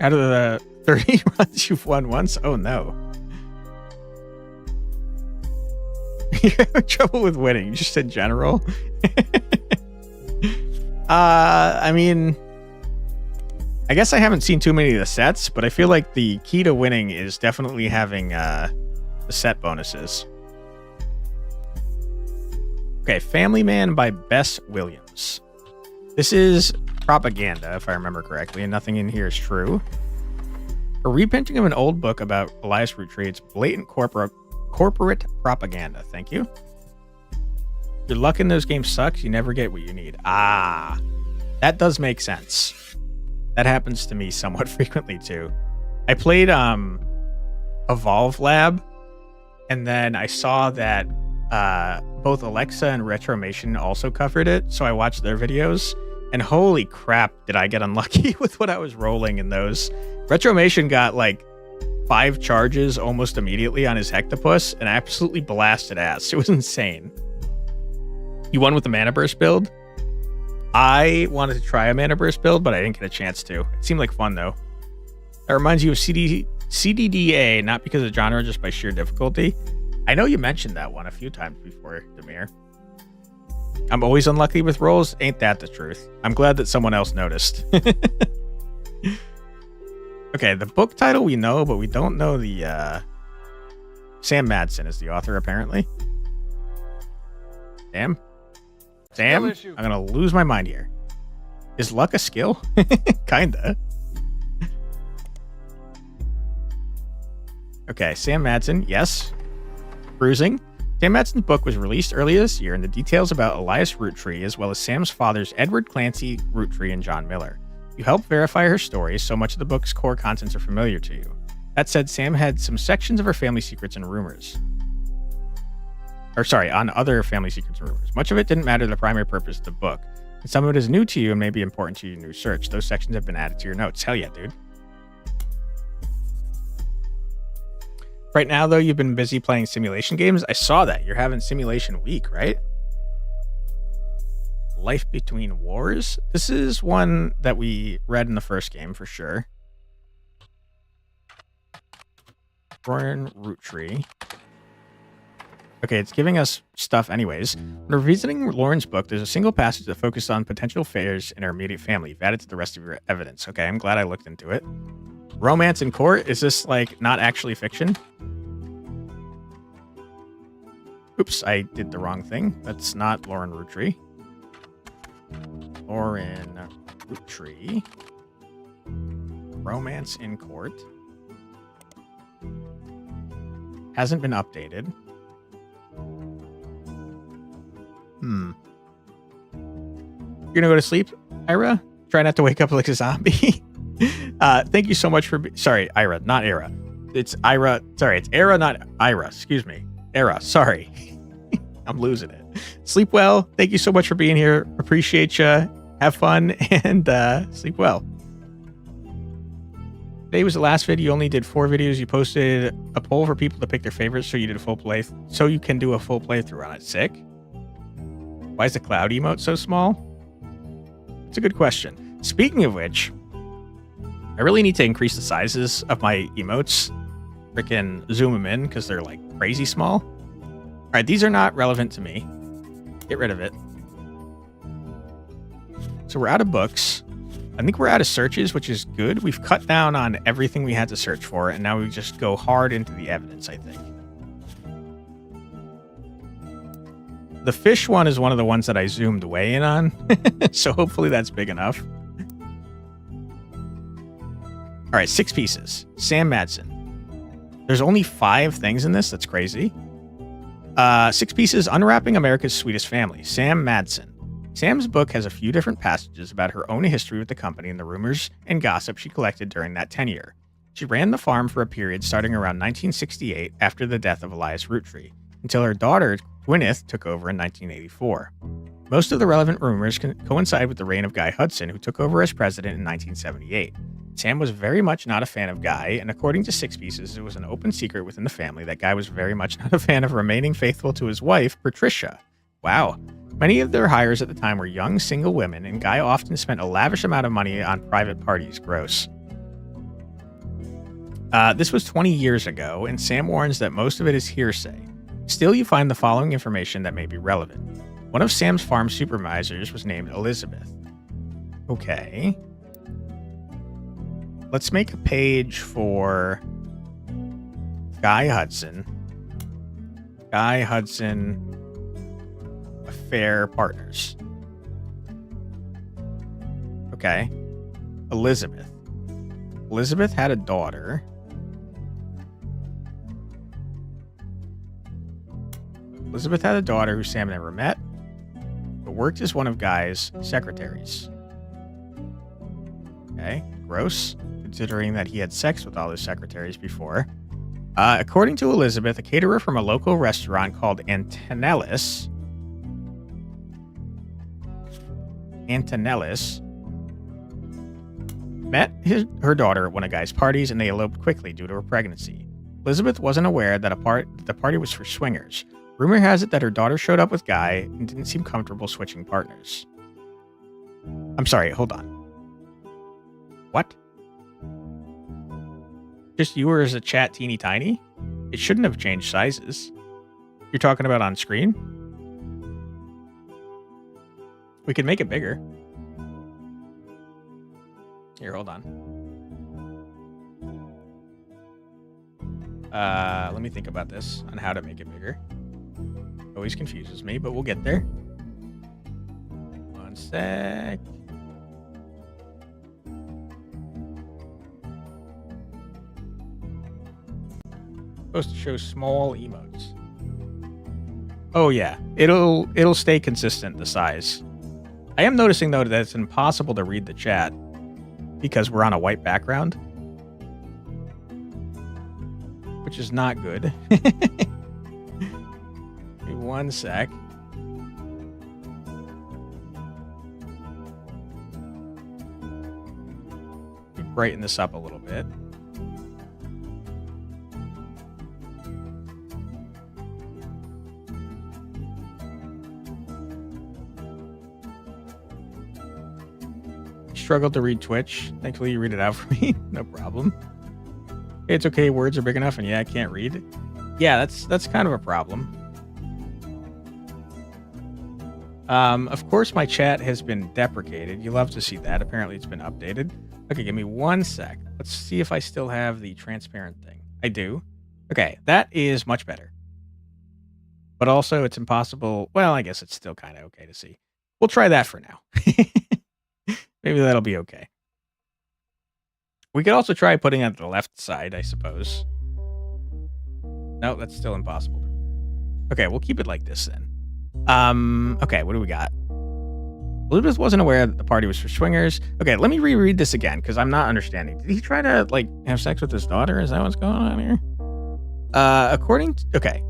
Out of the 30 runs you've won once? Oh no. You're having trouble with winning, just in general. I mean, I guess I haven't seen too many of the sets, but I feel like the key to winning is definitely having the set bonuses. Okay, Family Man by Bess Williams. games. This is propaganda, if I remember correctly, and nothing in here is true. A reprinting of an old book about Elias Roottree. It's blatant corporate propaganda. Thank you. Your luck in those games sucks. You never get what you need. Ah, that does make sense. That happens to me somewhat frequently too. I played Evolve Lab, and then I saw that both Alexa and Roottreemania also covered it, so I watched their videos, and holy crap, did I get unlucky with what I was rolling in those. Roottreemania got like 5 charges almost immediately on his Hectopus, and absolutely blasted ass. It was insane. You won with the Mana Burst build? I wanted to try a Mana Burst build, but I didn't get a chance to. It seemed like fun, though. That reminds you of CDDA, not because of genre, just by sheer difficulty. I know you mentioned that one a few times before, Demir. I'm always unlucky with rolls. Ain't that the truth? I'm glad that someone else noticed. Okay, the book title we know, but we don't know the... Sam Madsen is the author, apparently. Sam? Sam? I'm gonna lose my mind here. Is luck a skill? Kinda. Okay, Sam Madsen, yes. Cruising. Sam Madsen's book was released earlier this year, and the details about Elias Roottree, as well as Sam's fathers Edward Clancy Roottree and John Miller. You helped verify her story, so much of the book's core contents are familiar to you. That said, Sam had some sections of her family secrets and rumors. On other family secrets and rumors. Much of it didn't matter to the primary purpose of the book, and some of it is new to you and may be important to your new search. Those sections have been added to your notes. Hell yeah, dude. Right now, though, you've been busy playing simulation games. I saw that. You're having simulation week, right? Life Between Wars. This is one that we read in the first game for sure. Roottree Roottree. Okay, it's giving us stuff anyways. When revisiting Lauren's book, there's a single passage that focuses on potential affairs in her immediate family. You've added to the rest of your evidence. Okay, I'm glad I looked into it. Romance in Court? Is this, like, not actually fiction? Oops, I did the wrong thing. That's not Lauren Roottree. Lauren Roottree. Romance in Court. Hasn't been updated. You're gonna go to sleep, Ira? Try not to wake up like a zombie. Thank you so much for... Sorry, Ira, not Ira. It's Ira. Sorry, it's Ira, not Ira. Excuse me. Ira, sorry. I'm losing it. Sleep well. Thank you so much for being here. Appreciate you. Have fun and sleep well. Today was the last video. You only did 4 videos. You posted a poll for people to pick their favorites, so you did a full play. So you can do a full playthrough on it. Sick. Why is the cloud emote so small? It's a good question. Speaking of which, I really need to increase the sizes of my emotes. Freaking zoom them in because they're like crazy small. All right, these are not relevant to me. Get rid of it. So we're out of books. I think we're out of searches, which is good. We've cut down on everything we had to search for, and now we just go hard into the evidence, I think. The fish one is one of the ones that I zoomed way in on, so hopefully that's big enough. All right, 6 pieces. Sam Madsen. There's only 5 things in this. That's crazy. 6 pieces, Unwrapping America's Sweetest Family. Sam Madsen. Sam's book has a few different passages about her own history with the company and the rumors and gossip she collected during that tenure. She ran the farm for a period starting around 1968 after the death of Elias Roottree, until her daughter, Gwyneth, took over in 1984. Most of the relevant rumors coincide with the reign of Guy Hudson, who took over as president in 1978. Sam was very much not a fan of Guy, and according to 6 Pieces, it was an open secret within the family that Guy was very much not a fan of remaining faithful to his wife, Patricia. Wow. Many of their hires at the time were young, single women, and Guy often spent a lavish amount of money on private parties. Gross. This was 20 years ago, and Sam warns that most of it is hearsay. Still, you find the following information that may be relevant. One of Sam's farm supervisors was named Elizabeth. Okay. Let's make a page for Guy Hudson. Guy Hudson Affair Partners. Okay. Elizabeth. Elizabeth had a daughter. Elizabeth had a daughter who Sam never met, but worked as one of Guy's secretaries. Okay, gross, considering that he had sex with all his secretaries before. According to Elizabeth, a caterer from a local restaurant called Antonellis met her daughter at one of Guy's parties, and they eloped quickly due to her pregnancy. Elizabeth wasn't aware that the party was for swingers. Rumor has it that her daughter showed up with Guy and didn't seem comfortable switching partners. I'm sorry, hold on. What? Just you were as a chat teeny tiny? It shouldn't have changed sizes. You're talking about on screen? We could make it bigger. Here, hold on. Let me think about this on how to make it bigger. Always confuses me, but we'll get there. One sec. Supposed to show small emotes. Oh yeah, it'll stay consistent, the size. I am noticing though that it's impossible to read the chat because we're on a white background, which is not good. Give me one sec. Brighten this up a little bit. Struggled to read Twitch. Thankfully, you read it out for me. No problem. It's okay. Words are big enough, and yeah, I can't read. Yeah, that's kind of a problem. Of course, my chat has been deprecated. You love to see that. Apparently, it's been updated. Okay, give me one sec. Let's see if I still have the transparent thing. I do. Okay, that is much better. But also, it's impossible. Well, I guess it's still kind of okay to see. We'll try that for now. Maybe that'll be okay. We could also try putting it on the left side, I suppose. No, that's still impossible. Okay, we'll keep it like this then. Okay, what do we got? Elizabeth wasn't aware that the party was for swingers. Okay, let me reread this again, because I'm not understanding. Did he try to, like, have sex with his daughter? Is that what's going on here?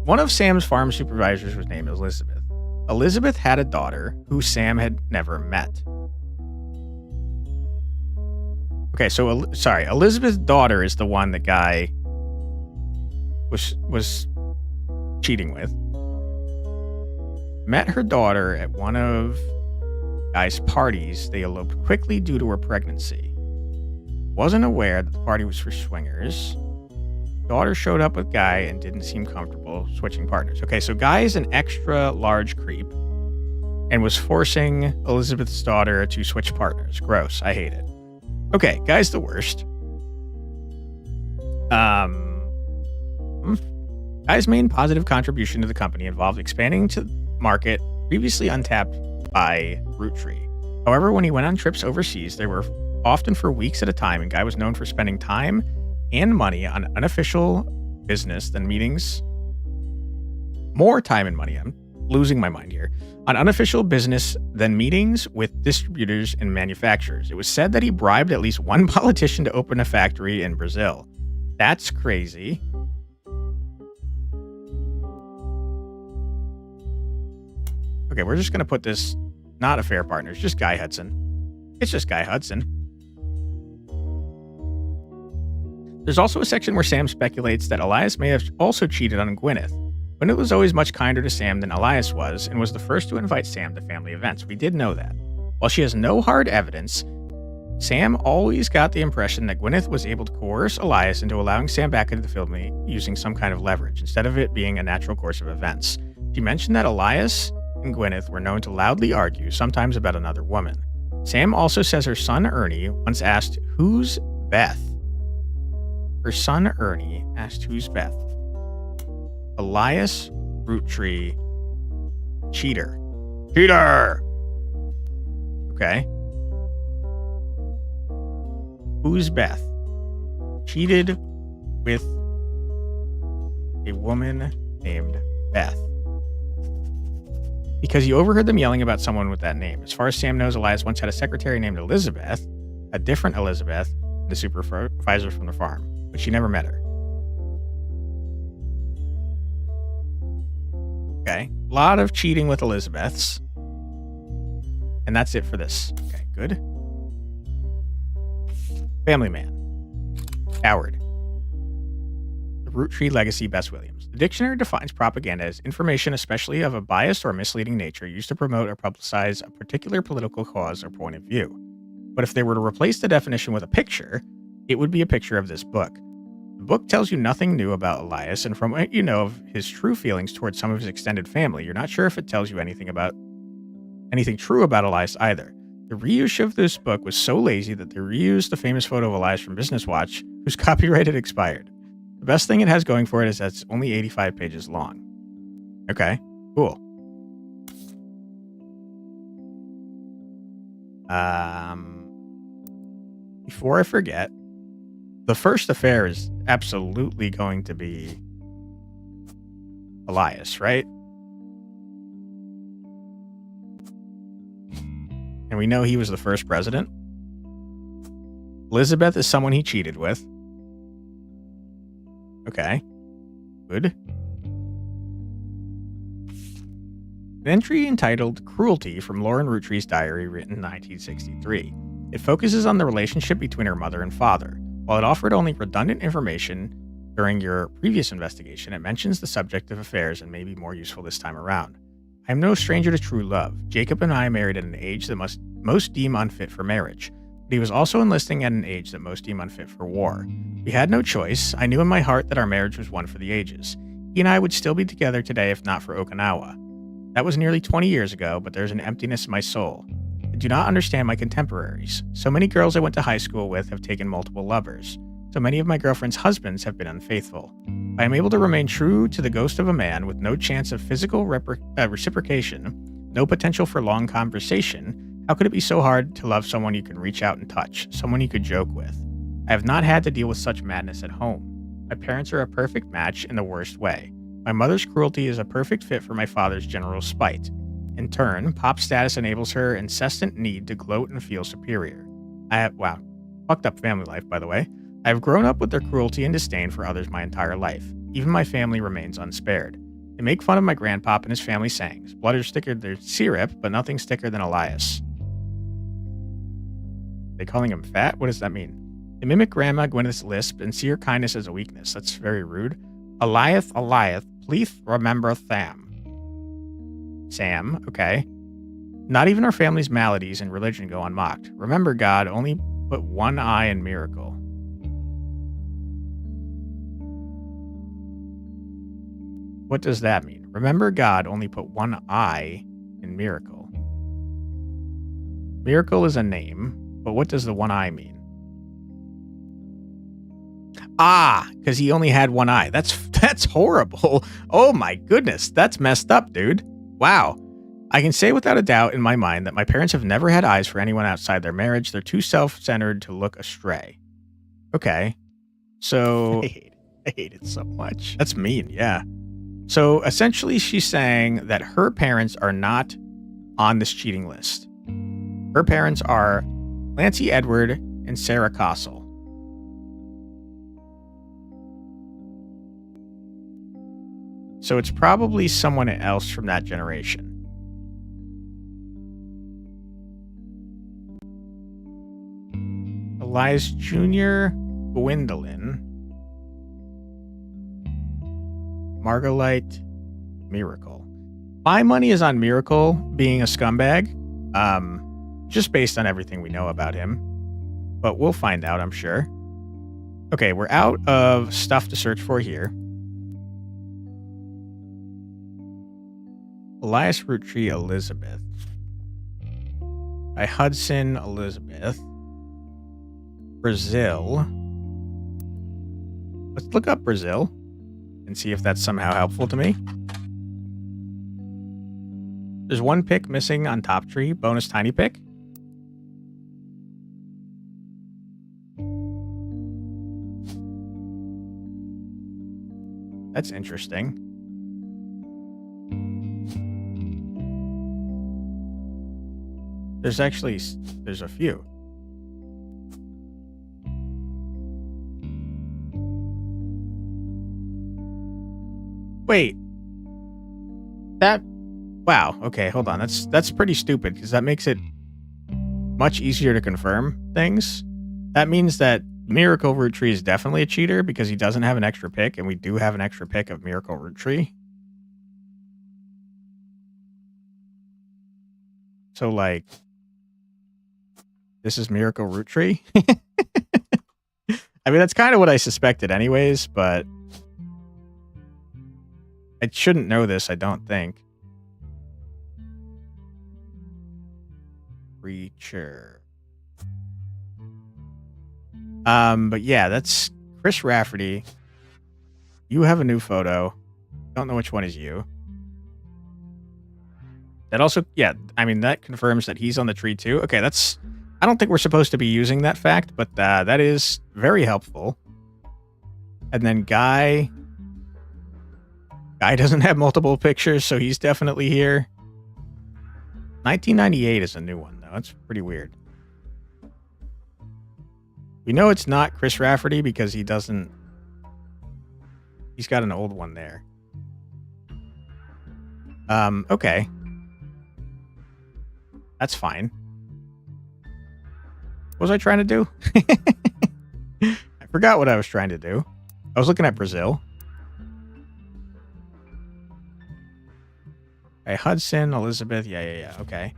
One of Sam's farm supervisors was named Elizabeth. Elizabeth had a daughter who Sam had never met. Okay, so, Elizabeth's daughter is the one that Guy was cheating with. Met her daughter at one of Guy's parties. They eloped quickly due to her pregnancy. Wasn't aware that the party was for swingers. Daughter showed up with Guy and didn't seem comfortable switching partners. Okay, so Guy is an extra large creep and was forcing Elizabeth's daughter to switch partners. Gross. I hate it. Okay, Guy's the worst. Guy's main positive contribution to the company involved expanding to market previously untapped by Roottree. However, when he went on trips overseas, they were often for weeks at a time, and Guy was known for spending time and money on unofficial business than meetings. More time and money. I'm losing my mind here. On unofficial business than meetings with distributors and manufacturers. It was said that he bribed at least one politician to open a factory in Brazil. That's crazy. Okay, we're just going to put this, not a fair partner. It's just Guy Hudson. It's just Guy Hudson. There's also a section where Sam speculates that Elias may have also cheated on Gwyneth. Gwyneth was always much kinder to Sam than Elias was, and was the first to invite Sam to family events. We did know that. While she has no hard evidence, Sam always got the impression that Gwyneth was able to coerce Elias into allowing Sam back into the family using some kind of leverage, instead of it being a natural course of events. She mentioned that Elias and Gwyneth were known to loudly argue, sometimes about another woman. Sam also says her son Ernie once asked, "Who's Beth?" Her son Ernie asked, "Who's Beth?" Elias Roottree. Cheater. Okay. Who's Beth? Cheated with a woman named Beth. Because he overheard them yelling about someone with that name. As far as Sam knows, Elias once had a secretary named Elizabeth, a different Elizabeth, the supervisor from the farm, but she never met her. Okay, a lot of cheating with Elizabeths. And that's it for this. Okay, good. Family man. Coward. The Roottrees legacy, Bess Williams. The dictionary defines propaganda as information, especially of a biased or misleading nature, used to promote or publicize a particular political cause or point of view. But if they were to replace the definition with a picture, it would be a picture of this book. The book tells you nothing new about Elias, and from what you know of his true feelings towards some of his extended family, you're not sure if it tells you anything true about Elias either. The reuse of this book was so lazy that they reused the famous photo of Elias from Business Watch, whose copyright had expired. The best thing it has going for it is that it's only 85 pages long. Okay, cool. Before I forget, the first affair is absolutely going to be Elias, right? And we know he was the first president. Elizabeth is someone he cheated with. Okay. Good. An entry entitled Cruelty from Lauren Roottree's diary, written in 1963. It focuses on the relationship between her mother and father. While it offered only redundant information during your previous investigation, it mentions the subject of affairs and may be more useful this time around. I am no stranger to true love. Jacob and I married at an age that most deem unfit for marriage, but he was also enlisting at an age that most deem unfit for war. We had no choice. I knew in my heart that our marriage was one for the ages. He and I would still be together today if not for Okinawa. That was nearly 20 years ago, but there's an emptiness in my soul. I do not understand my contemporaries. So many girls I went to high school with have taken multiple lovers. So many of my girlfriend's husbands have been unfaithful. I am able to remain true to the ghost of a man with no chance of physical reciprocation, no potential for long conversation. How could it be so hard to love someone you can reach out and touch, someone you could joke with? I have not had to deal with such madness at home. My parents are a perfect match in the worst way. My mother's cruelty is a perfect fit for my father's general spite. In turn, pop status enables her incessant need to gloat and feel superior. Fucked up family life, by the way. I have grown up with their cruelty and disdain for others my entire life. Even my family remains unspared. They make fun of my grandpop and his family sayings. Blood is thicker than syrup, but nothing's thicker than Elias. They calling him fat? What does that mean? They mimic Grandma Gwyneth's lisp and see her kindness as a weakness. That's very rude. Elias, please remember Sam. Sam, okay. Not even our family's maladies and religion go unmocked. Remember God only put one eye in miracle. What does that mean? Remember God only put one eye in miracle. Miracle is a name, but what does the one eye mean? Because he only had one eye. That's horrible. Oh my goodness, that's messed up, dude. Wow. I can say without a doubt in my mind that my parents have never had eyes for anyone outside their marriage. They're too self-centered to look astray. Okay. So... I hate it so much. That's mean, yeah. So essentially she's saying that her parents are not on this cheating list. Her parents are Lancey Edward and Sarah Castle. So it's probably someone else from that generation. Elias Jr., Gwendolyn, Margolite, Miracle. My money is on Miracle being a scumbag, just based on everything we know about him. But we'll find out, I'm sure. Okay, we're out of stuff to search for here. Elias Roottree Elizabeth. By Hudson Elizabeth. Brazil. Let's look up Brazil and see if that's somehow helpful to me. There's one pick missing on top tree. Bonus tiny pick. That's interesting. There's a few. Wait. Wow. Okay, hold on. That's pretty stupid because that makes it much easier to confirm things. That means that Miracle Roottree is definitely a cheater because he doesn't have an extra pick, and we do have an extra pick of Miracle Roottree. So, like, this is Miracle Roottree. I mean, that's kind of what I suspected anyways, but I shouldn't know this, I don't think. Creature. But yeah, that's Chris Rafferty. You have a new photo. Don't know which one is you. That also, yeah, I mean, that confirms that he's on the tree too. Okay, I don't think we're supposed to be using that fact, but that is very helpful. And then Guy doesn't have multiple pictures, so he's definitely here. 1998 is a new one, though. That's pretty weird. We know it's not Chris Rafferty because he's got an old one there. Okay. That's fine. What was I trying to do? I forgot what I was trying to do. I was looking at Brazil. Okay, Hudson, Elizabeth. Yeah. Okay.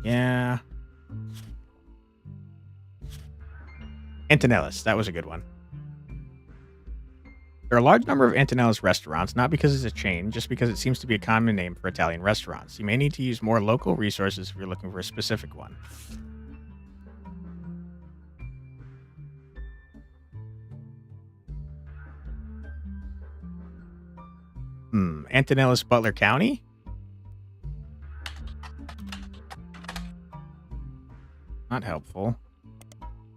Yeah. Antonellis. That was a good one. There are a large number of Antonellis restaurants, not because it's a chain, just because it seems to be a common name for Italian restaurants. You may need to use more local resources if you're looking for a specific one. Antonellis, Butler County? Not helpful.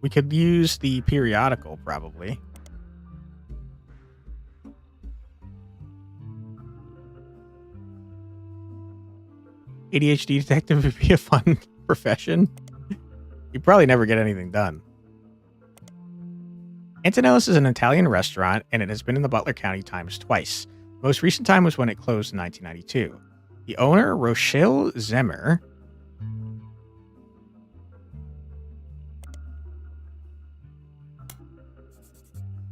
We could use the periodical, probably. ADHD detective would be a fun profession. You'd probably never get anything done. Antonellis is an Italian restaurant, and it has been in the Butler County Times twice. The most recent time was when it closed in 1992. The owner, Rochelle Zemmer,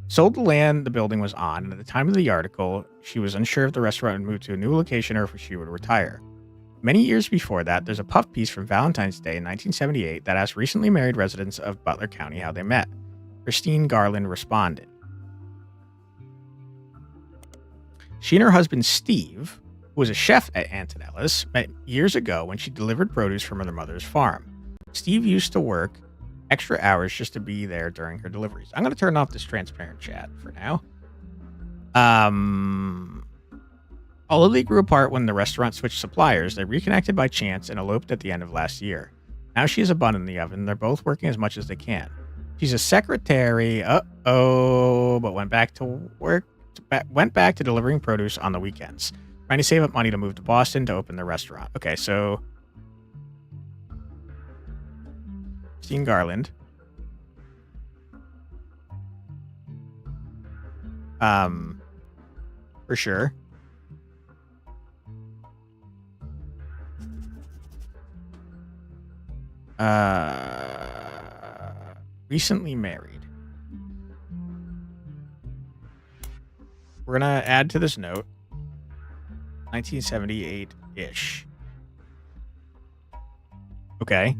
sold the land the building was on, and at the time of the article, she was unsure if the restaurant would move to a new location or if she would retire. Many years before that, there's a puff piece from Valentine's Day in 1978 that asked recently married residents of Butler County how they met. Christine Garland responded. She and her husband, Steve, who was a chef at Antonellis, met years ago when she delivered produce from her mother's farm. Steve used to work extra hours just to be there during her deliveries. I'm going to turn off this transparent chat for now. Although they grew apart when the restaurant switched suppliers, they reconnected by chance and eloped at the end of last year. Now she has a bun in the oven. They're both working as much as they can. She's a secretary, but went back to delivering produce on the weekends, trying to save up money to move to Boston to open the restaurant. Okay, so Christine Garland. For sure. Recently married. We're gonna add to this note 1978-ish. Okay.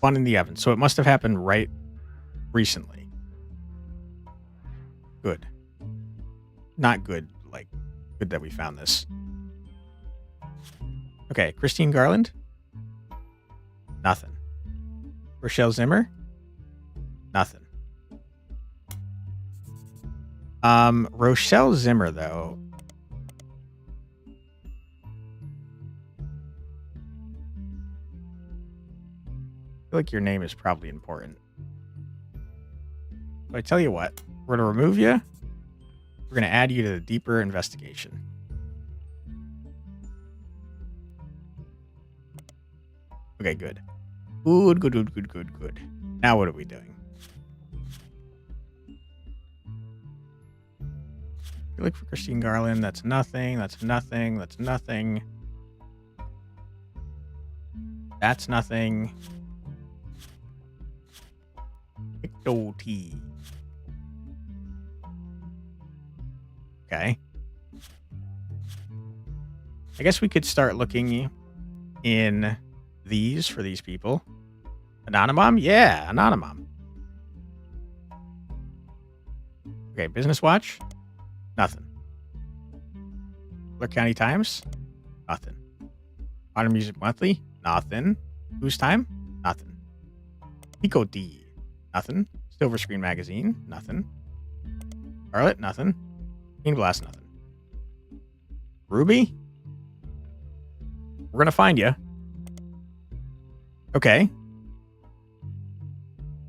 One in the oven. So it must have happened right recently. Good. Not good, like, good that we found this. Okay, Christine Garland? Nothing. Rochelle Zimmer? Nothing. Rochelle Zimmer, though. feel like your name is probably important. So I tell you what, we're going to remove you. We're going to add you to the deeper investigation. Okay, good. Good. Now what are we doing? You look for Christine Garland. That's nothing. That's nothing. That's nothing. That's nothing. Tea. Okay. I guess we could start looking in these for these people. Anonymom? Yeah, Anonymom. Okay, Business Watch? Nothing. Clark County Times? Nothing. Modern Music Monthly? Nothing. Whose Time? Nothing. Pico D? Nothing. Silver Screen Magazine? Nothing. Charlotte? Nothing. Green Blast? Nothing. Ruby? We're going to find you. Okay.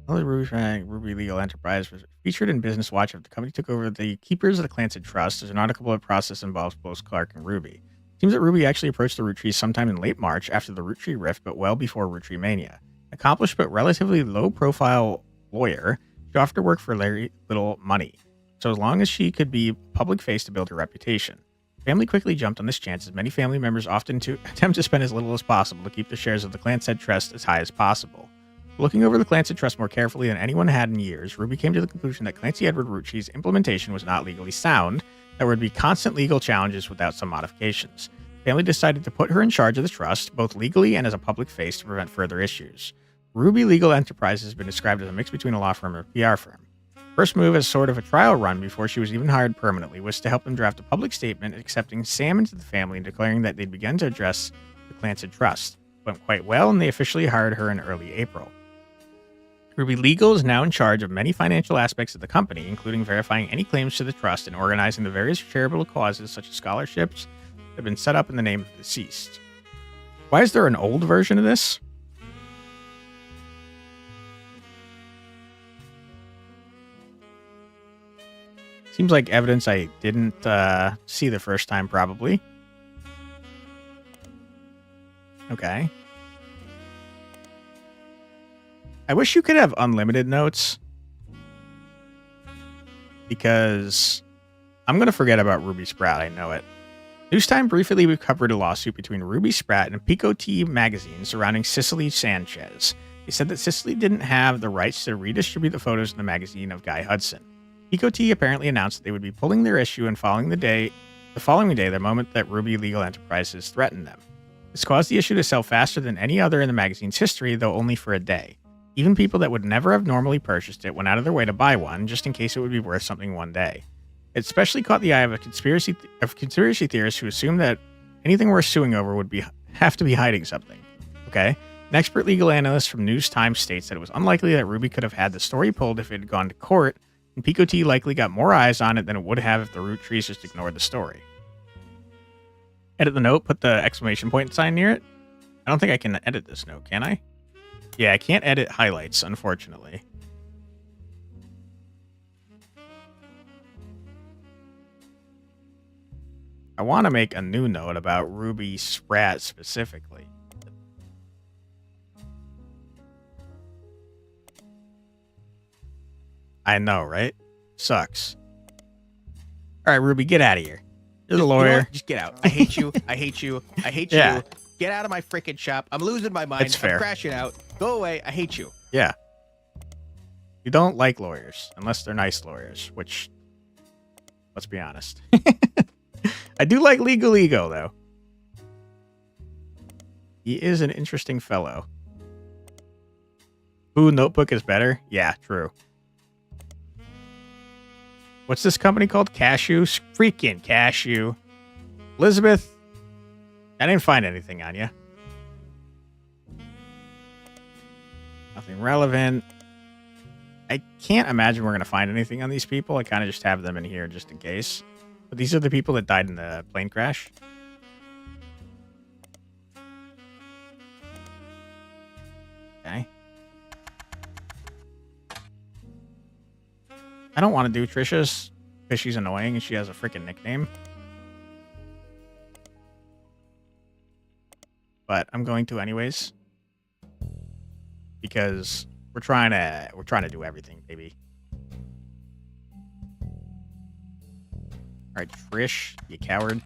Ruby Legal Enterprise was featured in Business Watch after the company took over the Keepers of the Clancy Trust. There's an article about process involves both Clark and Ruby. It seems that Ruby actually approached the Roottrees sometime in late March after the Roottree rift, but well before Roottreemania. Accomplished but relatively low-profile lawyer, she offered to work for very little money, so as long as she could be public face to build her reputation. The family quickly jumped on this chance, as many family members often attempt to spend as little as possible to keep the shares of the Clancy Trust as high as possible. Looking over the Clancy Trust more carefully than anyone had in years, Ruby came to the conclusion that Clancy Edward Roottree's implementation was not legally sound, there would be constant legal challenges without some modifications. The family decided to put her in charge of the trust, both legally and as a public face, to prevent further issues. Ruby Legal Enterprise has been described as a mix between a law firm and a PR firm. First move as sort of a trial run before she was even hired permanently was to help them draft a public statement accepting Sam into the family and declaring that they'd begun to address the Clancy Trust. It went quite well, and they officially hired her in early April. Ruby Legal is now in charge of many financial aspects of the company, including verifying any claims to the trust and organizing the various charitable causes such as scholarships that have been set up in the name of the deceased. Why is there an old version of this? Seems like evidence I didn't see the first time, probably. Okay. I wish you could have unlimited notes, because I'm going to forget about Ruby Sprout, I know it. News Time briefly covered a lawsuit between Ruby Sprout and Pico T magazine surrounding Cicely Sanchez. They said that Cicely didn't have the rights to redistribute the photos in the magazine of Guy Hudson. Pico T apparently announced that they would be pulling their issue and the following day, the moment that Ruby Legal Enterprises threatened them. This caused the issue to sell faster than any other in the magazine's history, though only for a day. Even people that would never have normally purchased it went out of their way to buy one, just in case it would be worth something one day. It especially caught the eye of conspiracy theorists who assumed that anything worth suing over would have to be hiding something. Okay? An expert legal analyst from News Times states that it was unlikely that Ruby could have had the story pulled if it had gone to court, and Pico T likely got more eyes on it than it would have if the Rootrees just ignored the story. Edit the note, put the exclamation point sign near it. I don't think I can edit this note, can I? Yeah, I can't edit highlights, unfortunately. I want to make a new note about Ruby Sprat specifically. I know, right? Sucks. All right, Ruby, get out of here. You're the lawyer. You know what? Just get out. I hate you. I hate you. I hate Yeah. you. Get out of my freaking shop. I'm losing my mind. It's fair. I'm crashing out. Go away. I hate you. Yeah. You don't like lawyers, unless they're nice lawyers, which, let's be honest. I do like Legal Ego, though. He is an interesting fellow. Ooh, Notebook is better? Yeah, true. What's this company called? Cashew? Freaking Cashew. Elizabeth, I didn't find anything on you. Nothing relevant. I can't imagine we're going to find anything on these people. I kind of just have them in here just in case. But these are the people that died in the plane crash. Okay. I don't want to do Trisha's because she's annoying and she has a freaking nickname. But I'm going to anyways. Because we're trying to do everything, baby. Alright, Trish, you coward.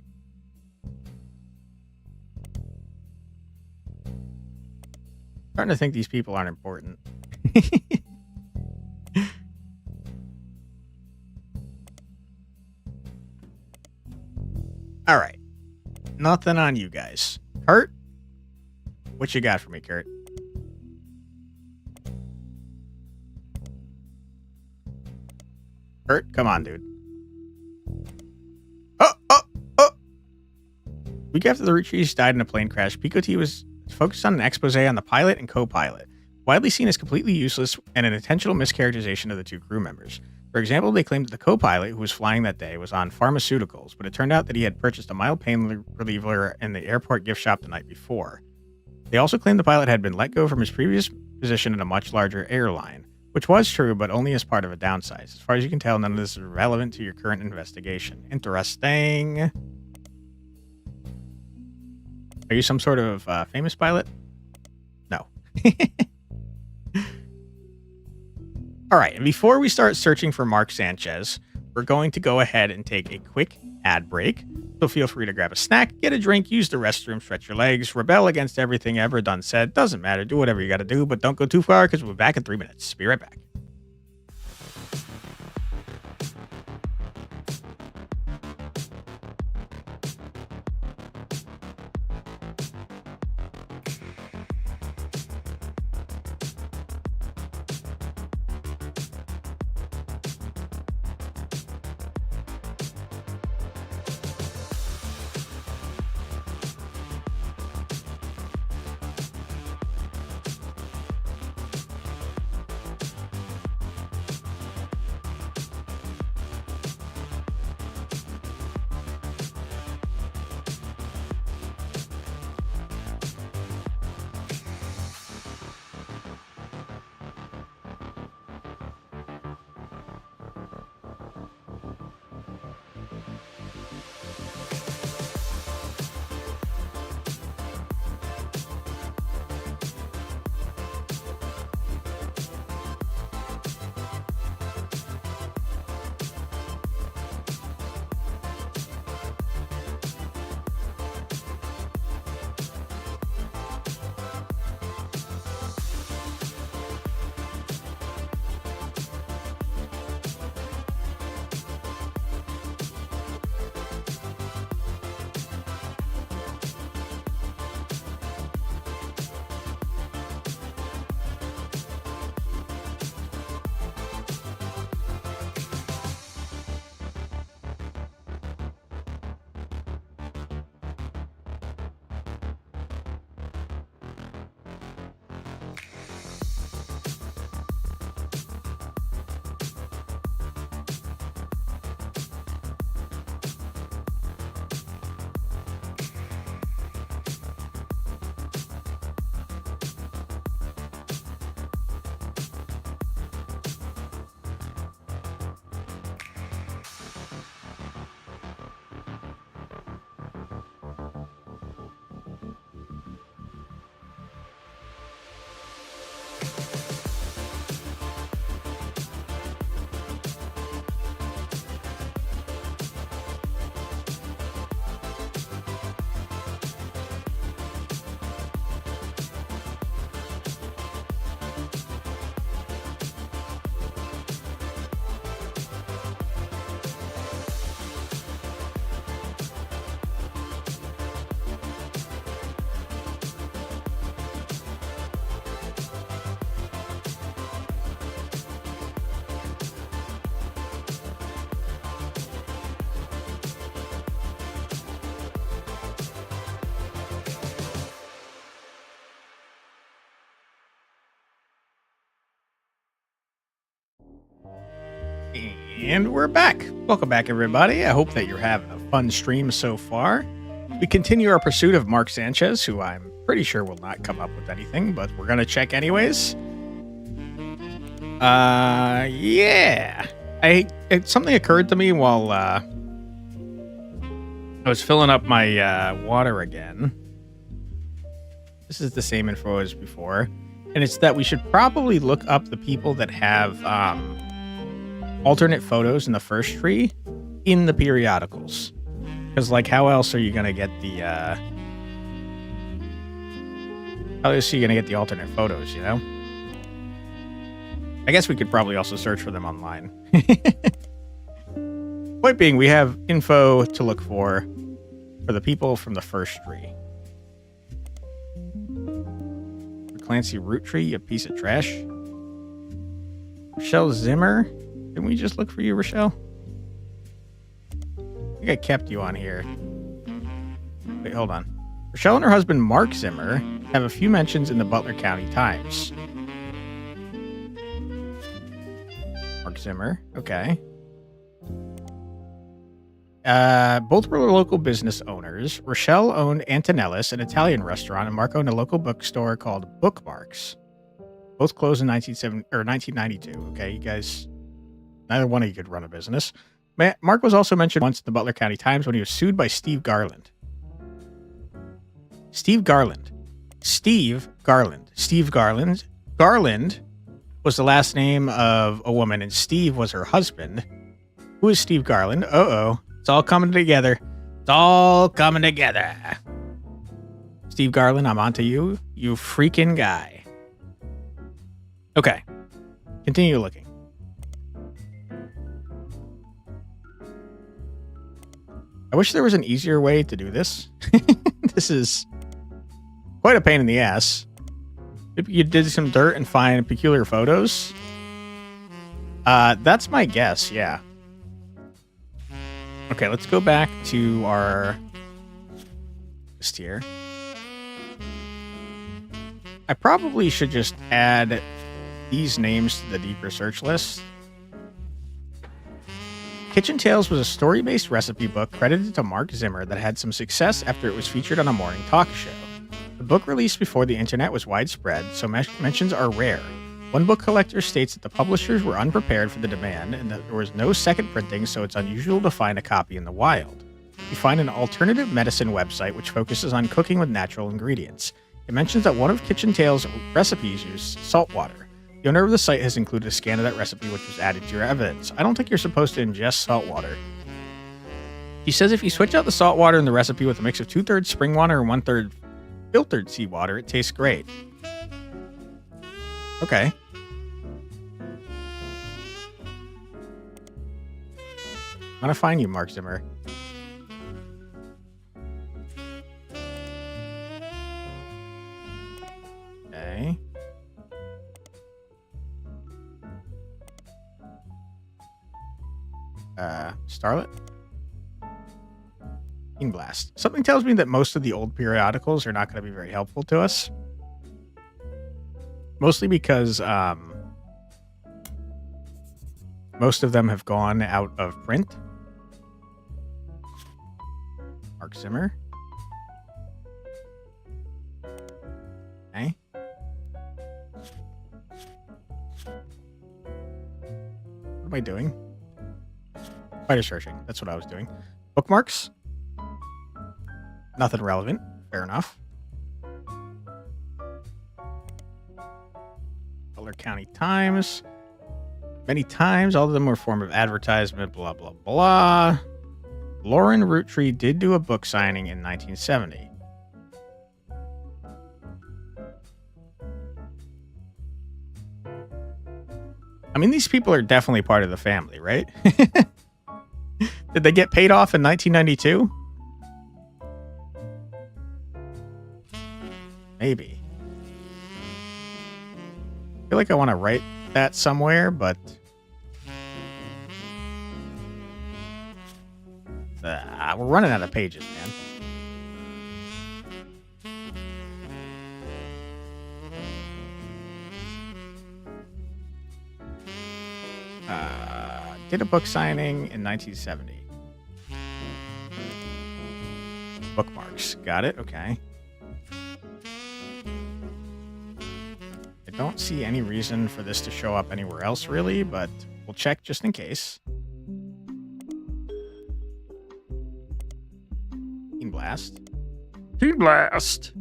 Starting to think these people aren't important. Alright. Nothing on you guys. Kurt? What you got for me, Kurt? Kurt, come on, dude. Oh! Week after the Roottrees died in a plane crash, Pico T was focused on an expose on the pilot and co-pilot, widely seen as completely useless and an intentional mischaracterization of the two crew members. For example, they claimed that the co-pilot who was flying that day was on pharmaceuticals, but it turned out that he had purchased a mild pain reliever in the airport gift shop the night before. They also claimed the pilot had been let go from his previous position in a much larger airline, which was true, but only as part of a downsize. As far as you can tell, none of this is relevant to your current investigation. Interesting. Are you some sort of famous pilot? No. All right, and before we start searching for Mark Sanchez, we're going to go ahead and take a quick ad break. So feel free to grab a snack, get a drink, use the restroom, stretch your legs, rebel against everything ever done said. Doesn't matter. Do whatever you got to do, but don't go too far because we'll be back in 3 minutes. Be right back. And we're back. Welcome back, everybody. I hope that you're having a fun stream so far. We continue our pursuit of Mark Sanchez, who I'm pretty sure will not come up with anything, but we're going to check anyways. Yeah. Something occurred to me while I was filling up my water again. This is the same info as before, and it's that we should probably look up the people that have alternate photos in the first tree in the periodicals. Because, like, how else are you gonna get the how else are you gonna get the alternate photos? You know. I guess we could probably also search for them online. Point being, we have info to look for the people from the first tree. Clancy Roottree, you piece of trash. Rochelle Zimmer. Didn't we just look for you, Rochelle? I think I kept you on here. Wait, hold on. Rochelle and her husband, Mark Zimmer, have a few mentions in the Butler County Times. Mark Zimmer, okay. Both were local business owners. Rochelle owned Antonellis, an Italian restaurant, and Mark owned a local bookstore called Bookmarks. Both closed in 1992. Okay, you guys, neither one of you could run a business. Mark was also mentioned once in the Butler County Times when he was sued by Steve Garland. Steve Garland. Garland was the last name of a woman, and Steve was her husband. Who is Steve Garland? Uh-oh. It's all coming together. It's all coming together. Steve Garland, I'm onto you. You freaking guy. Okay. Continue looking. I wish there was an easier way to do this. This is quite a pain in the ass. If you did some dirt and find peculiar photos. That's my guess, yeah. Okay, let's go back to our list here. I probably should just add these names to the deeper search list. Kitchen Tales was a story-based recipe book credited to Mark Zimmer that had some success after it was featured on a morning talk show. The book released before the internet was widespread, so mentions are rare. One book collector states that the publishers were unprepared for the demand and that there was no second printing, so it's unusual to find a copy in the wild. You find an alternative medicine website which focuses on cooking with natural ingredients. It mentions that one of Kitchen Tales' recipes used salt water. The owner of the site has included a scan of that recipe which was added to your evidence. I don't think you're supposed to ingest salt water. He says if you switch out the salt water in the recipe with a mix of 2/3 spring water and 1/3 filtered seawater, it tastes great. Okay. I'm gonna find you, Mark Zimmer. Okay. Starlet? Bean Blast. Something tells me that most of the old periodicals are not going to be very helpful to us. Mostly because most of them have gone out of print. Mark Zimmer. Okay. What am I doing? Spider searching. That's what I was doing. Bookmarks. Nothing relevant. Fair enough. Butler County Times. Many times, all of them were a form of advertisement, blah, blah, blah. Lauren Roottree did do a book signing in 1970. I mean, these people are definitely part of the family, right? Did they get paid off in 1992? Maybe. I feel like I want to write that somewhere, but we're running out of pages, man. Did a book signing in 1970. Bookmarks. Got it. Okay. I don't see any reason for this to show up anywhere else, really, but we'll check just in case. Team Blast. Team Blast!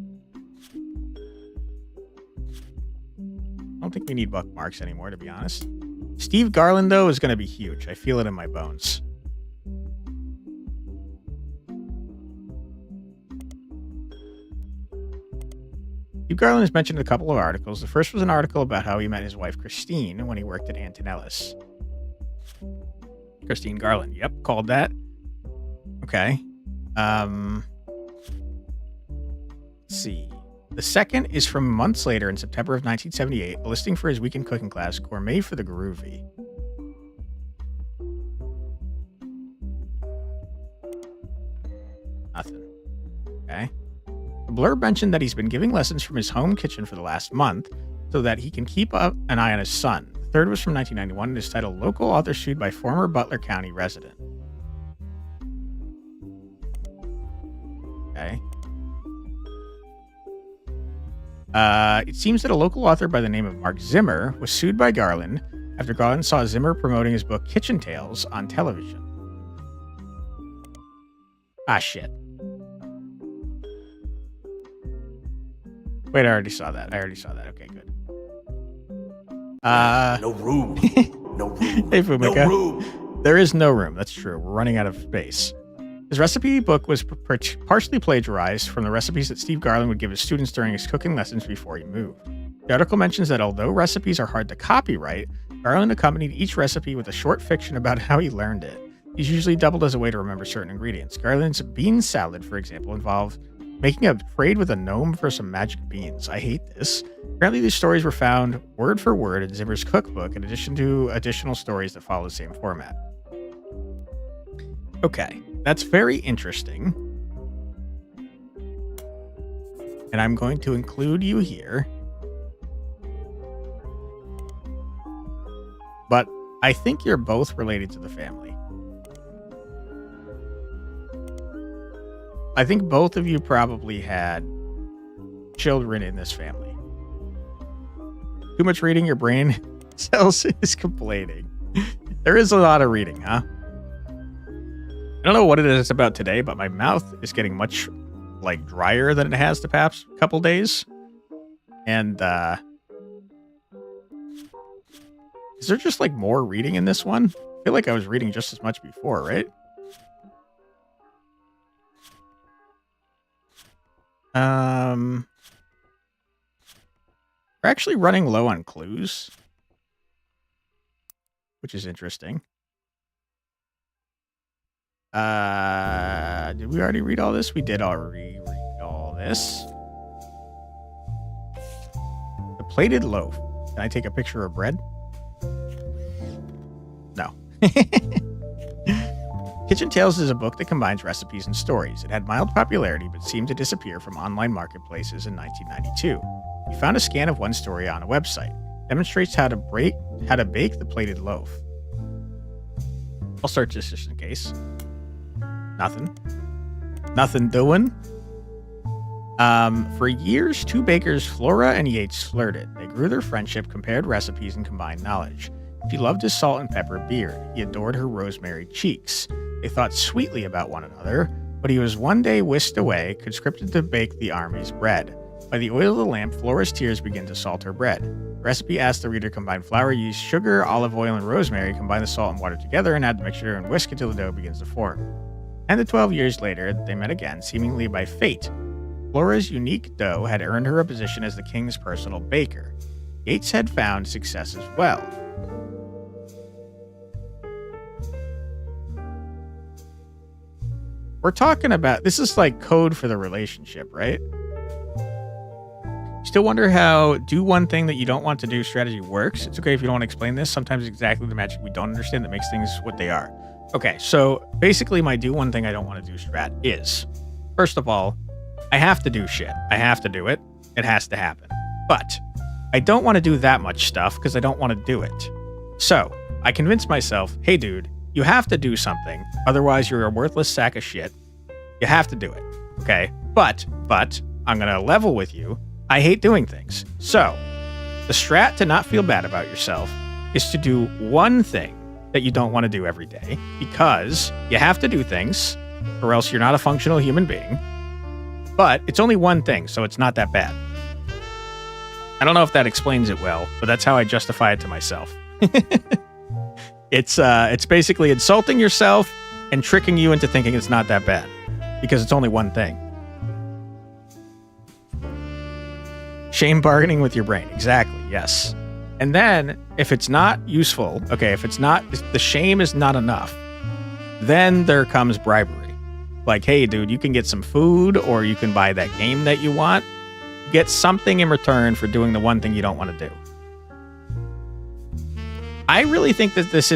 I don't think we need bookmarks anymore, to be honest. Steve Garland, though, is going to be huge. I feel it in my bones. Steve Garland is mentioned in a couple of articles. The first was an article about how he met his wife, Christine, when he worked at Antonellis. Christine Garland. Yep, called that. Okay. Let's see. The second is from months later in September of 1978, a listing for his weekend cooking class, Gourmet for the Groovy. Nothing. Okay. The blurb mentioned that he's been giving lessons from his home kitchen for the last month so that he can keep up an eye on his son. The third was from 1991 and is titled Local Author Sued by Former Butler County Resident. Okay. It seems that a local author by the name of Mark Zimmer was sued by Garland after Garland saw Zimmer promoting his book Kitchen Tales on television. Ah, shit. Wait, I already saw that. Okay, good. No room. No room. Hey, Fumika. No room. There is no room. That's true. We're running out of space. His recipe book was partially plagiarized from the recipes that Steve Garland would give his students during his cooking lessons before he moved. The article mentions that although recipes are hard to copyright, Garland accompanied each recipe with a short fiction about how he learned it. These usually doubled as a way to remember certain ingredients. Garland's bean salad, for example, involved making a trade with a gnome for some magic beans. I hate this. Apparently, these stories were found word for word in Zimmer's cookbook, in addition to additional stories that follow the same format. Okay, that's very interesting. And I'm going to include you here. But I think you're both related to the family. I think both of you probably had children in this family. Too much reading, your brain cells is complaining. There is a lot of reading, huh? I don't know what it is about today, but my mouth is getting much like drier than it has the past couple days. And is there just like more reading in this one? I feel like I was reading just as much before, right? We're actually running low on clues, which is interesting. Did we already read all this? We did already read all this. The plated loaf. Can I take a picture of bread? No. Kitchen Tales is a book that combines recipes and stories. It had mild popularity, but seemed to disappear from online marketplaces in 1992. We found a scan of one story on a website. It demonstrates how to bake the plated loaf. I'll search this just in case. Nothing. Nothing doing. For years, two bakers, Flora and Yates, flirted. They grew their friendship, compared recipes, and combined knowledge. She loved his salt and pepper beard. He adored her rosemary cheeks. They thought sweetly about one another, but he was one day whisked away, conscripted to bake the army's bread. By the oil of the lamp, Flora's tears begin to salt her bread. The recipe asks the reader to combine flour, use sugar, olive oil, and rosemary, combine the salt and water together, and add the mixture and whisk until the dough begins to form. 10 to 12 years later, they met again, seemingly by fate. Flora's unique dough had earned her a position as the king's personal baker. Yates had found success as well. We're talking about, this is like code for the relationship, right? Still wonder how do one thing that you don't want to do strategy works. It's okay if you don't want to explain this. Sometimes it's exactly the magic we don't understand that makes things what they are. Okay, so basically my do one thing I don't want to do strat is, first of all, I have to do shit. I have to do it. It has to happen. But I don't want to do that much stuff because I don't want to do it. So I convince myself, hey dude, you have to do something. Otherwise you're a worthless sack of shit. You have to do it. Okay? But I'm going to level with you. I hate doing things. So the strat to not feel bad about yourself is to do one thing that you don't want to do every day, because you have to do things or else you're not a functional human being. But it's only one thing, so it's not that bad. I don't know if that explains it well, but that's how I justify it to myself. It's basically insulting yourself and tricking you into thinking it's not that bad, because it's only one thing. Shame bargaining with your brain. Exactly, yes. And then, if it's not useful, okay, if the shame is not enough, then there comes bribery. Like, hey, dude, you can get some food, or you can buy that game that you want. Get something in return for doing the one thing you don't want to do. I really think that this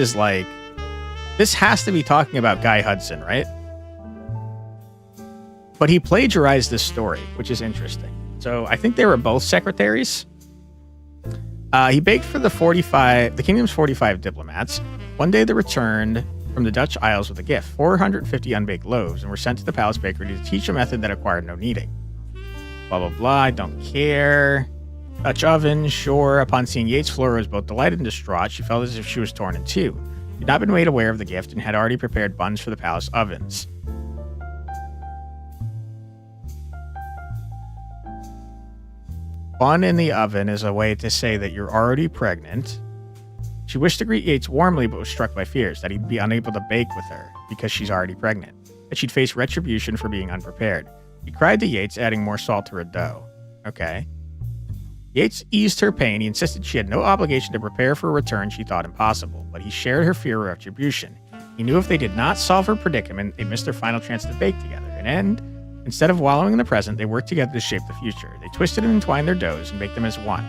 has to be talking about Guy Hudson, right? But he plagiarized this story, which is interesting. So I think they were both secretaries. He begged for the kingdom's 45 diplomats. One day they returned from the Dutch Isles with a gift, 450 unbaked loaves, and were sent to the palace bakery to teach a method that required no kneading. Blah, blah, blah, I don't care. Dutch oven, sure. Upon seeing Yates, Flora was both delighted and distraught. She felt as if she was torn in two. She had not been made aware of the gift and had already prepared buns for the palace ovens. Bun in the oven is a way to say that you're already pregnant. She wished to greet Yates warmly, but was struck by fears that he'd be unable to bake with her because she's already pregnant, that she'd face retribution for being unprepared. He cried to Yates, adding more salt to her dough. Okay. Yates eased her pain. He insisted she had no obligation to prepare for a return she thought impossible, but he shared her fear of retribution. He knew if they did not solve her predicament, they'd miss their final chance to bake together. Instead of wallowing in the present, they worked together to shape the future. They twisted and entwined their doughs and baked them as one.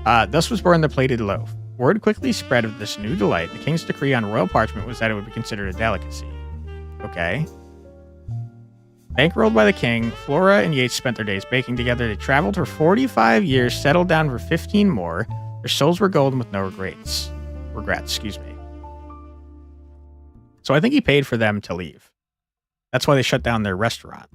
Thus was born the plated loaf. Word quickly spread of this new delight. The king's decree on royal parchment was that it would be considered a delicacy. Okay. Bankrolled by the king, Flora and Yates spent their days baking together. They traveled for 45 years, settled down for 15 more. Their souls were golden with no regrets. So I think he paid for them to leave. That's why they shut down their restaurant.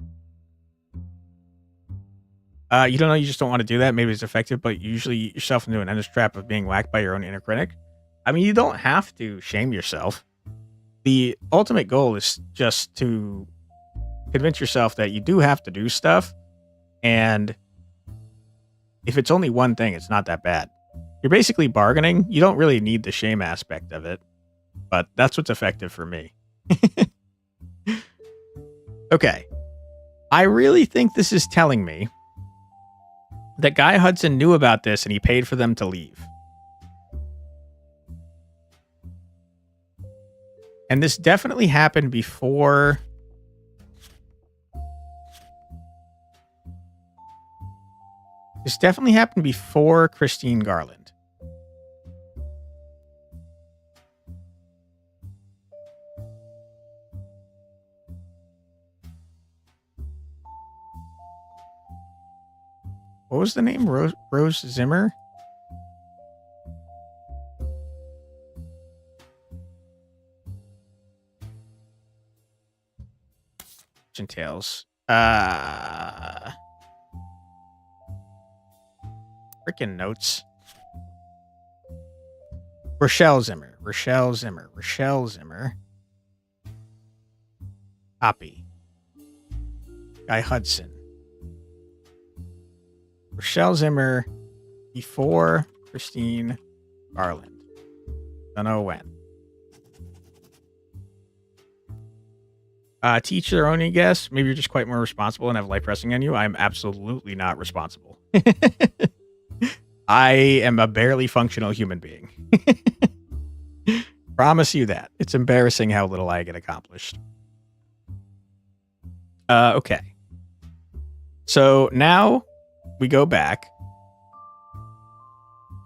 You don't know, you just don't want to do that. Maybe it's effective, but you usually eat yourself into an endless trap of being whacked by your own inner critic. I mean, you don't have to shame yourself. The ultimate goal is just to convince yourself that you do have to do stuff. And if it's only one thing, it's not that bad. You're basically bargaining. You don't really need the shame aspect of it. But that's what's effective for me. Okay. I really think this is telling me that Guy Hudson knew about this and he paid for them to leave. And this definitely happened before... This definitely happened before Christine Garland. What was the name? Rose Zimmer? Tales. Freaking notes. Rochelle Zimmer. Copy. Guy Hudson. Rochelle Zimmer before Christine Garland. Don't know when. To each their own, I guess. Maybe you're just quite more responsible and have life pressing on you. I'm absolutely not responsible. I am a barely functional human being. Promise you that. It's embarrassing how little I get accomplished. Okay. So now we go back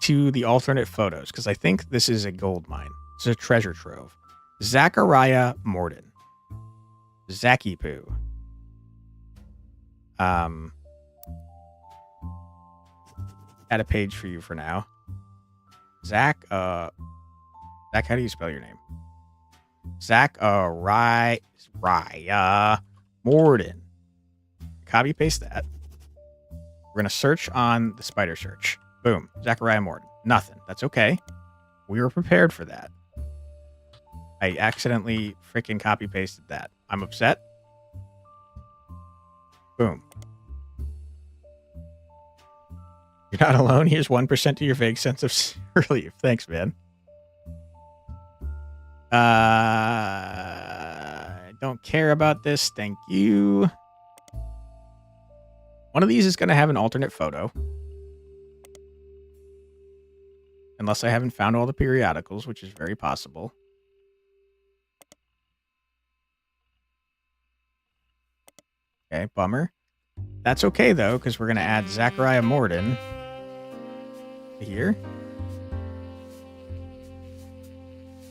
to the alternate photos, because I think this is a gold mine. It's a treasure trove. Zachariah Morden. Zachy Poo. Add a page for you for now. Zach, how do you spell your name? Zachariah Morden. Copy paste that. We're going to search on the spider search. Boom. Zachariah Morden. Nothing. That's okay. We were prepared for that. I accidentally freaking copy pasted that. I'm upset. Boom. You're not alone. Here's 1% to your vague sense of relief. Thanks, man. I don't care about this. Thank you. One of these is going to have an alternate photo. Unless I haven't found all the periodicals, which is very possible. Okay, bummer. That's okay, though, because we're going to add Zachariah Morden here.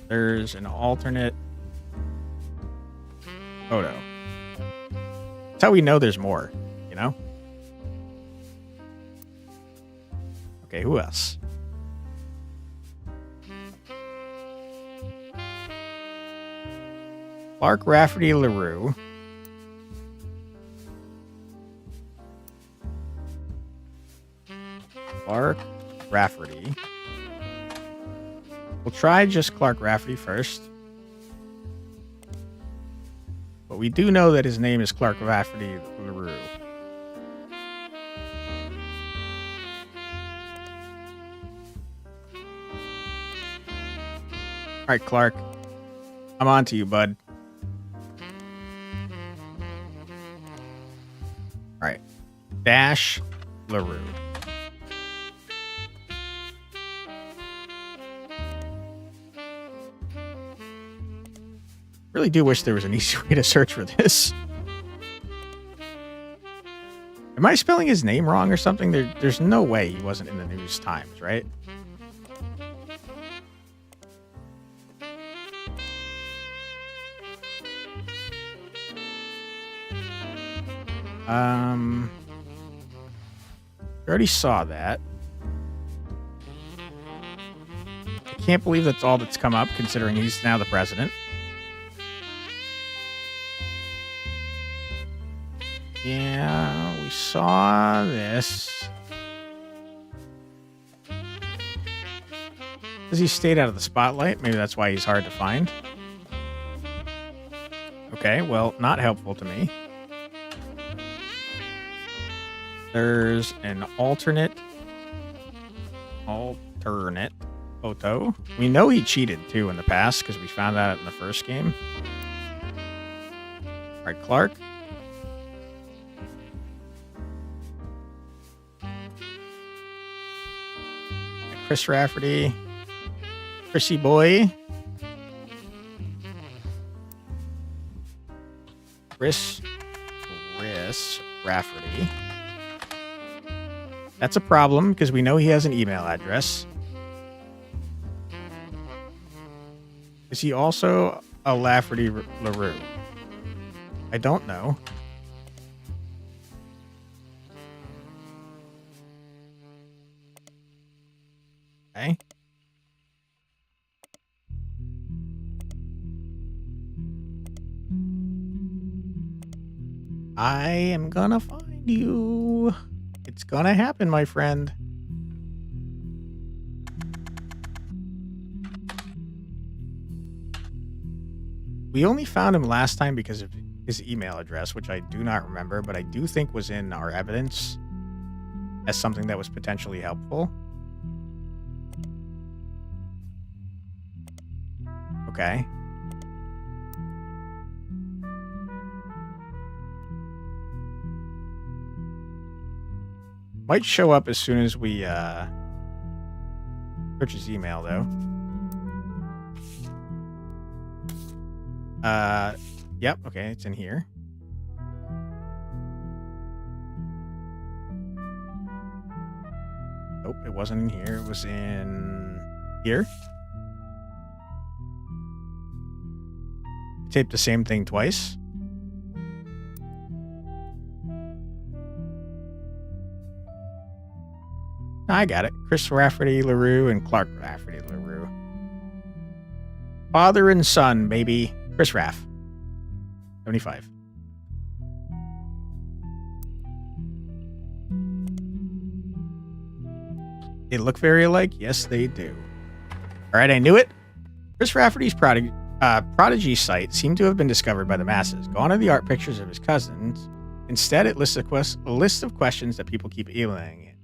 There's an alternate photo. That's how we know there's more, you know? Okay, who else? Clark Rafferty LaRue. Clark Rafferty. We'll try just Clark Rafferty first. But we do know that his name is Clark Rafferty LaRue. All right, Clark. I'm on to you, bud. All right. Dash LaRue. Really do wish there was an easy way to search for this. Am I spelling his name wrong or something? There's no way he wasn't in the News Times, right? We already saw that. I can't believe that's all that's come up, considering he's now the president. Yeah, we saw this. Because he stayed out of the spotlight. Maybe that's why he's hard to find. Okay, well, not helpful to me. There's an alternate photo. We know he cheated, too, in the past, because we found that in the first game. All right, Clark. Chris Rafferty. Chrissy boy. Chris Rafferty. That's a problem because we know he has an email address. Is he also a Lafferty LaRue? I don't know. Okay. I am gonna find you. It's gonna happen, my friend. We only found him last time because of his email address, which I do not remember, but I do think was in our evidence as something that was potentially helpful. Okay. Might show up as soon as we search his email, though. Yep, okay, it's in here. Nope, it wasn't in here. It was in here. Taped the same thing twice. I got it. Chris Rafferty LaRue and Clark Rafferty LaRue. Father and son, baby. Chris Raff. 75. They look very alike. Yes, they do. All right, I knew it. Chris Rafferty's prodigy site seemed to have been discovered by the masses. Gone are the art pictures of his cousins. Instead, it lists a list of questions that people keep emailing it.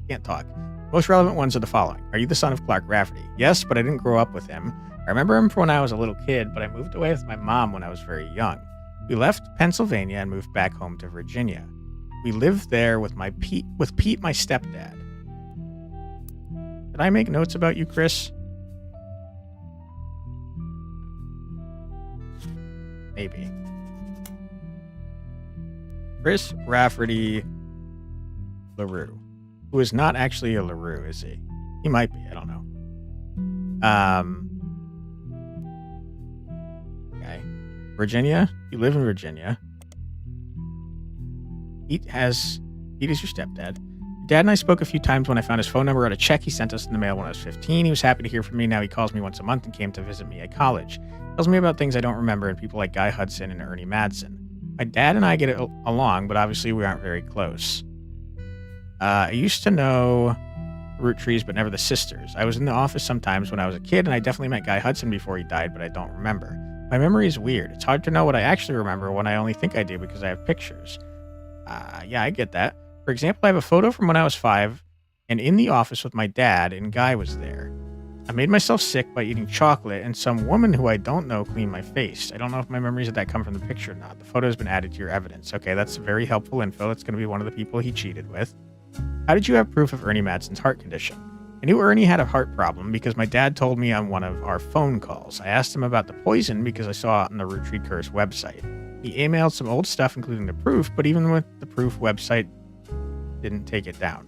Can't talk. Most relevant ones are the following. Are you the son of Clark Rafferty? Yes, but I didn't grow up with him. I remember him from when I was a little kid, but I moved away with my mom when I was very young. We left Pennsylvania and moved back home to Virginia. We lived there with Pete, my stepdad. Did I make notes about you, Chris? Maybe. Chris Rafferty LaRue, who is not actually a LaRue, is he? He might be. I don't know. Okay. Virginia. You live in Virginia. Pete is your stepdad. Your dad and I spoke a few times when I found his phone number on a check he sent us in the mail when I was 15. He was happy to hear from me. Now he calls me once a month and came to visit me at college. Tells me about things I don't remember and people like Guy Hudson and Ernie Madsen. My dad and I get along, but obviously we aren't very close. I used to know Roottrees, but never the sisters. I was in the office sometimes when I was a kid, and I definitely met Guy Hudson before he died, but I don't remember. My memory is weird. It's hard to know what I actually remember when I only think I do because I have pictures. Yeah, I get that. For example, I have a photo from when I was 5 and in the office with my dad, and Guy was there. I made myself sick by eating chocolate, and some woman who I don't know cleaned my face. I don't know if my memories of that come from the picture or not. The photo has been added to your evidence. Okay, that's very helpful info. It's going to be one of the people he cheated with. How did you have proof of Ernie Madsen's heart condition? I knew Ernie had a heart problem because my dad told me on one of our phone calls. I asked him about the poison because I saw it on the Roottree Curse website. He emailed some old stuff, including the proof, but even with the proof, website didn't take it down.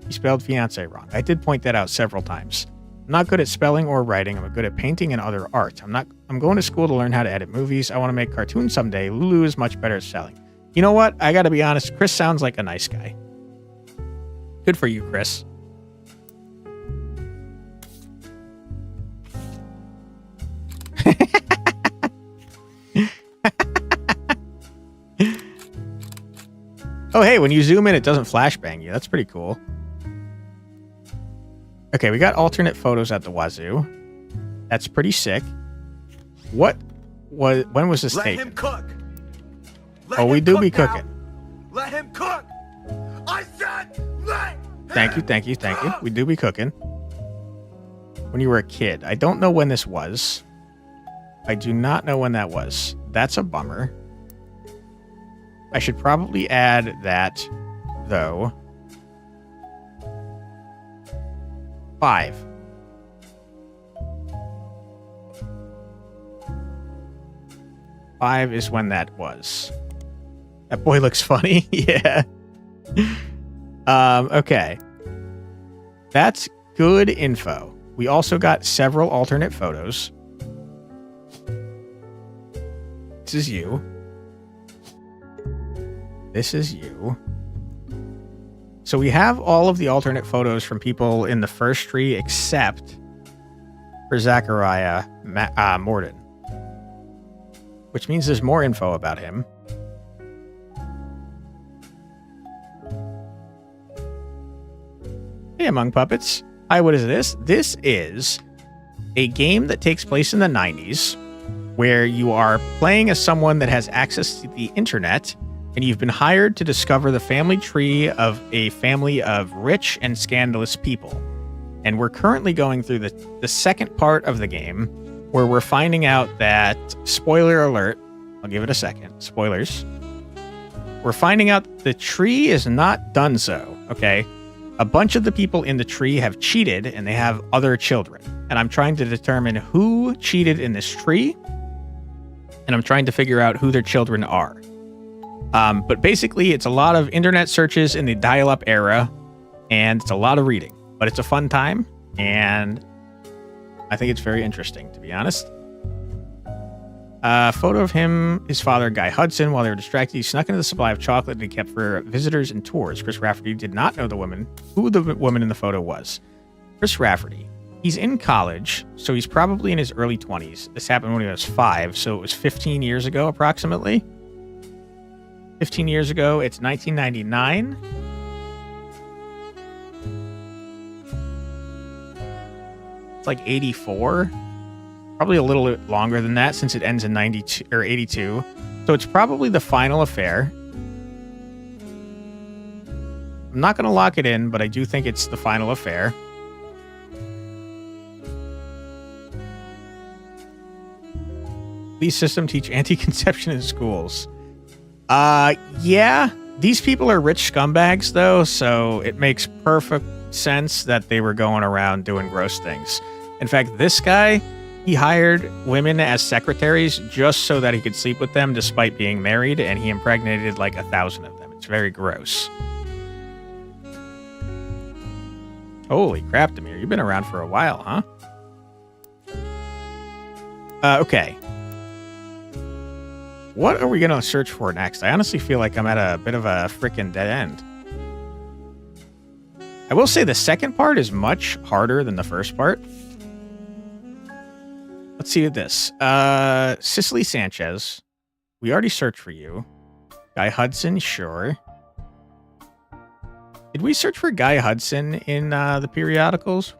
He spelled fiancé wrong. I did point that out several times. I'm not good at spelling or writing. I'm good at painting and other art. I'm going to school to learn how to edit movies. I want to make cartoons someday. Lulu is much better at selling. You know what? I got to be honest. Chris sounds like a nice guy. Good for you, Chris. Oh, hey, when you zoom in, it doesn't flashbang you. That's pretty cool. Okay, we got alternate photos at the wazoo. That's pretty sick. When was this taken? Let him cook. Oh, we do be cooking. Let him cook. I said let Thank you. We do be cooking. When you were a kid. I don't know when this was. I do not know when that was. That's a bummer. I should probably add that, though. 5. Five is when that was. That boy looks funny. Yeah. Okay. That's good info. We also got several alternate photos. This is you. This is you. So we have all of the alternate photos from people in the first tree except for Zachariah Morden. Which means there's more info about him. Hey, Among Puppets. Hi, what is this? This is a game that takes place in the 90s where you are playing as someone that has access to the internet and you've been hired to discover the family tree of a family of rich and scandalous people. And we're currently going through the second part of the game where we're finding out that, spoiler alert, I'll give it a second, spoilers. We're finding out the tree is not done so, okay? A bunch of the people in the tree have cheated and they have other children. And I'm trying to determine who cheated in this tree. And I'm trying to figure out who their children are. But basically, it's a lot of internet searches in the dial-up era, and it's a lot of reading. But it's a fun time, and I think it's very interesting, to be honest. A photo of his father, Guy Hudson. While they were distracted, he snuck into the supply of chocolate that he kept for visitors and tours. Chris Rafferty did not know who the woman in the photo was. Chris Rafferty. He's in college, so he's probably in his early 20s. This happened when he was 5, so it was 15 years ago, approximately. 15 years ago, it's 1999. It's like 84. Probably a little bit longer than that since it ends in 92 or 82. So it's probably the final affair. I'm not going to lock it in, but I do think it's the final affair. These systems teach anti-conception in schools. Yeah. These people are rich scumbags, though, so it makes perfect sense that they were going around doing gross things. In fact, this guy, he hired women as secretaries just so that he could sleep with them despite being married, and he impregnated like 1,000 of them. It's very gross. Holy crap, Demir. You've been around for a while, huh? Okay. What are we going to search for next? I honestly feel like I'm at a bit of a freaking dead end. I will say the second part is much harder than the first part. Let's see this. Cicely Sanchez. We already searched for you. Guy Hudson, sure. Did we search for Guy Hudson in the periodicals?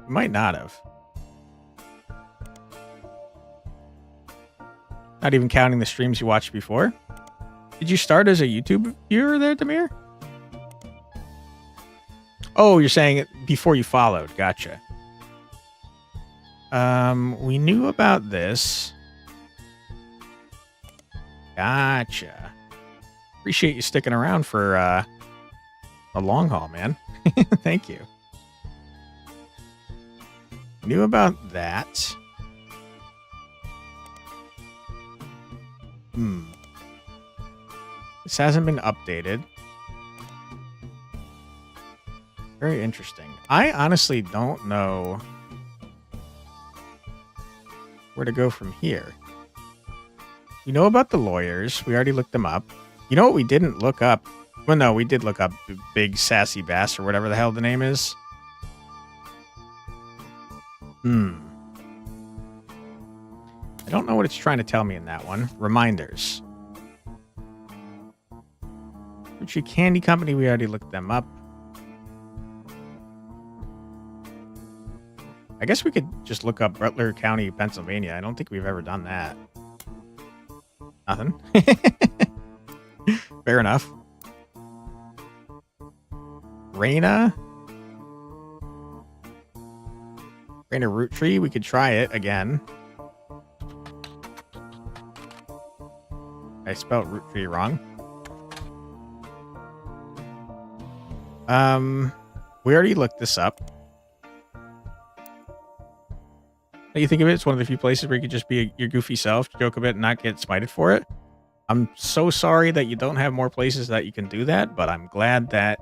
We might not have. Not even counting the streams you watched before. Did you start as a YouTube viewer there, Demir? Oh, you're saying it before you followed. Gotcha. We knew about this. Gotcha. Appreciate you sticking around for a long haul, man. Thank you. Knew about that. This hasn't been updated. Very interesting. I honestly don't know where to go from here. You know about the lawyers. We already looked them up. You know what we didn't look up? Well, no, we did look up Big Sassy Bass or whatever the hell the name is. I don't know what it's trying to tell me in that one. Reminders. Roottreee Candy Company, we already looked them up. I guess we could just look up Butler County, Pennsylvania. I don't think we've ever done that. Nothing. Fair enough. Raina Roottree. We could try it again. I spelled Roottree wrong. We already looked this up. How do you think of it? It's one of the few places where you could just be your goofy self, joke a bit, and not get smited for it. I'm so sorry that you don't have more places that you can do that, but I'm glad that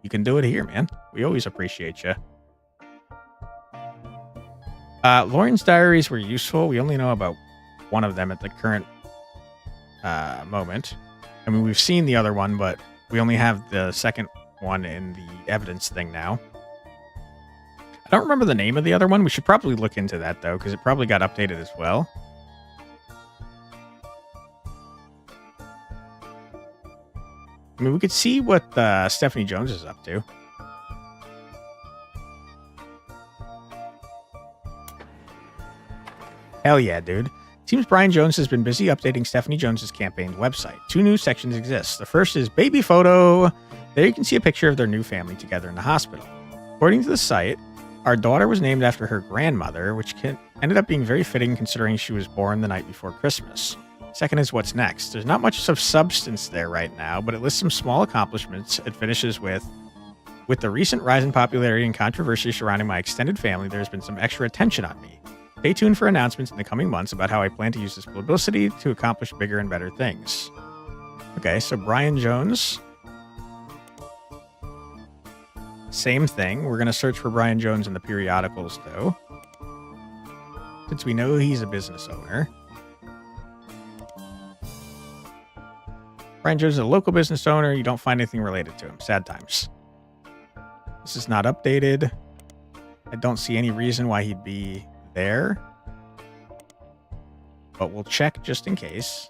you can do it here, man. We always appreciate you. Lauren's diaries were useful. We only know about one of them at the current moment. I mean, we've seen the other one, but we only have the second one in the evidence thing now. I don't remember the name of the other one. We should probably look into that, though, because it probably got updated as well. I mean, we could see what Stephanie Jones is up to. Hell yeah, dude. Seems Brian Jones has been busy updating Stephanie Jones's campaign website. 2 new sections exist. The first is baby photo. There you can see a picture of their new family together in the hospital. According to the site, our daughter was named after her grandmother, which ended up being very fitting considering she was born the night before Christmas. Second is what's next. There's not much of substance there right now, but it lists some small accomplishments. It finishes with the recent rise in popularity and controversy surrounding my extended family, there's been some extra attention on me. Stay tuned for announcements in the coming months about how I plan to use this publicity to accomplish bigger and better things. Okay, so Brian Jones. Same thing. We're going to search for Brian Jones in the periodicals, though. Since we know he's a business owner. Brian Jones is a local business owner. You don't find anything related to him. Sad times. This is not updated. I don't see any reason why he'd be there. But we'll check just in case.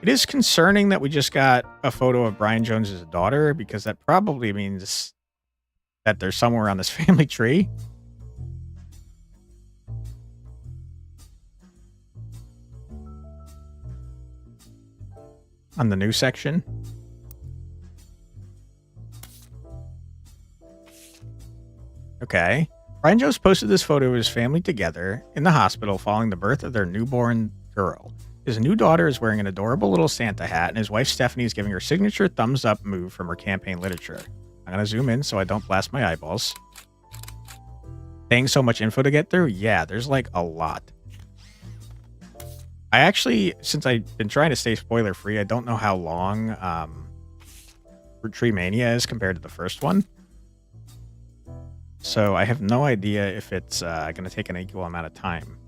It is concerning that we just got a photo of Brian Jones' daughter, because that probably means that they're somewhere on this family tree. On the new section. Okay. Brian Jones posted this photo of his family together in the hospital following the birth of their newborn girl. His new daughter is wearing an adorable little Santa hat, and his wife Stephanie is giving her signature thumbs up move from her campaign literature. I'm going to zoom in so I don't blast my eyeballs. Dang, so much info to get through? Yeah, there's like a lot. I actually, since I've been trying to stay spoiler free, I don't know how long Roottreemania is compared to the first one. So I have no idea if it's going to take an equal amount of time.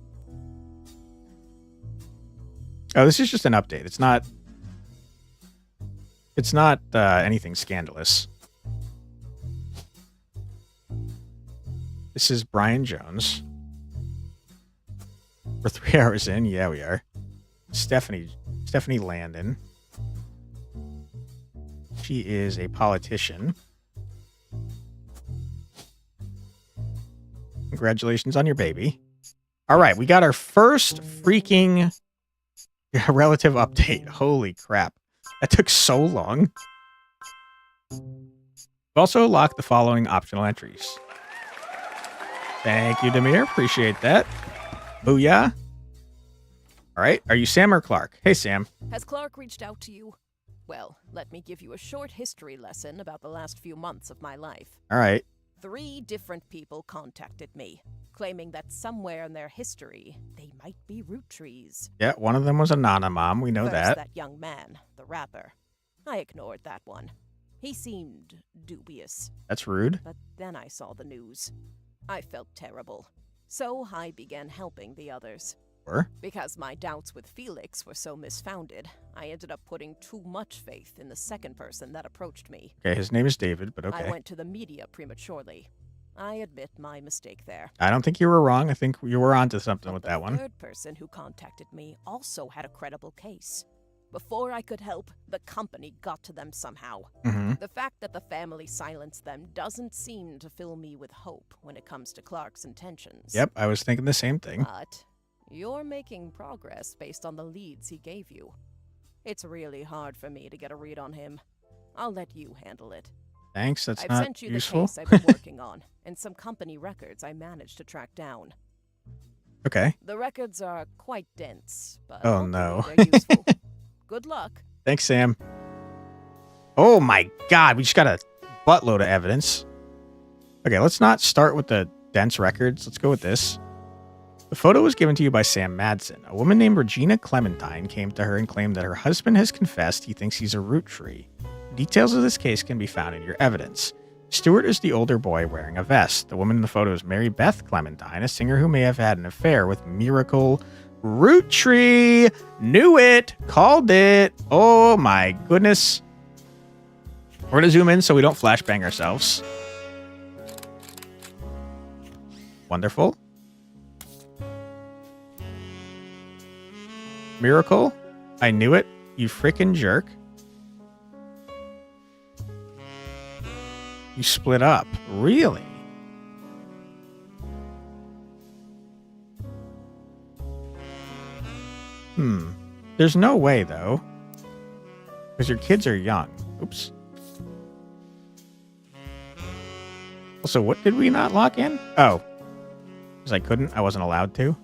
Oh, this is just an update. It's not anything scandalous. This is Brian Jones. We're 3 hours in. Yeah, we are. Stephanie Landon. She is a politician. Congratulations on your baby. All right, we got our first freaking relative update. Holy crap. That took so long. We've also locked the following optional entries. Thank you, Demir. Appreciate that. Booyah. All right. Are you Sam or Clark? Hey, Sam. Has Clark reached out to you? Well, let me give you a short history lesson about the last few months of my life. All right. 3 different people contacted me, claiming that somewhere in their history, they might be Roottrees. Yeah, one of them was a Nana mom. We know First, that. that young man, the rapper. I ignored that one. He seemed dubious. That's rude. But then I saw the news. I felt terrible. So I began helping the others. Sure. Because my doubts with Felix were so misfounded, I ended up putting too much faith in the second person that approached me. Okay, his name is David, but okay. I went to the media prematurely. I admit my mistake there. I don't think you were wrong. I think you were onto something with that one. The third person who contacted me also had a credible case. Before I could help, the company got to them somehow. Mm-hmm. The fact that the family silenced them doesn't seem to fill me with hope when it comes to Clark's intentions. Yep, I was thinking the same thing. But you're making progress based on the leads he gave you. It's really hard for me to get a read on him. I'll let you handle it. Thanks, that's I've not sent you useful. the case I've been working on, and some company records I managed to track down. Okay. The records are quite dense, but Oh, hopefully no. they're useful. Good luck. Thanks, Sam. Oh my god, we just got a buttload of evidence. Okay, let's not start with the dense records. Let's go with this. The photo was given to you by Sam Madsen. A woman named Regina Clementine came to her and claimed that her husband has confessed he thinks he's a Roottree. Details of this case can be found in your evidence. Stuart is the older boy wearing a vest. The woman in the photo is Mary Beth Clementine, a singer who may have had an affair with Miracle Roottree. Knew it. Called it. Oh my goodness. We're going to zoom in so we don't flashbang ourselves. Wonderful. Miracle. I knew it. You frickin' jerk. You split up. Really? There's no way, though. Because your kids are young. Oops. Also, what did we not lock in? Oh. Because I couldn't. I wasn't allowed to.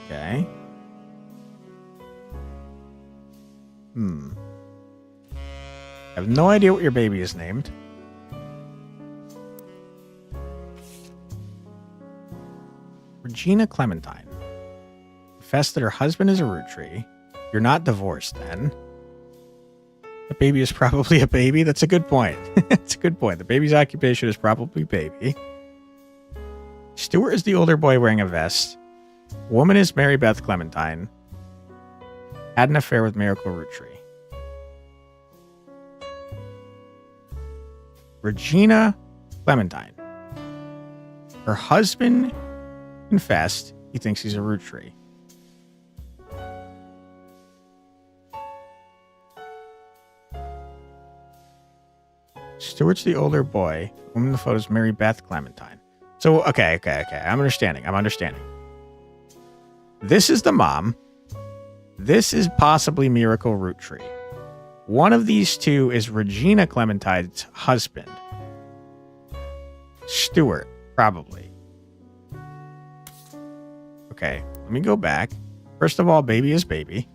Okay. I have no idea what your baby is named. Regina Clementine. Confessed that her husband is a Roottree. You're not divorced, then. The baby is probably a baby? That's a good point. That's a good point. The baby's occupation is probably baby. Stuart is the older boy wearing a vest. Woman is Mary Beth Clementine. Had an affair with Miracle Roottree. Regina Clementine. Her husband confessed he thinks he's a Roottree. Stuart's the older boy. The woman in the photo is Mary Beth Clementine. So, okay. I'm understanding. This is the mom. This is possibly Miracle Roottree. One of these two is Regina Clementine's husband. Stuart, probably. Okay, let me go back. First of all, baby is baby.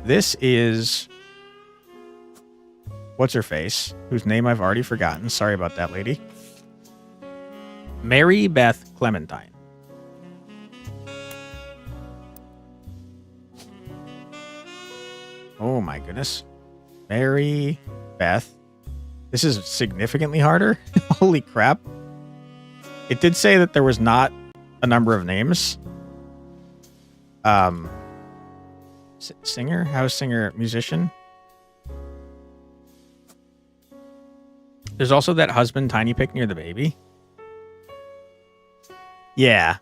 This is... what's her face? Whose name I've already forgotten. Sorry about that, lady. Mary Beth Clementine. Oh my goodness. Mary Beth. This is significantly harder. Holy crap. It did say that there was not a number of names. Singer? House singer, musician? There's also that husband tiny pic near the baby. Yeah.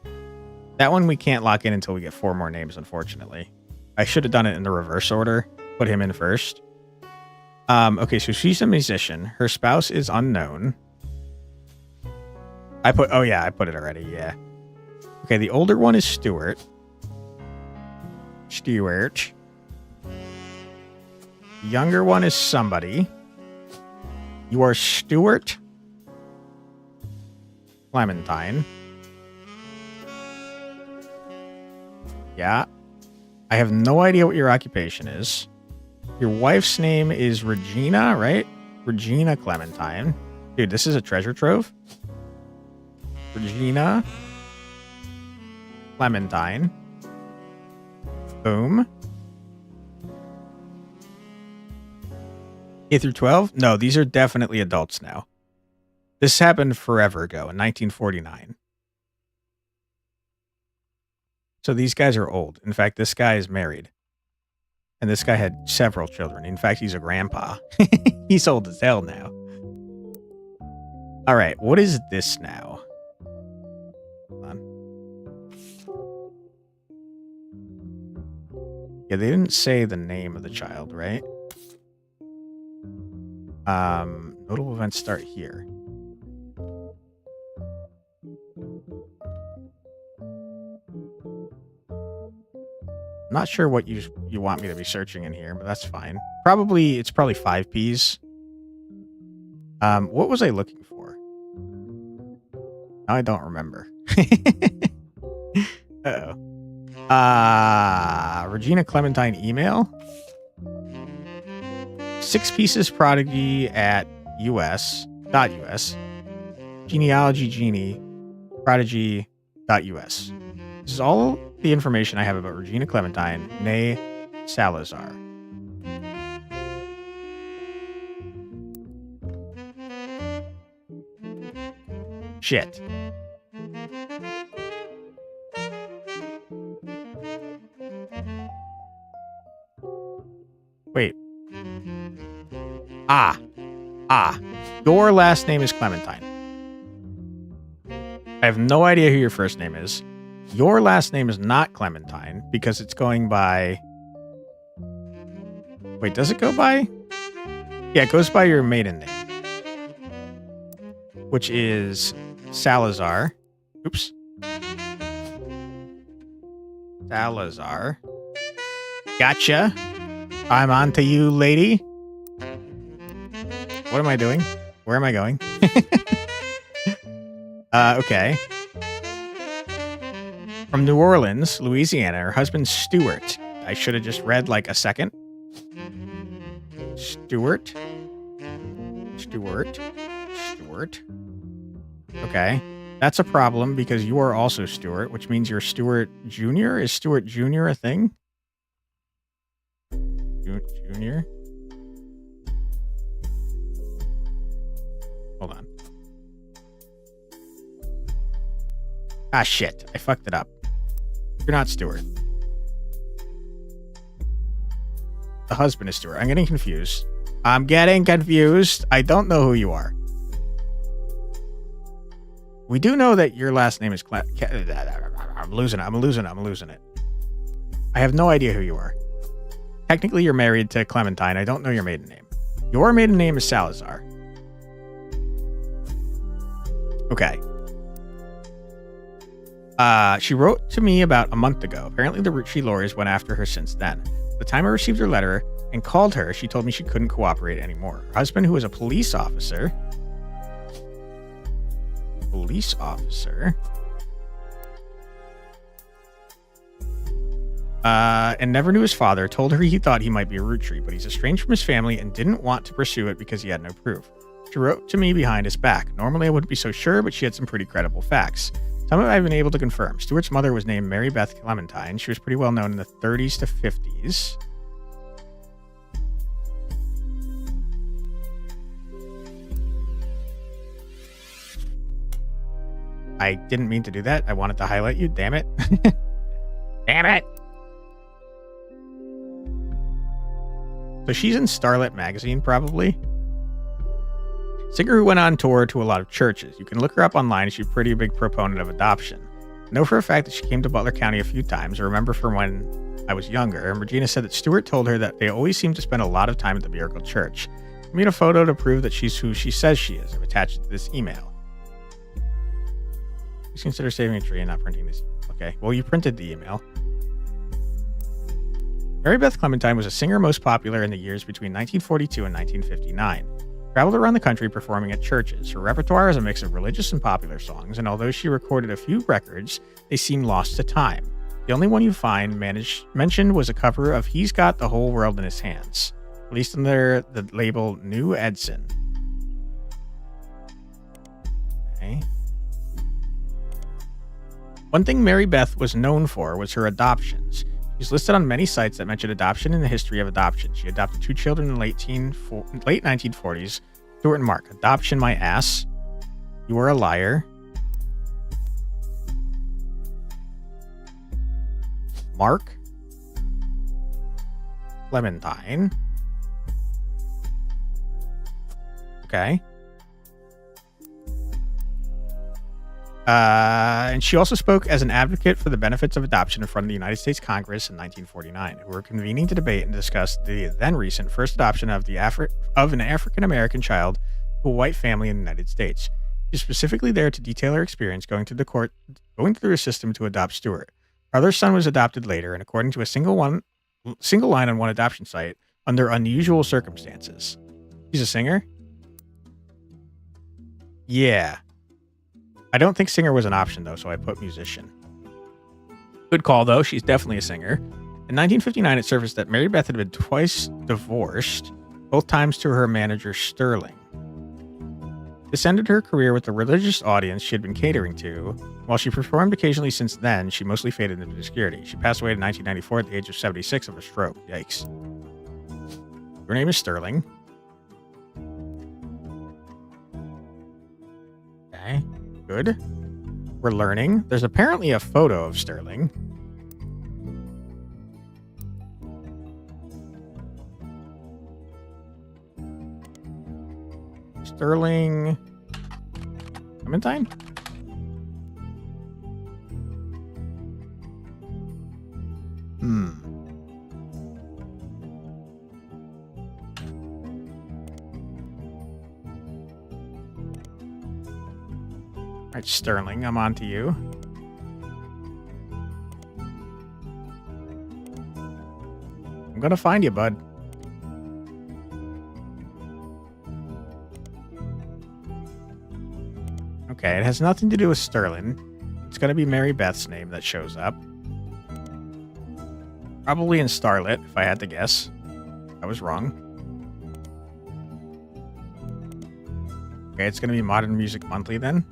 That one we can't lock in until we get 4 more names, unfortunately. I should have done it in the reverse order. Put him in first. Okay, so she's a musician. Her spouse is unknown. I put it already, yeah. Okay, the older one is Stuart. Stuart. The younger one is somebody. You are Stuart Clementine. Yeah. I have no idea what your occupation is. Your wife's name is Regina, right? Regina Clementine. Dude, this is a treasure trove. Regina Clementine. Boom. K through 12? No, these are definitely adults now. This happened forever ago in 1949. So these guys are old. In fact, this guy is married. And this guy had several children. In fact, he's a grandpa. He's old as hell now. All right, what is this now? Hold on. Yeah, they didn't say the name of the child, right? Notable events start here. Not sure what you want me to be searching in here, but that's fine. It's probably 5 Ps. What was I looking for? I don't remember. Uh-oh. Regina Clementine email. 6 pieces prodigy at US.US. Genealogy genie prodigy.us. This is all the information I have about Regina Clementine, née Salazar. Shit. Wait. Your last name is Clementine. I have no idea who your first name is. Your last name is not Clementine because it's going by... Wait, does it go by? Yeah, it goes by your maiden name, which is Salazar. Oops. Salazar. Gotcha. I'm on to you, lady. What am I doing? Where am I going? Okay. From New Orleans, Louisiana, her husband Stuart. I should have just read like a second. Stuart. Okay. That's a problem because you are also Stuart, which means you're Stuart Jr. Is Stuart Jr. a thing? Jr.? Hold on. Ah, shit. I fucked it up. You're not Stuart. The husband is Stuart. I'm getting confused. I don't know who you are. We do know that your last name is I'm losing it. I have no idea who you are. Technically, you're married to Clementine. I don't know your maiden name. Your maiden name is Salazar. Okay. She wrote to me about a month ago. Apparently, the Roottree lawyers went after her since then. The time I received her letter and called her, she told me she couldn't cooperate anymore. Her husband, who was a police officer, and never knew his father, told her he thought he might be a Roottree, but he's estranged from his family and didn't want to pursue it because he had no proof. She wrote to me behind his back. Normally, I wouldn't be so sure, but she had some pretty credible facts. Some of it I've been able to confirm. Stuart's mother was named Mary Beth Clementine. She was pretty well known in the 30s to 50s. I didn't mean to do that. I wanted to highlight you. Damn it. Damn it. So she's in Starlet magazine, probably. Singer who went on tour to a lot of churches. You can look her up online. She's a pretty big proponent of adoption. I know for a fact that she came to Butler County a few times. I remember from when I was younger. And Regina said that Stuart told her that they always seem to spend a lot of time at the Miracle Church. I made a photo to prove that she's who she says she is. I've attached it to this email. Please consider saving a tree and not printing this. Okay, well, you printed the email. Mary Beth Clementine was a singer most popular in the years between 1942 and 1959. Traveled around the country performing at churches. Her repertoire is a mix of religious and popular songs, and although she recorded a few records, they seem lost to time. The only one you find mentioned was a cover of He's Got the Whole World in His Hands, released under the label New Edson. Okay. One thing Mary Beth was known for was her adoptions. She's listed on many sites that mention adoption and the history of adoption. She adopted 2 children in the late 1940s, Stuart and Mark. Adoption, my ass. You are a liar. Mark. Clementine. Okay. And she also spoke as an advocate for the benefits of adoption in front of the United States Congress in 1949, who were convening to debate and discuss the then recent first adoption of an African-American child to a white family in the United States. She's specifically there to detail her experience going through a system to adopt Stuart. Her other son was adopted later, and according to a single line on one adoption site, under unusual circumstances. She's a singer? Yeah. I don't think singer was an option, though, so I put musician. Good call, though. She's definitely a singer. In 1959, it surfaced that Mary Beth had been twice divorced, both times to her manager, Sterling. This ended her career with the religious audience she had been catering to. While she performed occasionally since then, she mostly faded into obscurity. She passed away in 1994 at the age of 76 of a stroke. Yikes. Her name is Sterling. Okay. Good. We're learning. There's apparently a photo of Sterling. Sterling Clementine? All right, Sterling, I'm on to you. I'm gonna find you, bud. Okay, it has nothing to do with Sterling. It's gonna be Mary Beth's name that shows up. Probably in Starlet, if I had to guess. I was wrong. Okay, it's gonna be Modern Music Monthly then.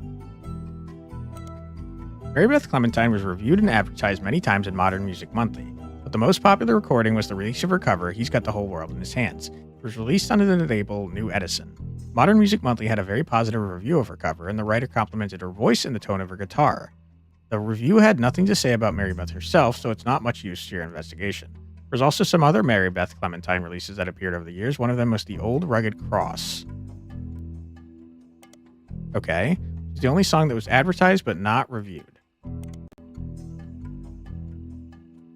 Mary Beth Clementine was reviewed and advertised many times in Modern Music Monthly, but the most popular recording was the release of her cover, He's Got the Whole World in His Hands. It was released under the label New Edison. Modern Music Monthly had a very positive review of her cover, and the writer complimented her voice and the tone of her guitar. The review had nothing to say about Mary Beth herself, so it's not much use to your investigation. There's also some other Mary Beth Clementine releases that appeared over the years. One of them was The Old Rugged Cross. Okay. She's the only song that was advertised but not reviewed.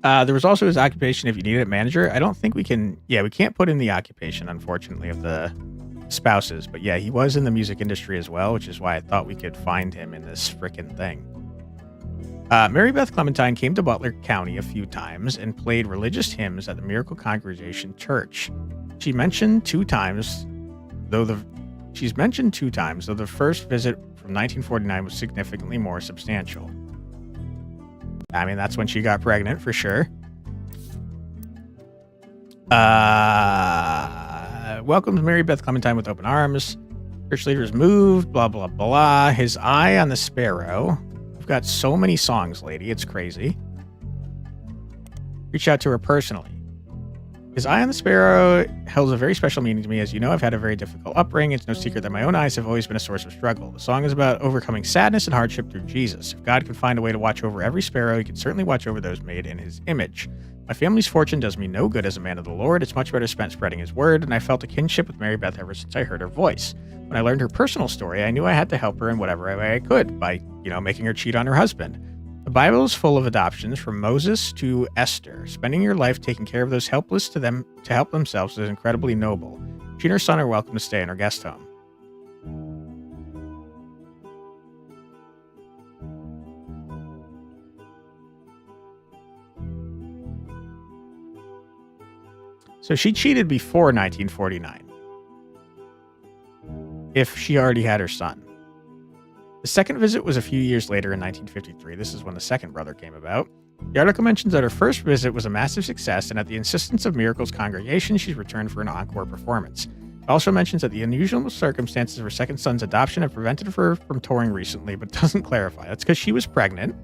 There was also his occupation if you needed a manager. I don't think we can... Yeah, we can't put in the occupation, unfortunately, of the spouses. But yeah, he was in the music industry as well, which is why I thought we could find him in this frickin' thing. Mary Beth Clementine came to Butler County a few times and played religious hymns at the Miracle Congregation Church. She's mentioned two times, though the first visit from 1949 was significantly more substantial. I mean, that's when she got pregnant, for sure. Welcomes Mary Beth Clementine with open arms. Church leader is moved, blah, blah, blah. His Eye on the Sparrow. We've got so many songs, lady. It's crazy. Reach out to her personally. His Eye on the Sparrow holds a very special meaning to me. As you know, I've had a very difficult upbringing. It's no secret that my own eyes have always been a source of struggle. The song is about overcoming sadness and hardship through Jesus. If God can find a way to watch over every sparrow, he can certainly watch over those made in his image. My family's fortune does me no good as a man of the Lord. It's much better spent spreading his word, and I felt a kinship with Mary Beth ever since I heard her voice. When I learned her personal story, I knew I had to help her in whatever way I could by, making her cheat on her husband. The Bible is full of adoptions from Moses to Esther. Spending your life taking care of those helpless to help themselves is incredibly noble. She and her son are welcome to stay in our guest home. So she cheated before 1949. If she already had her son. The second visit was a few years later in 1953. This is when the second brother came about. The article mentions that her first visit was a massive success, and at the insistence of Miracle's congregation, she's returned for an encore performance. It also mentions that the unusual circumstances of her second son's adoption have prevented her from touring recently, but doesn't clarify. That's because she was pregnant.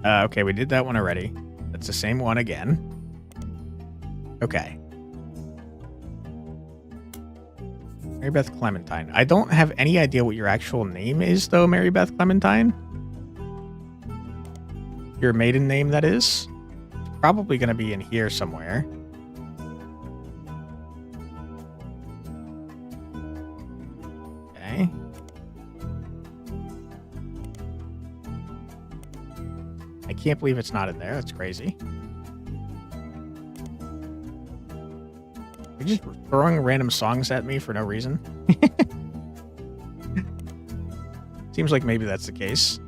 Okay, we did that one already. That's the same one again. Okay. Mary Beth Clementine. I don't have any idea what your actual name is, though, Mary Beth Clementine. Your maiden name, that is. It's probably going to be in here somewhere. Okay. I can't believe it's not in there. That's crazy. You're just throwing random songs at me for no reason. Seems like maybe that's the case.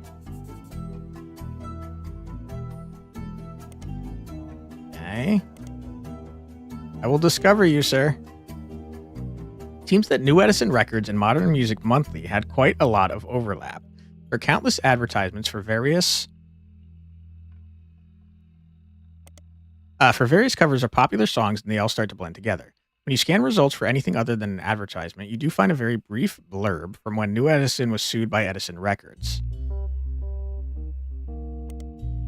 Okay. I will discover you, sir. Seems that New Edison Records and Modern Music Monthly had quite a lot of overlap. There are countless advertisements for various covers of popular songs, and they all start to blend together. When you scan results for anything other than an advertisement, you do find a very brief blurb from when New Edison was sued by Edison Records.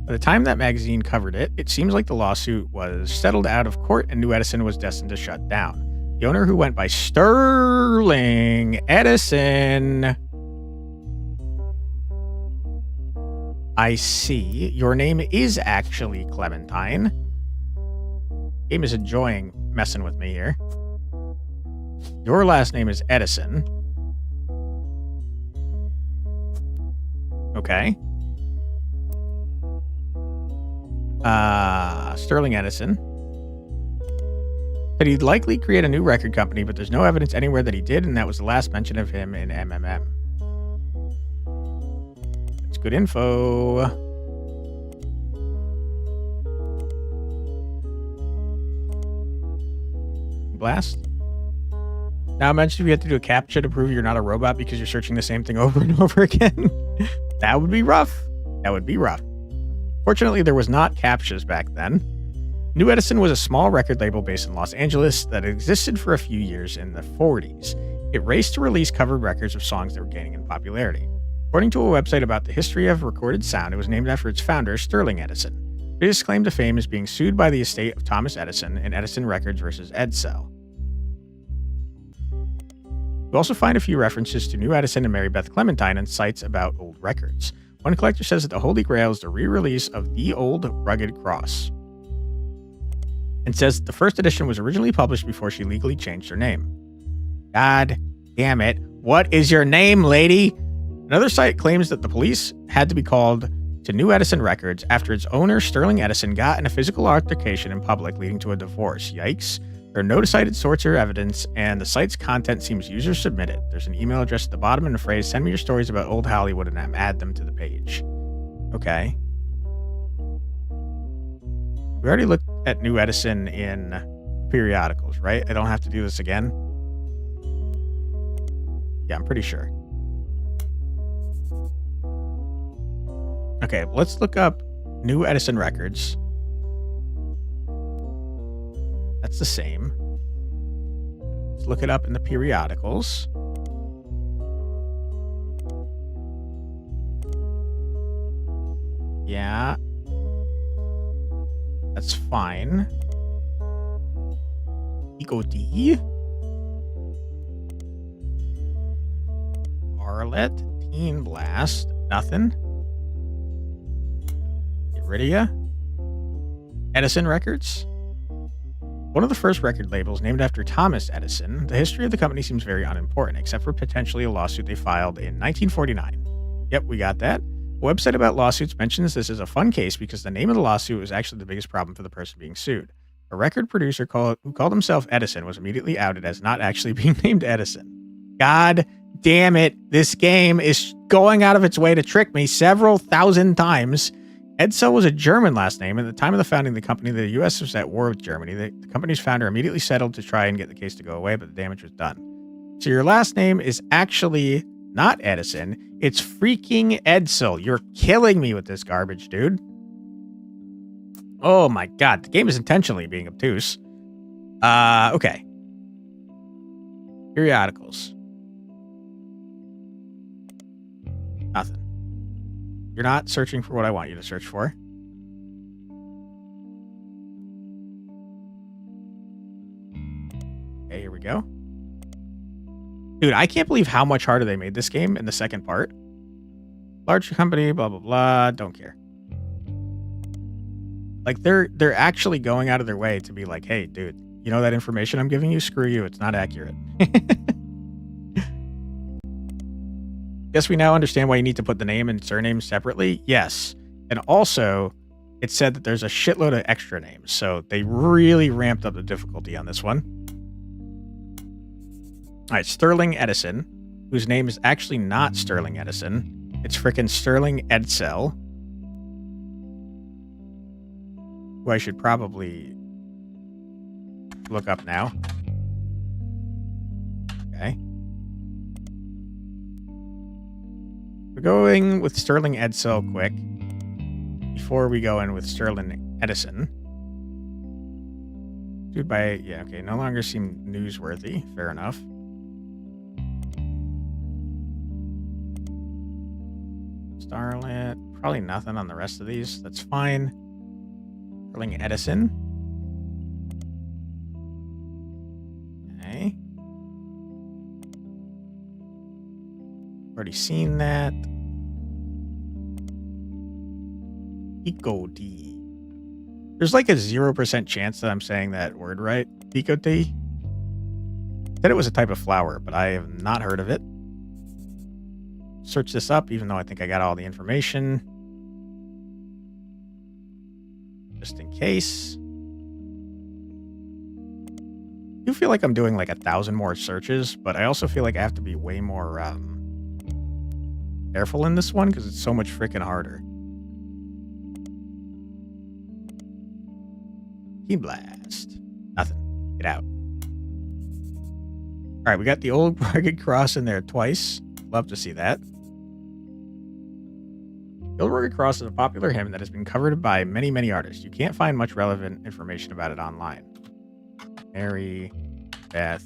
By the time that magazine covered it, it seems like the lawsuit was settled out of court and New Edison was destined to shut down. The owner, who went by Sterling Edison... I see. Your name is actually Clementine. Game is enjoying messing with me here. Your last name is Edison. Okay. Sterling Edison said he'd likely create a new record company, but there's no evidence anywhere that he did, and that was the last mention of him in MMM. That's good info. Blast. Now imagine if you had to do a CAPTCHA to prove you're not a robot because you're searching the same thing over and over again. That would be rough. That would be rough. Fortunately, there was not CAPTCHAs back then. New Edison was a small record label based in Los Angeles that existed for a few years in the 40s. It raced to release covered records of songs that were gaining in popularity. According to a website about the history of recorded sound, it was named after its founder, Sterling Edison. His claim to fame is being sued by the estate of Thomas Edison in Edison Records versus Edsel. You also find a few references to New Edison and Mary Beth Clementine in sites about old records. One collector says that the Holy Grail is the re-release of The Old Rugged Cross, and says that the first edition was originally published before she legally changed her name. God damn it. What is your name, lady? Another site claims that the police had to be called to New Edison Records after its owner, Sterling Edison, got in a physical altercation in public, leading to a divorce. Yikes. There are no cited source or evidence, and the site's content seems user-submitted. There's an email address at the bottom and a phrase, send me your stories about old Hollywood, and add them to the page. Okay. We already looked at New Edison in periodicals, right? I don't have to do this again? Yeah, I'm pretty sure. Okay, let's look up New Edison Records. That's the same. Let's look it up in the periodicals. Yeah. That's fine. Eco D. Arlet. Teen Blast. Nothing. Iridia. Edison Records. One of the first record labels named after Thomas Edison, the history of the company seems very unimportant, except for potentially a lawsuit they filed in 1949. Yep, we got that. A website about lawsuits mentions this as a fun case because the name of the lawsuit was actually the biggest problem for the person being sued. A record producer who called himself Edison was immediately outed as not actually being named Edison. God damn it, this game is going out of its way to trick me several thousand times. Edsel was a German last name. At the time of the founding of the company, the U.S. was at war with Germany. The company's founder immediately settled to try and get the case to go away, but the damage was done. So your last name is actually not Edison. It's freaking Edsel. You're killing me with this garbage, dude. Oh my god. The game is intentionally being obtuse. Okay. Periodicals. Nothing. You're not searching for what I want you to search for. Okay, here we go. Dude, I can't believe how much harder they made this game in the second part. Large company, blah, blah, blah. Don't care. Like, they're actually going out of their way to be like, hey, dude, you know that information I'm giving you? Screw you. It's not accurate. Guess we now understand why you need to put the name and surname separately. Yes. And also, it said that there's a shitload of extra names. So they really ramped up the difficulty on this one. All right, Sterling Edison, whose name is actually not Sterling Edison. It's frickin' Sterling Edsel, who I should probably look up now. Okay. We're going with Sterling Edsel quick before we go in with Sterling Edison. Dude, yeah, okay, no longer seem newsworthy. Fair enough. Starlet, probably nothing on the rest of these. That's fine. Sterling Edison. Okay. Already seen that. Eco D. There's like a 0% chance that I'm saying that word right. Eco D. Said it was a type of flower, but I have not heard of it. Search this up, even though I think I got all the information. Just in case. I do feel like I'm doing like 1,000 more searches, but I also feel like I have to be way more careful in this one because it's so much freaking harder. Teen Blast. Nothing. Get out. All right, we got the old rugged cross in there twice. Love to see that. The Old Rugged Cross is a popular hymn that has been covered by many, many artists. You can't find much relevant information about it online. Mary, Beth,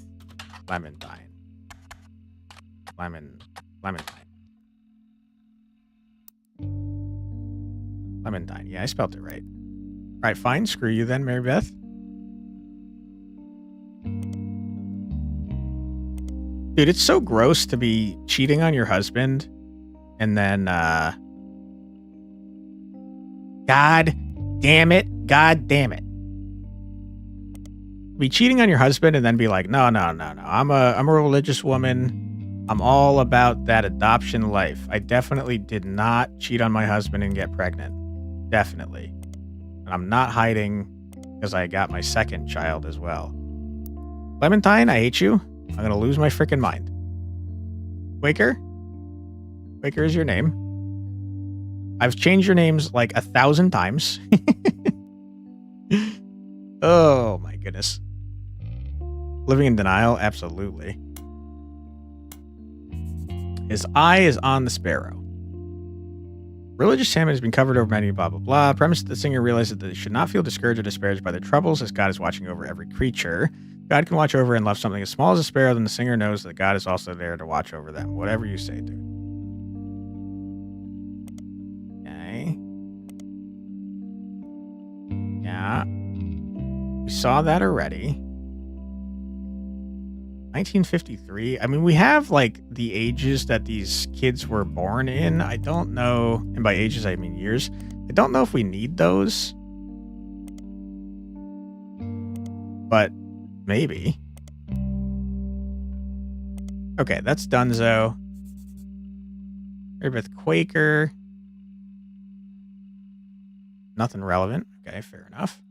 Clementine. Clementine. Yeah, I spelled it right. All right, fine. Screw you then, Mary Beth. Dude, it's so gross to be cheating on your husband and then, God damn it. God damn it. Be cheating on your husband and then be like, no. I'm a religious woman. I'm all about that adoption life. I definitely did not cheat on my husband and get pregnant. Definitely. And I'm not hiding because I got my second child as well. Clementine, I hate you. I'm going to lose my freaking mind. Quaker? Quaker is your name. I've changed your names like 1,000 times. Oh my goodness. Living in denial? Absolutely. His eye is on the sparrow. Religious salmon has been covered over many blah blah blah. Premise that the singer realizes that they should not feel discouraged or disparaged by their troubles, as God is watching over every creature. God can watch over and love something as small as a sparrow, then the singer knows that God is also there to watch over them. Whatever you say, dude. Okay. Yeah. We saw that already. 1953. I mean, we have like the ages that these kids were born in. I don't know. And by ages, I mean years. I don't know if we need those. But maybe. Okay, that's Dunzo. Meredith Quaker. Nothing relevant. Okay, fair enough.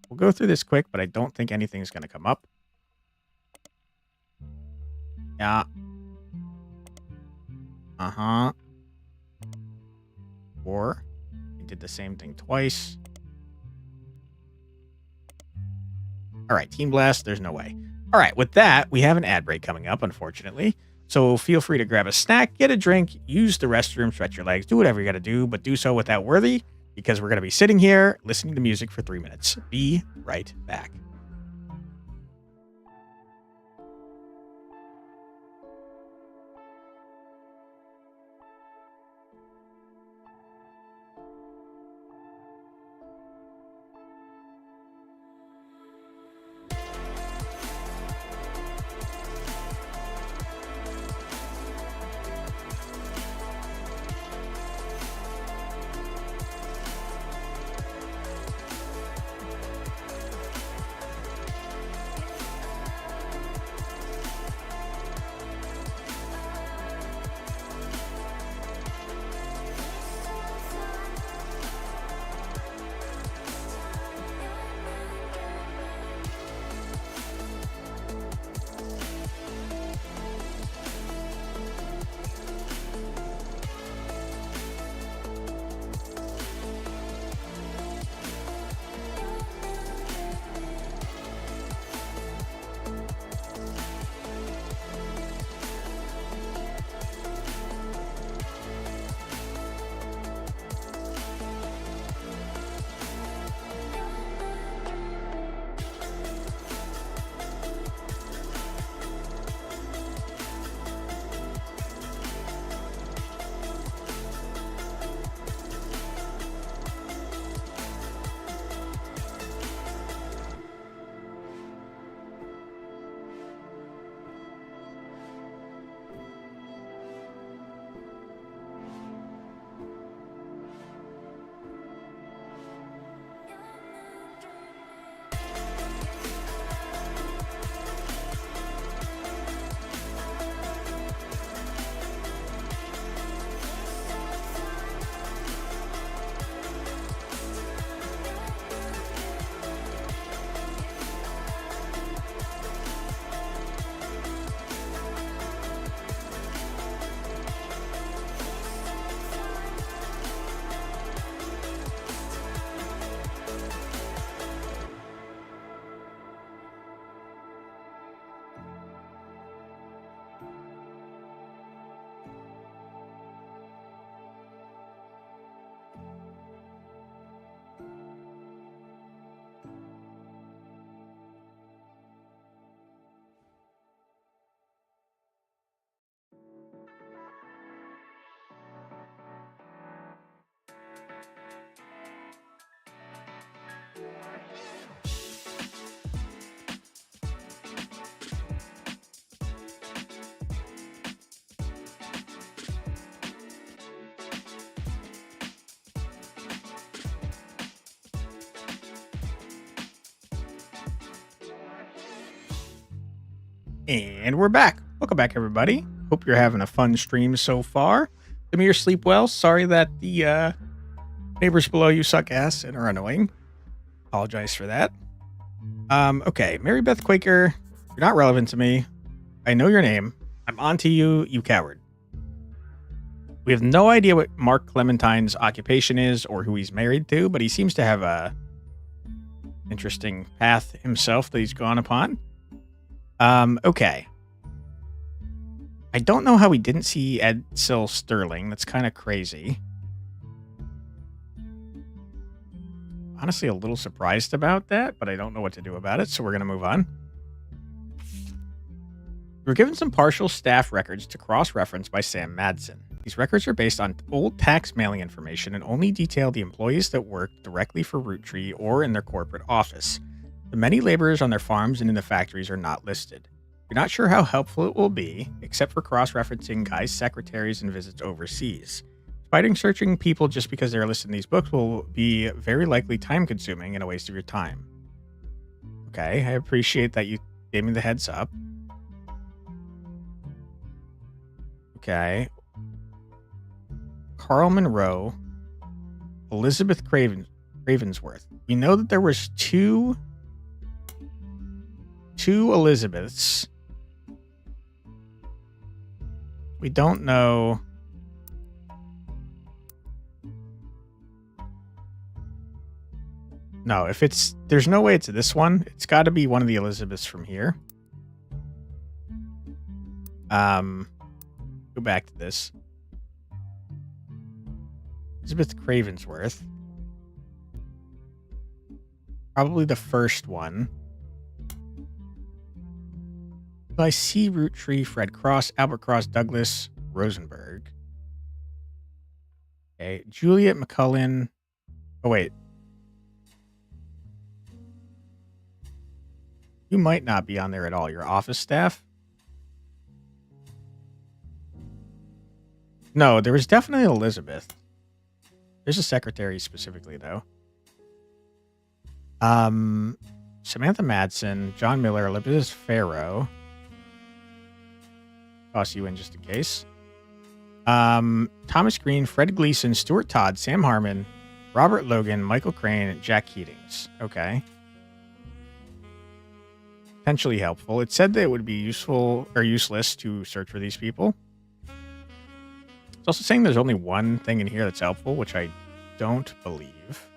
We'll go through this quick, but I don't think anything's going to come up. Yeah. Uh-huh. War. We did the same thing twice. All right, Team Blast, there's no way. All right, with that, we have an ad break coming up, unfortunately. So feel free to grab a snack, get a drink, use the restroom, stretch your legs, do whatever you got to do, but do so without worthy, because we're going to be sitting here listening to music for 3 minutes. Be right back. And we're back. Welcome back, everybody. Hope you're having a fun stream so far. Demir, sleep well. Sorry that the neighbors below you suck ass and are annoying. Apologize for that. Okay, Mary Beth Quaker, you're not relevant to me. I know your name. I'm on to you, you coward. We have no idea what Mark Clementine's occupation is or who he's married to, but he seems to have a interesting path himself that he's gone upon. Okay. I don't know how we didn't see Edsel Sterling. That's kind of crazy. Honestly, a little surprised about that, but I don't know what to do about it, so we're going to move on. We were given some partial staff records to cross-reference by Sam Madsen. These records are based on old tax mailing information and only detail the employees that work directly for Roottree or in their corporate office. The many laborers on their farms and in the factories are not listed. We're not sure how helpful it will be, except for cross-referencing guys' secretaries and visits overseas. Fighting searching people just because they're listed in these books will be very likely time-consuming and a waste of your time. Okay, I appreciate that you gave me the heads up. Okay. Carl Monroe, Elizabeth Ravensworth. We know that there was two Elizabeths. We don't know. No, if there's no way it's this one. It's got to be one of the Elizabeths from here. Go back to this. Elizabeth Ravensworth. Probably the first one. I see Roottree, Fred Cross, Albert Cross, Douglas, Rosenberg. Okay, Juliet McCullen. Oh, wait. You might not be on there at all. Your office staff? No, there was definitely Elizabeth. There's a secretary specifically, though. Samantha Madsen, John Miller, Elizabeth Farrow. Toss you in just in case. Thomas Green, Fred Gleason, Stuart Todd, Sam Harmon, Robert Logan, Michael Crane, and Jack Keatings. Okay. Potentially helpful. It said that it would be useful or useless to search for these people. It's also saying there's only one thing in here that's helpful, which I don't believe.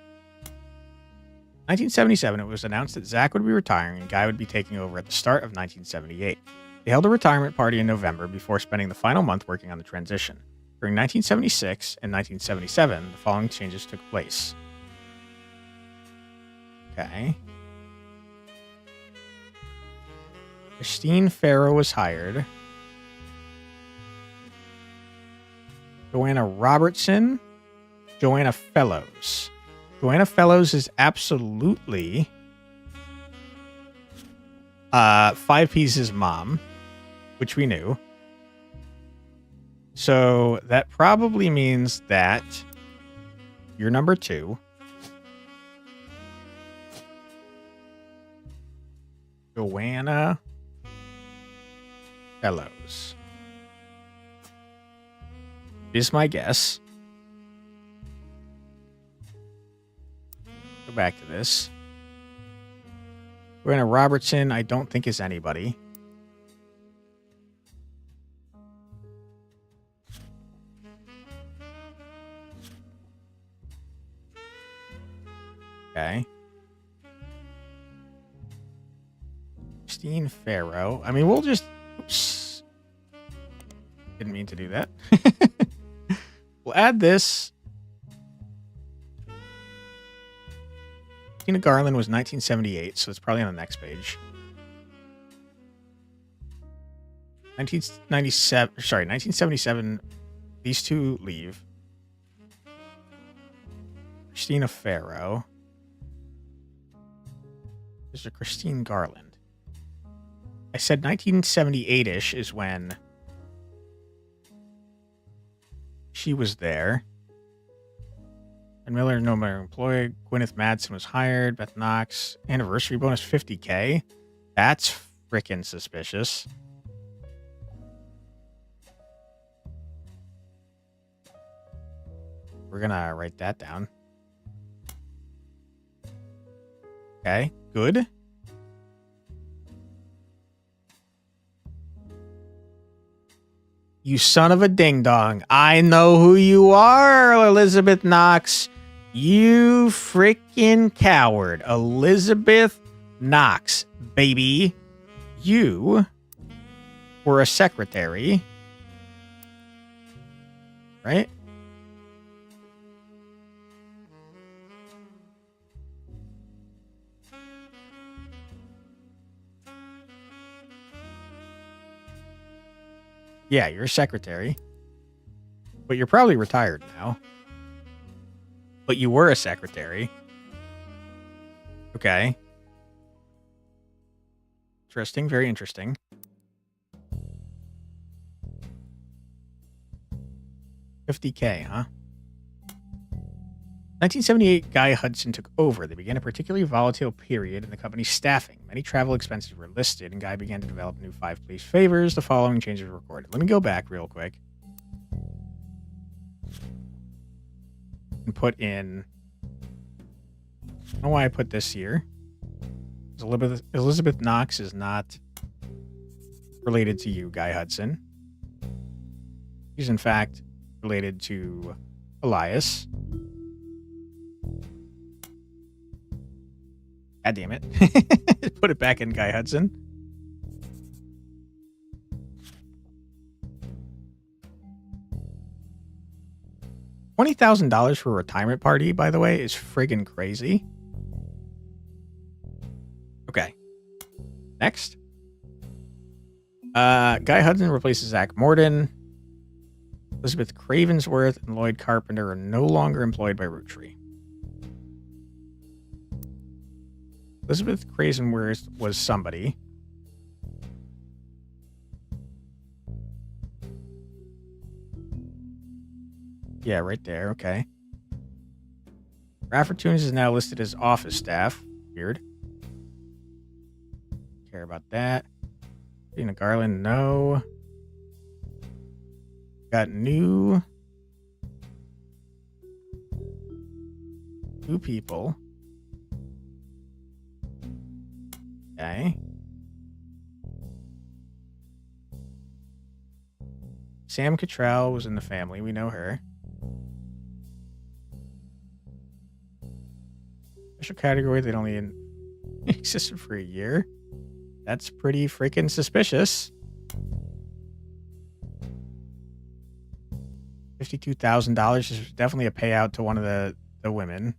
1977, it was announced that Zach would be retiring and Guy would be taking over at the start of 1978. They held a retirement party in November before spending the final month working on the transition. During 1976 and 1977, the following changes took place. Okay. Christine Farrow was hired. Joanna Robertson. Joanna Fellows. Joanna Fellows is absolutely 5 Pieces' mom, which we knew. So that probably means that you're number 2. Joanna Fellows is my guess. Go back to this. Joanna Robertson, I don't think is anybody. Okay. Christine Farrow. I mean, we'll just... Oops. Didn't mean to do that. We'll add this. Tina Garland was 1978, so it's probably on the next page. 1977, these two leave. Christina Farrow. There's a Christine Garland. I said 1978-ish is when she was there. And Miller, no more employed. Gwyneth Madsen was hired. Beth Knox, anniversary bonus 50K. That's Frickin' suspicious. We're gonna write that down. Okay, good. You son of a ding-dong. I know who you are, Elizabeth Knox. You freaking coward. Elizabeth Knox, baby. You were a secretary. Right? Yeah, you're a secretary. But you're probably retired now. But you were a secretary. Okay. Interesting, very interesting. $50K, huh? 1978, Guy Hudson took over. They began a particularly volatile period in the company's staffing. Many travel expenses were listed, and Guy began to develop new 5 police favors. The following changes were recorded. Let me go back real quick. And put in... I don't know why I put this here. Elizabeth Knox is not related to you, Guy Hudson. She's, in fact, related to Elias. God damn it. Put it back in Guy Hudson. $20,000 for a retirement party, by the way, is friggin' crazy. Okay. Next. Guy Hudson replaces Zach Morden. Elizabeth Cravensworth and Lloyd Carpenter are no longer employed by Roottree. Elizabeth Cravensworth was somebody. Yeah, right there. Okay. Raffer Tunes is now listed as office staff. Weird. Care about that. Dina Garland, no. Got new people. Okay. Sam Cottrell was in the family. We know her. Special category that only existed for a year. That's pretty freaking suspicious. $52,000 is definitely a payout to one of the women.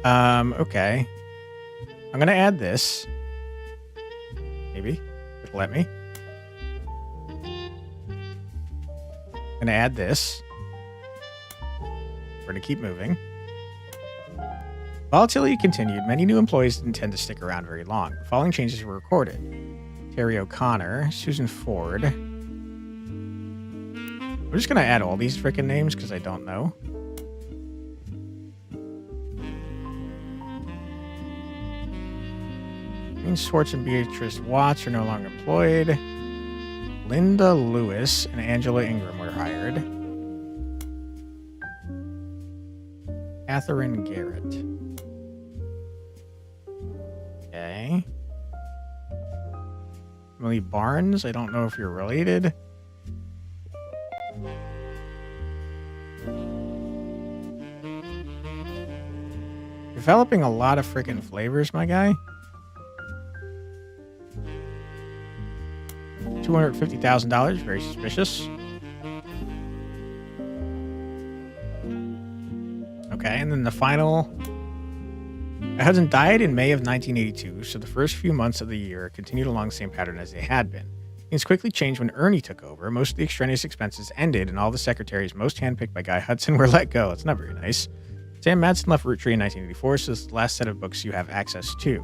Okay. I'm gonna add this. Maybe. It'll let me. I'm gonna add this. We're gonna keep moving. Volatility continued. Many new employees didn't tend to stick around very long. The following changes were recorded. Terry O'Connor, Susan Ford. I'm just gonna add all these freaking names because I don't know. Swartz and Beatrice Watts are no longer employed. Linda Lewis and Angela Ingram were hired. Catherine Garrett. Okay. Emily Barnes, I don't know if you're related. Developing a lot of freaking flavors, my guy. $250,000, very suspicious. Okay, and then the final. Hudson died in May of 1982, so the first few months of the year continued along the same pattern as they had been. Things quickly changed when Ernie took over. Most of the extraneous expenses ended, and all the secretaries, most handpicked by Guy Hudson, were let go. It's not very nice. Sam Madsen left Roottree in 1984, so this is the last set of books you have access to.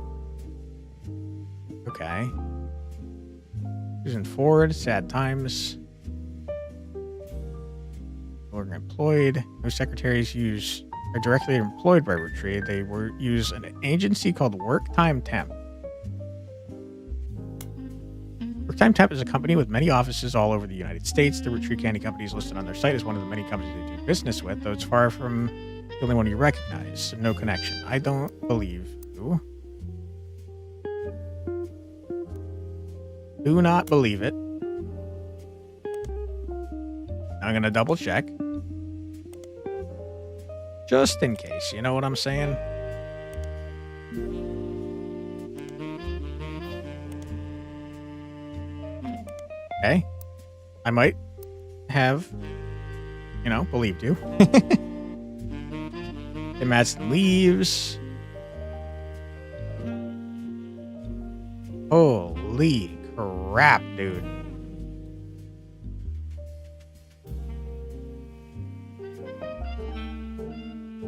Okay. Susan Ford, Sad Times. longer employed. No secretaries are directly employed by Roottrie. They use an agency called Work Time Temp. Work Time Temp is a company with many offices all over the United States. The Roottrie Candy Company is listed on their site as one of the many companies they do business with, though it's far from the only one you recognize. So no connection. I don't believe you. Do not believe it. I'm going to double check. Just in case, you know what I'm saying? Okay. I might have, believed you. Tim Madsen leaves. Holy crap, dude.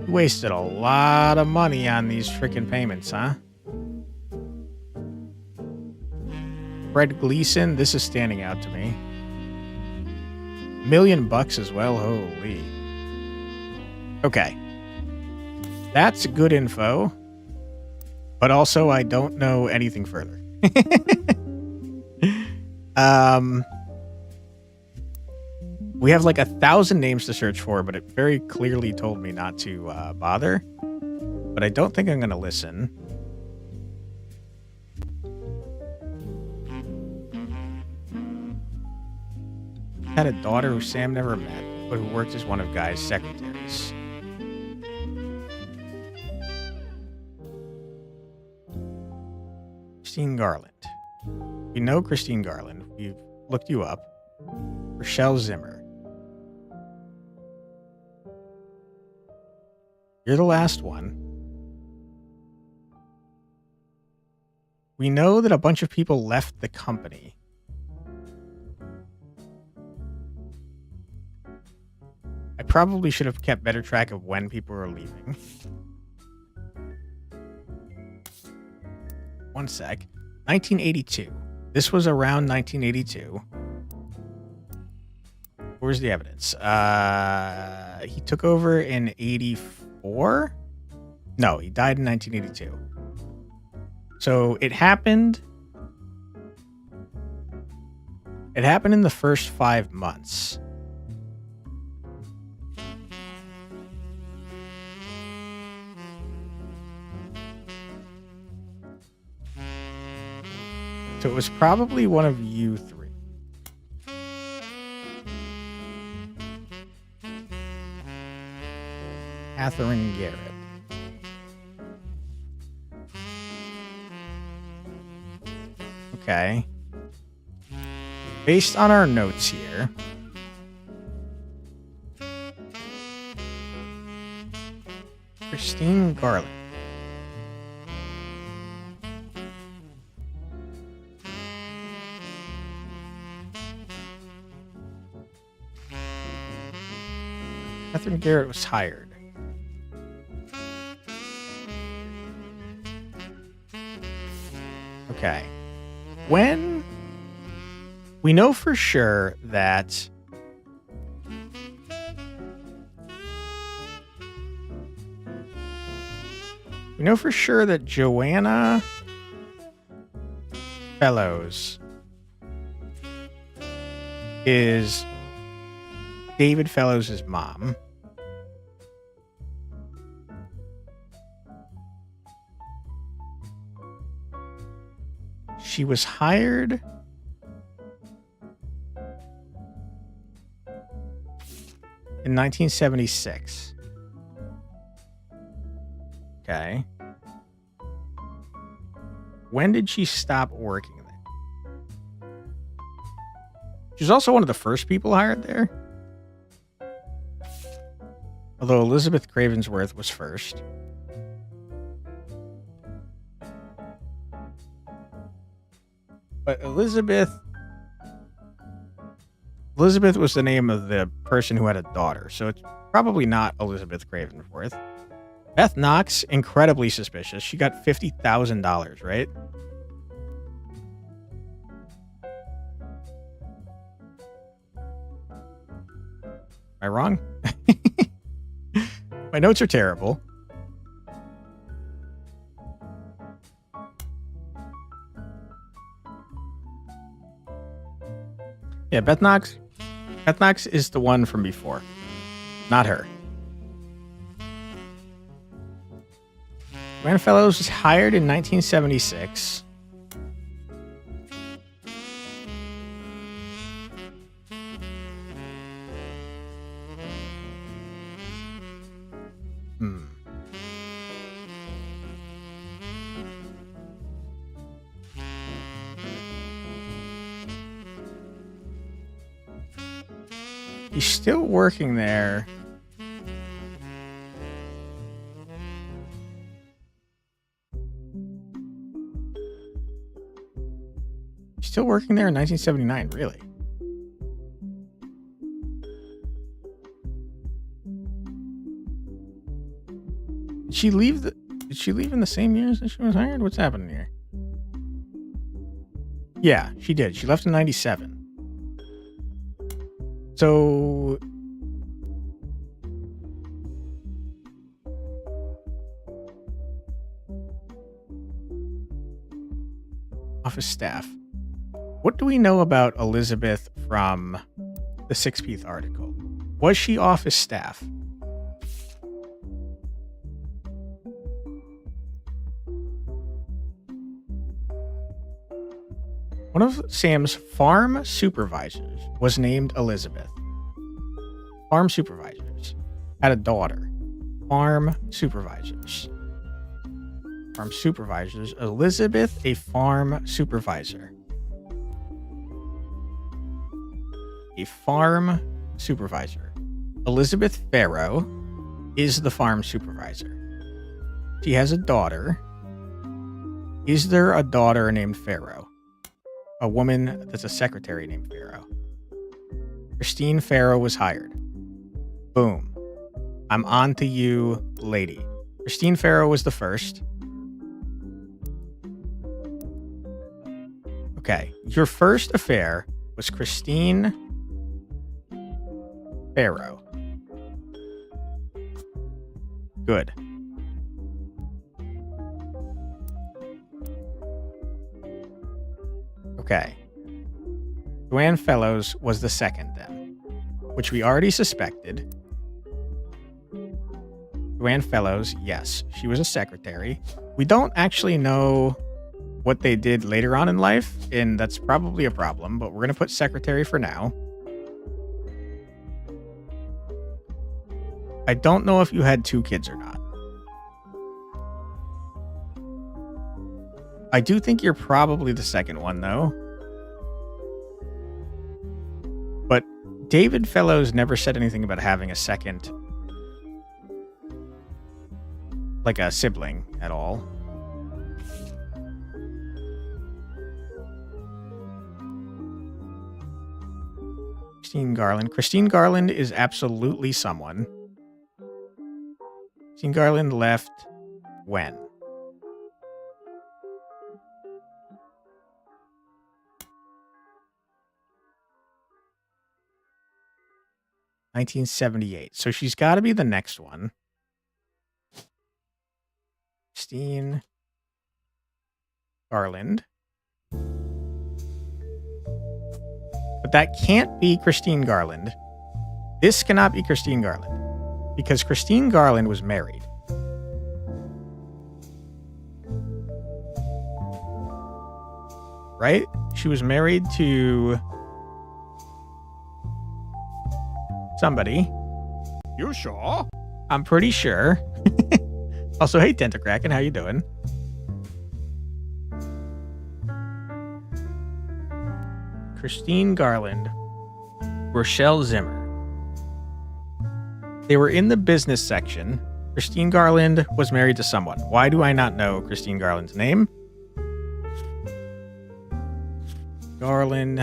You wasted a lot of money on these freaking payments, huh? Fred Gleason, this is standing out to me. $1 million as well, holy. Okay. That's good info. But also, I don't know anything further. We have like 1,000 names to search for, but it very clearly told me not to bother. But I don't think I'm going to listen. Had a daughter who Sam never met, but who worked as one of Guy's secretaries. Christine Garland. We know Christine Garland. We've looked you up. Rochelle Zimmer. You're the last one. We know that a bunch of people left the company. I probably should have kept better track of when people were leaving. One sec. 1982. This was around 1982. Where's the evidence? He took over in 84? No, he died in 1982. So it happened. It happened in the first 5 months. So it was probably one of you three. Catherine Garrett. Okay. Based on our notes here, Christine Garland. Catherine Garrett was hired. Okay. When we know for sure that Joanna Fellows is David Fellows' mom. She was hired in 1976. Okay. When did she stop working there? She was also one of the first people hired there. Although Elizabeth Cravensworth was first. But Elizabeth was the name of the person who had a daughter, so it's probably not Elizabeth Cravensworth. Beth Knox, incredibly suspicious. She got $50,000, right? Am I wrong? My notes are terrible. Yeah, Beth Knox. Beth Knox is the one from before, not her. Joanne Fellows was hired in 1976. He's still working there. He's still working there in 1979, really. Did she leave in the same years that she was hired? What's happening here? Yeah, she did. She left in 97. So office staff. What do we know about Elizabeth from the 6th article? Was she office staff? One of Sam's farm supervisors was named Elizabeth. Farm supervisors had a daughter. Farm supervisors. Farm supervisors. Elizabeth, a farm supervisor. A farm supervisor. Elizabeth Farrow is the farm supervisor. She has a daughter. Is there a daughter named Farrow? A woman that's a secretary named Farrow. Christine Farrow was hired. Boom. I'm on to you, lady. Christine Farrow was the first. Okay. Your first affair was Christine Farrow. Good. Okay. Joanne Fellows was the second then, which we already suspected. Joanne Fellows, yes, she was a secretary. We don't actually know what they did later on in life, and that's probably a problem, but we're going to put secretary for now. I don't know if you had 2 kids or not. I do think you're probably the second one, though. But David Fellows never said anything about having a second, like a sibling at all. Christine Garland. Christine Garland is absolutely someone. Christine Garland left when? (1978). So she's got to be the next one. Christine Garland. But that can't be Christine Garland. This cannot be Christine Garland. Because Christine Garland was married. Right? She was married to somebody. You sure? I'm pretty sure. Also, hey, Tentacracken, how you doing? Christine Garland, Rochelle Zimmer. They were in the business section. Christine Garland was married to someone. Why do I not know Christine Garland's name? Garland.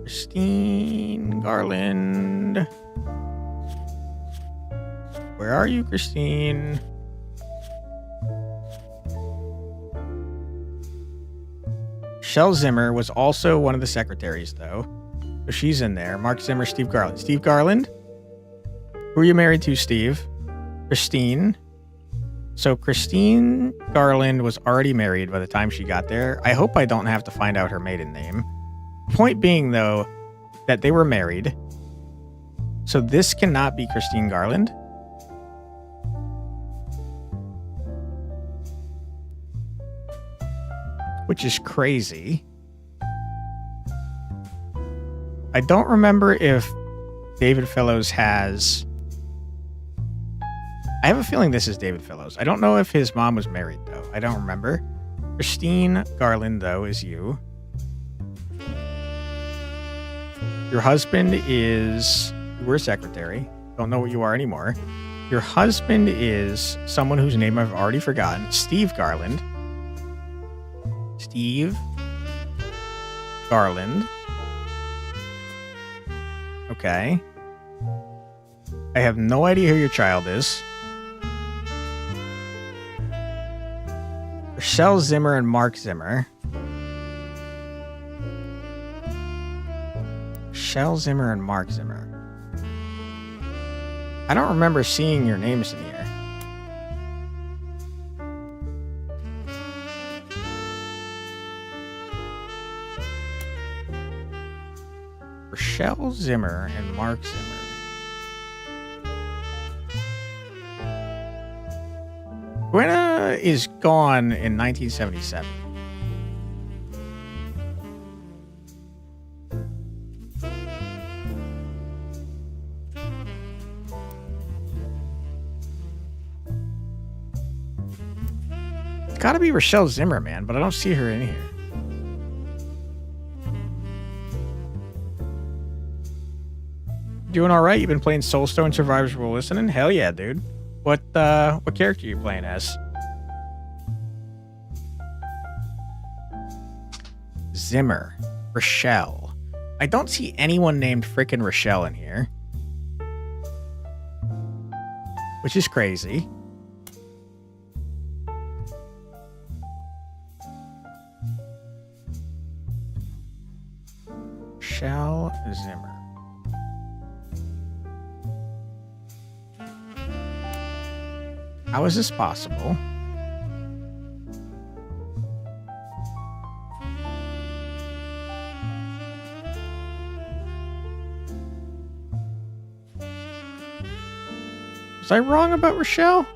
Christine Garland. Where are you, Christine? Rochelle Zimmer was also one of the secretaries, though. So she's in there. Mark Zimmer, Steve Garland. Steve Garland? Who are you married to, Steve? Christine. So Christine Garland was already married by the time she got there. I hope I don't have to find out her maiden name. Point being, though, that they were married. So this cannot be Christine Garland. Which is crazy. I don't remember if David Fellows has... I have a feeling this is David Fellows. I don't know if his mom was married, though. I don't remember. Christine Garland, though, is you. Your husband is... You were a secretary. Don't know what you are anymore. Your husband is someone whose name I've already forgotten. Steve Garland. Steve Garland. Okay. I have no idea who your child is. Rochelle Zimmer and Mark Zimmer. Rochelle Zimmer and Mark Zimmer. I don't remember seeing your names in here. Rochelle Zimmer and Mark Zimmer. Gwenna is gone in 1977. It's gotta be Rochelle Zimmer, man, but I don't see her in here. Doing all right? You've been playing Soulstone Survivors while listening? Hell yeah, dude. What character are you playing as? Zimmer. Rochelle. I don't see anyone named frickin' Rochelle in here. Which is crazy. Rochelle Zimmer. How is this possible? Was I wrong about Rochelle?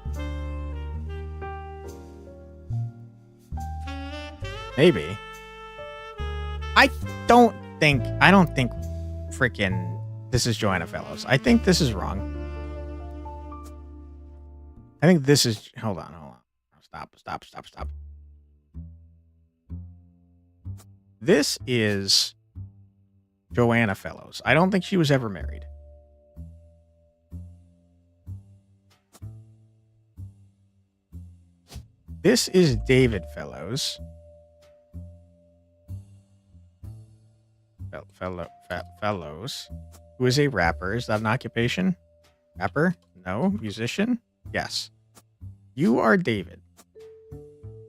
Maybe. I don't think freaking this is Joanna Fellows. I think this is wrong. I think this is... Hold on. Stop. This is Joanna Fellows. I don't think she was ever married. This is David Fellows. Fellows. Who is a rapper. Is that an occupation? Rapper? No. Musician? Yes. You are David,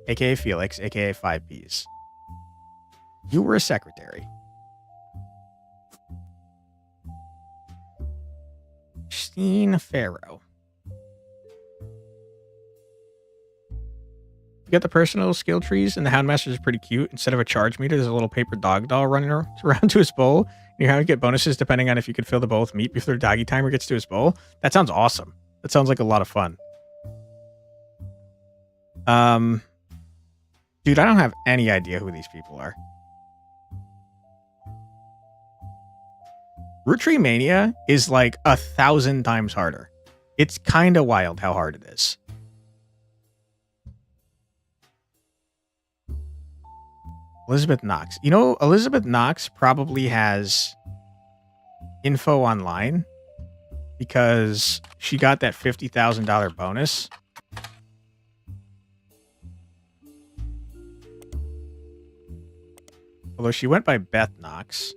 aka Felix, aka 5Ps. You were a secretary. Christine Farrow. You got the personal skill trees, and the Houndmaster is pretty cute. Instead of a charge meter, there's a little paper dog doll running around to his bowl. And you have to get bonuses depending on if you can fill the bowl with meat before the doggy timer gets to his bowl. That sounds awesome. That sounds like a lot of fun. Dude, I don't have any idea who these people are. Roottreemania is like 1,000 times harder. It's kind of wild how hard it is. Elizabeth Knox. You know, Elizabeth Knox probably has info online because she got that $50,000 bonus. Although she went by Beth Knox.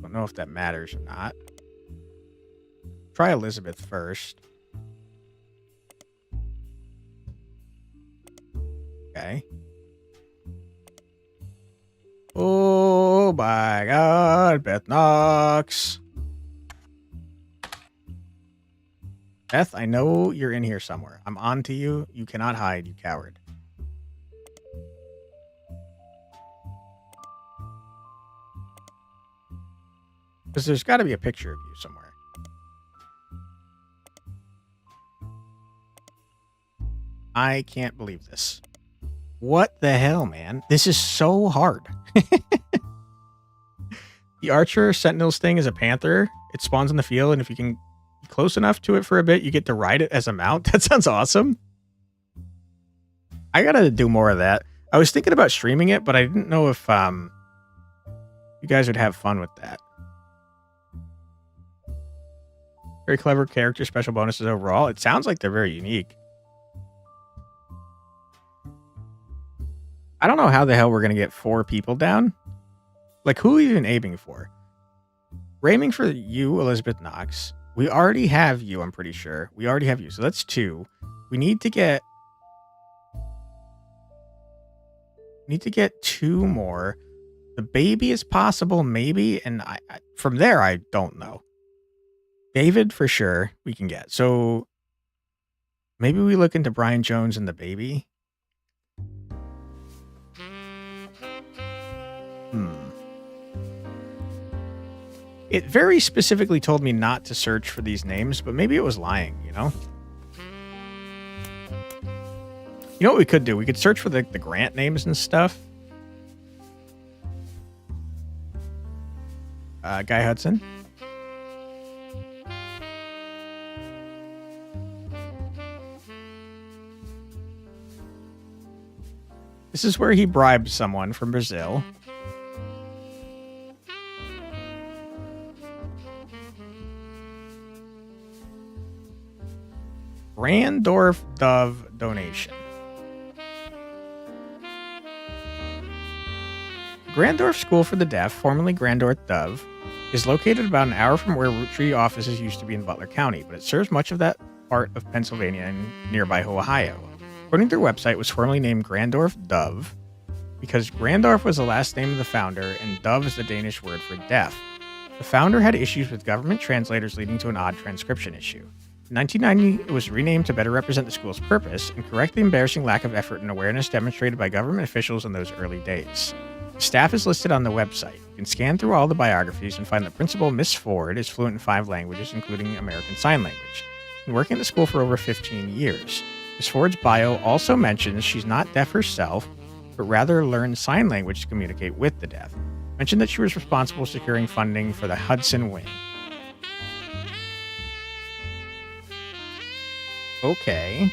Don't know if that matters or not. Try Elizabeth first. Okay. Oh, my God, Beth Knox. Beth, I know you're in here somewhere. I'm on to you. You cannot hide, you coward. Because there's got to be a picture of you somewhere. I can't believe this. What the hell, man? This is so hard. The Archer Sentinels thing is a panther. It spawns in the field, and if you can be close enough to it for a bit, you get to ride it as a mount. That sounds awesome. I gotta do more of that. I was thinking about streaming it, but I didn't know if you guys would have fun with that. Very clever character, special bonuses overall. It sounds like they're very unique. I don't know how the hell we're going to get 4 people down. Like, who are we even aiming for? We're aiming for you, Elizabeth Knox. We already have you, I'm pretty sure. We already have you, so that's 2. We need to get... 2 more. The baby is possible, maybe, and from there, I don't know. David, for sure, we can get. So, maybe we look into Brian Jones and the baby. It very specifically told me not to search for these names, but maybe it was lying, you know? You know what we could do? We could search for the grant names and stuff. Guy Hudson. This is where he bribed someone from Brazil. Grandorf Dove donation. Grandorf School for the Deaf, formerly Grandorf Dove, is located about an hour from where Roottrees offices used to be in Butler County, but it serves much of that part of Pennsylvania and nearby Ohio. According to their website, it was formerly named Grandorf Dove because Grandorf was the last name of the founder and Dove is the Danish word for deaf. The founder had issues with government translators leading to an odd transcription issue. In 1990, it was renamed to better represent the school's purpose and correct the embarrassing lack of effort and awareness demonstrated by government officials in those early days. The staff is listed on the website. You can scan through all the biographies and find that Principal Miss Ford is fluent in 5 languages, including American Sign Language, and working at the school for over 15 years. Miss Ford's bio also mentions she's not deaf herself, but rather learned sign language to communicate with the deaf. Mentioned that she was responsible for securing funding for the Hudson Wing. Okay.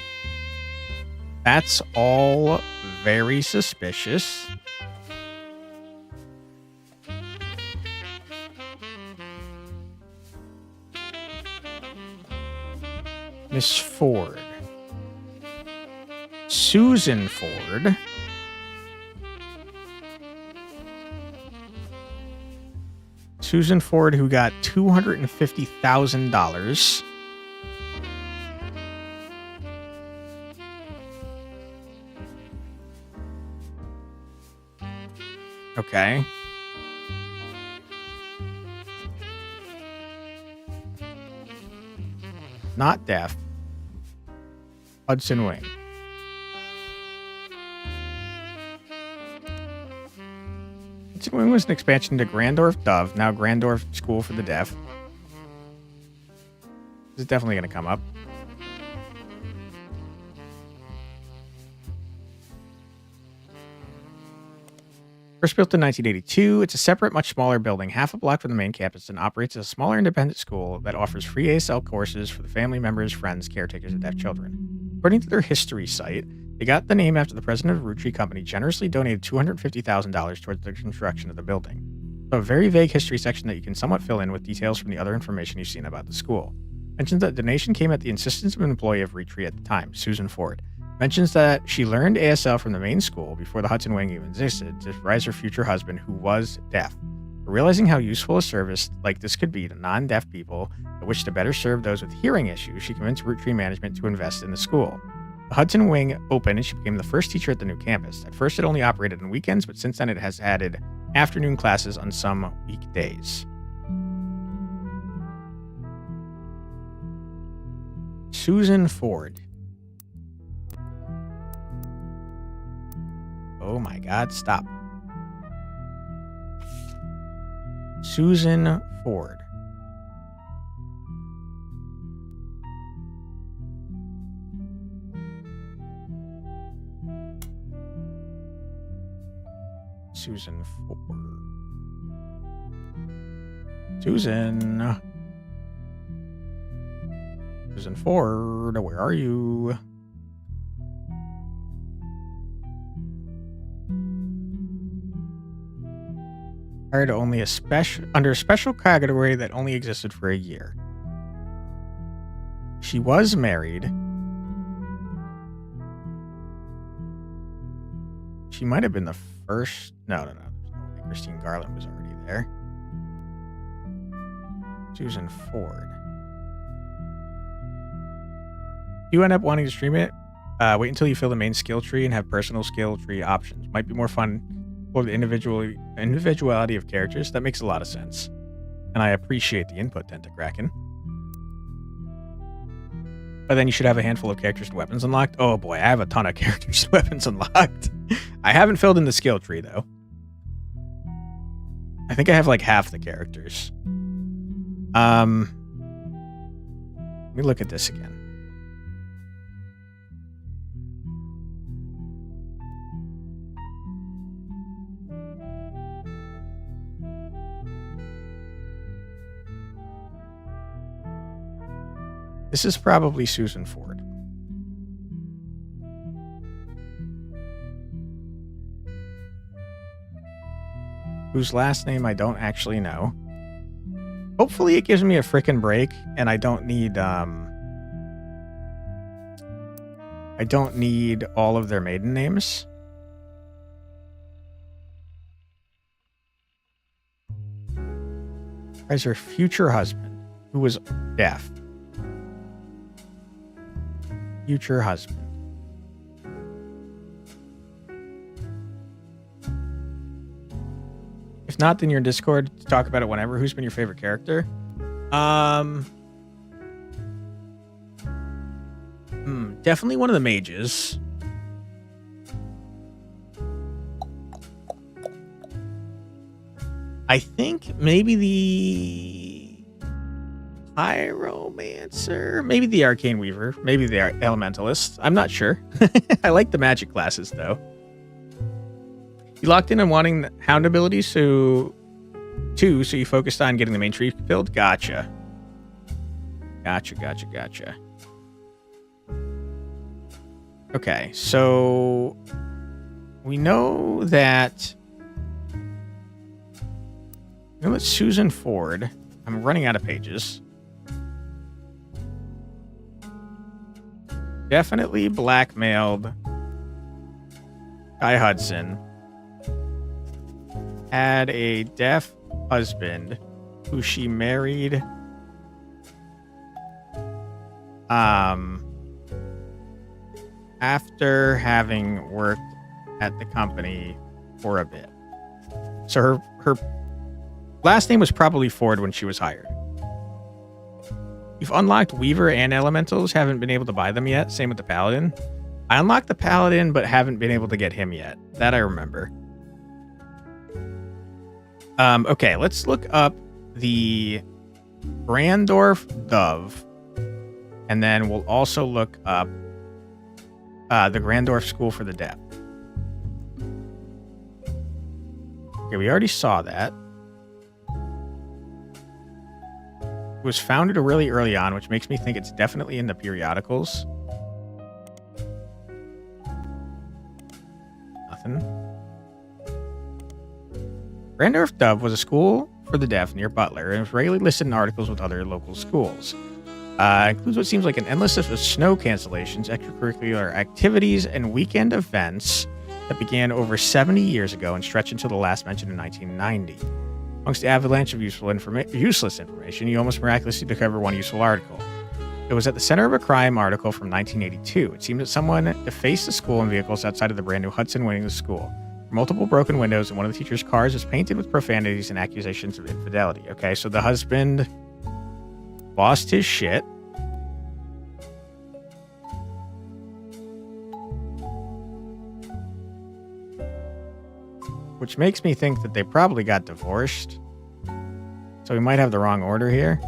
That's all very suspicious. Miss Ford. Susan Ford. Susan Ford, who got $250,000. Okay. Not deaf. Hudson Wing. Hudson Wing was an expansion to Grandorf Dove, now Grandorf School for the Deaf. This is definitely going to come up. First built in 1982, it's a separate, much smaller building, half a block from the main campus, and operates as a smaller independent school that offers free ASL courses for the family members, friends, caretakers of deaf children. According to their history site, they got the name after the president of Roottree Company generously donated $250,000 towards the construction of the building. So a very vague history section that you can somewhat fill in with details from the other information you've seen about the school. Mentions that the donation came at the insistence of an employee of Roottree at the time, Susan Ford. Mentions that she learned ASL from the main school before the Hudson Wing even existed to advise her future husband, who was deaf. But realizing how useful a service like this could be to non-deaf people that wish to better serve those with hearing issues, she convinced Roottrees management to invest in the school. The Hudson Wing opened and she became the first teacher at the new campus. At first it only operated on weekends, but since then it has added afternoon classes on some weekdays. Susan Ford. Oh my God, stop. Susan Ford. Susan Ford. Susan. Susan Ford, where are you? Hired only under a special category that only existed for a year. She was married. She might have been the first. No. Christine Garland was already there. Susan Ford. You end up wanting to stream it? Wait until you fill the main skill tree and have personal skill tree options. Might be more fun for the individuality of characters. That makes a lot of sense. And I appreciate the input, Tentakraken. But then you should have a handful of characters and weapons unlocked. Oh boy, I have a ton of characters and weapons unlocked. I haven't filled in the skill tree, though. I think I have like half the characters. Let me look at this again. This is probably Susan Ford. Whose last name I don't actually know. Hopefully it gives me a frickin' break and I don't need all of their maiden names. As her future husband, who was deaf. Future husband. If not, then you're in Discord to talk about it whenever. Who's been your favorite character? Definitely one of the mages. I think maybe the Pyromancer, maybe the Arcane Weaver, maybe the Elementalist. I'm not sure. I like the magic classes though. You locked in on wanting the Hound abilities, so you focused on getting the main tree filled? Gotcha. Gotcha. Okay, so we know that Susan Ford. I'm running out of pages. Definitely blackmailed Guy Hudson. Had a deaf husband who she married after having worked at the company for a bit. So her last name was probably Ford when she was hired. You've unlocked Weaver and Elementals, haven't been able to buy them yet. Same with the Paladin. I unlocked the Paladin, but haven't been able to get him yet. That I remember. Okay, let's look up the Brandorf Dove. And then we'll also look up the Grandorf School for the Deaf. Okay, we already saw that. It was founded really early on, which makes me think it's definitely in the periodicals. Nothing. Brandorf Dove was a school for the deaf near Butler and was regularly listed in articles with other local schools. Includes what seems like an endless list of snow cancellations, extracurricular activities, and weekend events that began over 70 years ago and stretched until the last mentioned in 1990. Amongst the avalanche of useless information, you almost miraculously discover one useful article. It was at the center of a crime article from 1982. It seemed that someone defaced the school and vehicles outside of the brand new Hudson winning the school. multiple broken windows, and one of the teacher's cars is painted with profanities and accusations of infidelity. Okay, so the husband lost his shit. Which makes me think that they probably got divorced. So we might have the wrong order here.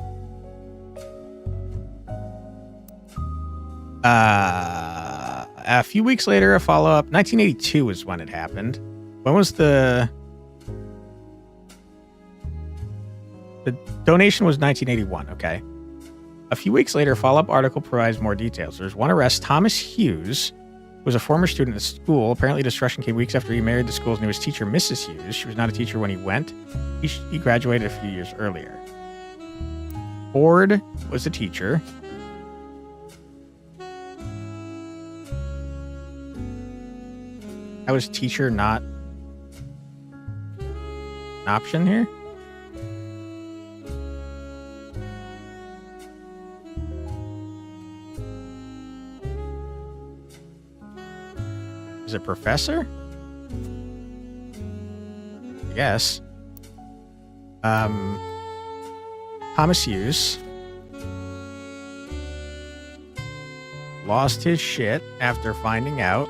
A few weeks later, a follow-up. 1982 is when it happened. When was the donation was 1981, okay. A few weeks later, a follow-up article provides more details. There's one arrest. Thomas Hughes, who was a former student at school. Apparently, discretion came weeks after he married the school's newest teacher, Mrs. Hughes. She was not a teacher when he went. He graduated a few years earlier. Ford was a teacher. How is teacher not an option here? Is it professor? Yes. Thomas Hughes lost his shit after finding out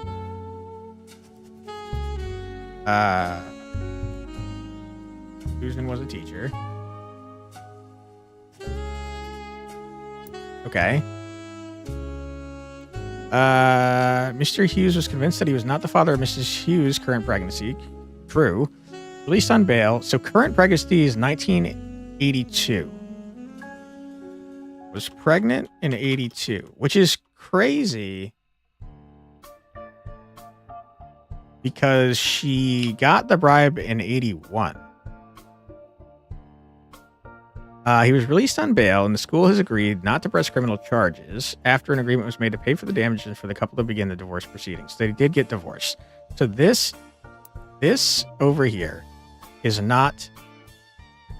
Susan was a teacher. Okay. Mr. Hughes was convinced that he was not the father of Mrs. Hughes' current pregnancy. True. Released on bail. So current pregnancy is 1982. Was pregnant in 82, which is crazy because she got the bribe in 81. He was released on bail, and the school has agreed not to press criminal charges after an agreement was made to pay for the damages for the couple to begin the divorce proceedings. They did get divorced. So this over here is not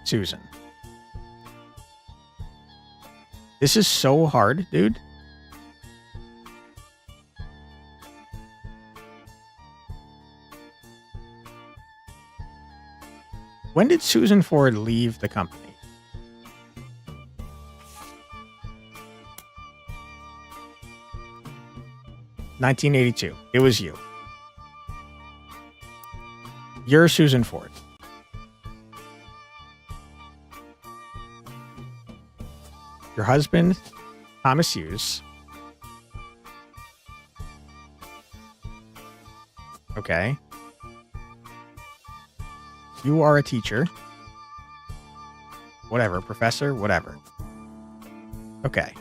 Susan. This is so hard, dude. When did Susan Ford leave the company? $1982. It was you. You're Susan Ford. Your husband, Thomas Hughes. Okay. You are a teacher. Whatever. Professor. Whatever. Okay.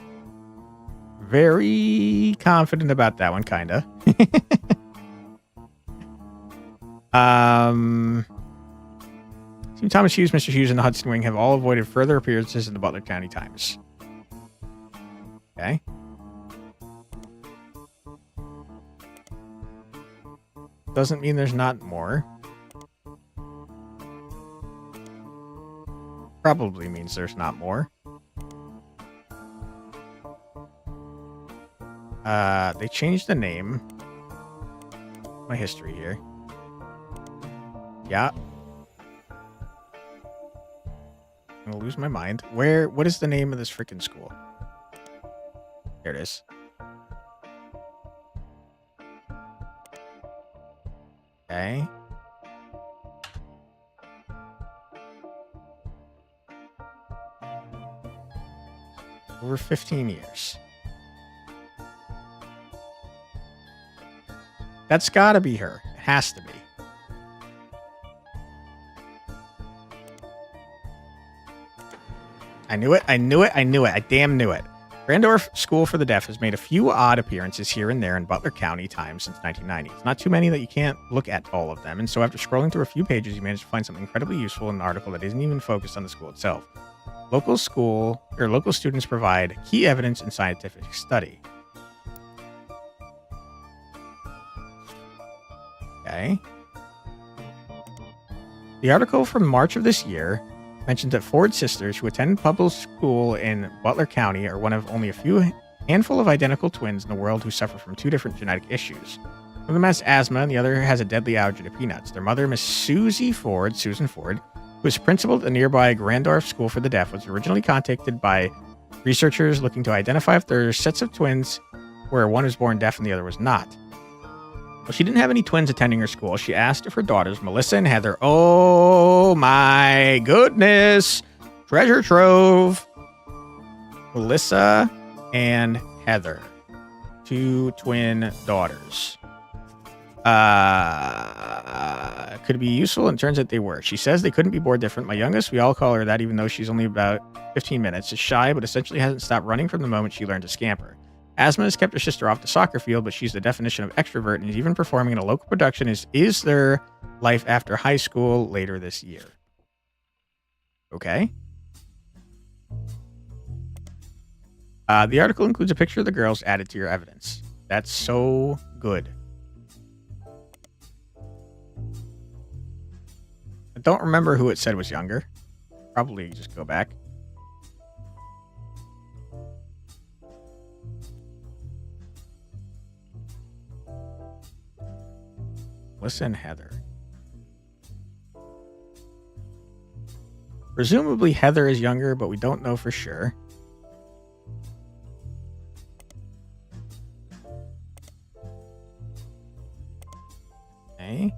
Very confident about that one, kinda. Team Thomas Hughes, Mr. Hughes, and the Hudson Wing have all avoided further appearances in the Butler County Times. Okay. Doesn't mean there's not more. Probably means there's not more. They changed the name. My history here. Yeah. I'm gonna lose my mind. What is the name of this freaking school? There it is. Okay. Over 15 years. That's gotta be her. It has to be. I knew it. I knew it. I knew it. I damn knew it. Randorf School for the Deaf has made a few odd appearances here and there in Butler County Times since 1990. It's not too many that you can't look at all of them, and so after scrolling through a few pages, you managed to find something incredibly useful in an article that isn't even focused on the school itself. Local students provide key evidence in scientific study. Okay. The article from March of this year mentioned that Ford sisters who attend public school in Butler County are one of only a handful of identical twins in the world who suffer from two different genetic issues. One of them has asthma, and the other has a deadly allergy to peanuts. Their mother, Miss Susan Ford, who was principal at the nearby Grandorf School for the Deaf, was originally contacted by researchers looking to identify if there are sets of twins where one was born deaf and the other was not. Well, she didn't have any twins attending her school. She asked if her daughters, Melissa and Heather, oh my goodness, treasure trove. Melissa and Heather, 2 twin daughters. Could be useful, and turns out they were. She says they couldn't be more different. My youngest, we all call her that, even though she's only about 15 minutes, is shy, but essentially hasn't stopped running from the moment she learned to scamper. Asthma has kept her sister off the soccer field, but she's the definition of extrovert and is even performing in a local production Is There Life After High School later this year. Okay. The article includes a picture of the girls added to your evidence. That's so good. I don't remember who it said was younger. Probably just go back. Listen, Heather. Presumably Heather is younger, but we don't know for sure. Okay.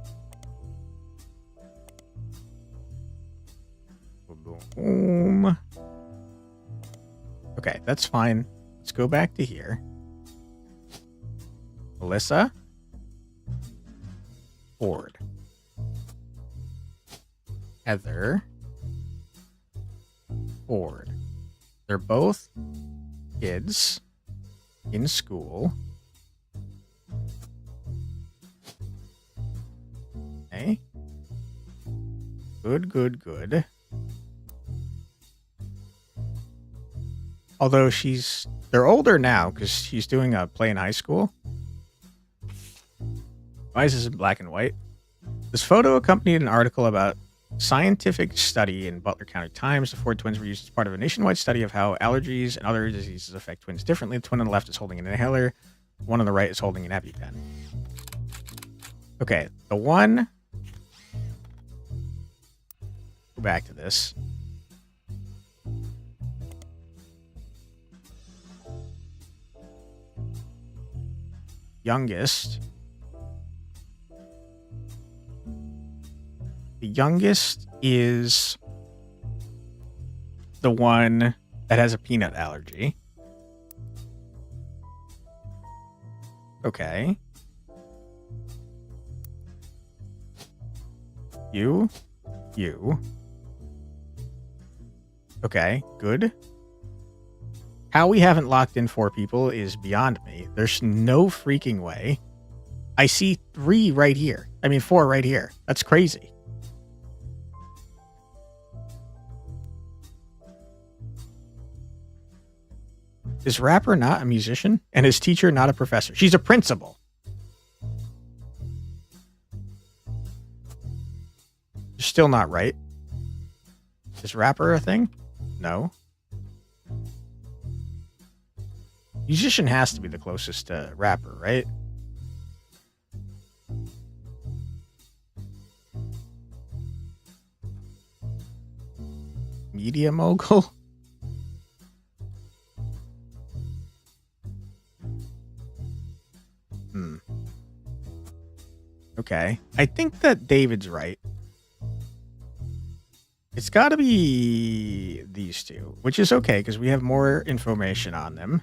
Boom. Okay, that's fine. Let's go back to here. Melissa Ford. Heather Ford. They're both kids in school. Okay. Good. Although they're older now because she's doing a play in high school. Why is this in black and white? This photo accompanied an article about scientific study in Butler County Times. The Ford twins were used as part of a nationwide study of how allergies and other diseases affect twins differently. The twin on the left is holding an inhaler. One on the right is holding an EpiPen. Okay, the one... Go back to this. Youngest. The youngest is the one that has a peanut allergy. Okay. You. Okay, good. How we haven't locked in 4 people is beyond me. There's no freaking way. I see 3 right here. I mean, 4 right here. That's crazy. Is Rapper not a musician? And his teacher not a professor? She's a principal. You're still not right. Is Rapper a thing? No. Musician has to be the closest to Rapper, right? Media mogul? Okay. I think that David's right. It's got to be these 2, which is okay because we have more information on them.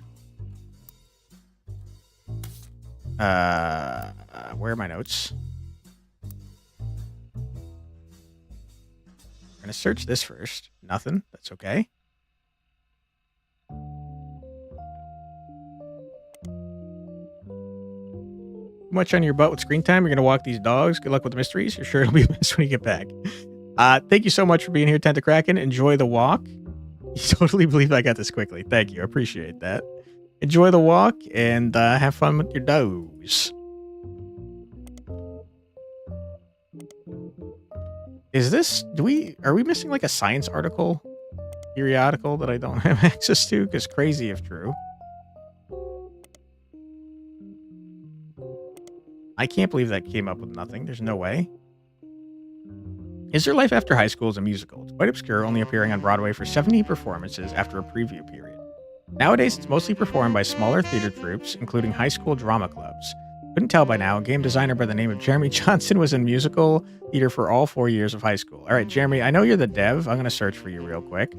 Where are my notes? I'm going to search this first. Nothing. That's okay. Much on your butt with screen time. You're going to walk these dogs. Good luck with the mysteries. You're sure it'll be missed when you get back. Thank you so much for being here, Tent of Kraken. Enjoy the walk. You totally believe I got this quickly. Thank you. I appreciate that. Enjoy the walk and have fun with your dogs. Is this... Are we missing like a science article? Periodical that I don't have access to? Because crazy if true. I can't believe that came up with nothing. There's no way. Is There Life After High School is a musical. It's quite obscure, only appearing on Broadway for 70 performances after a preview period. Nowadays, it's mostly performed by smaller theater troupes, including high school drama clubs. Couldn't tell by now, a game designer by the name of Jeremy Johnson was in musical theater for all 4 years of high school. All right, Jeremy, I know you're the dev. I'm going to search for you real quick.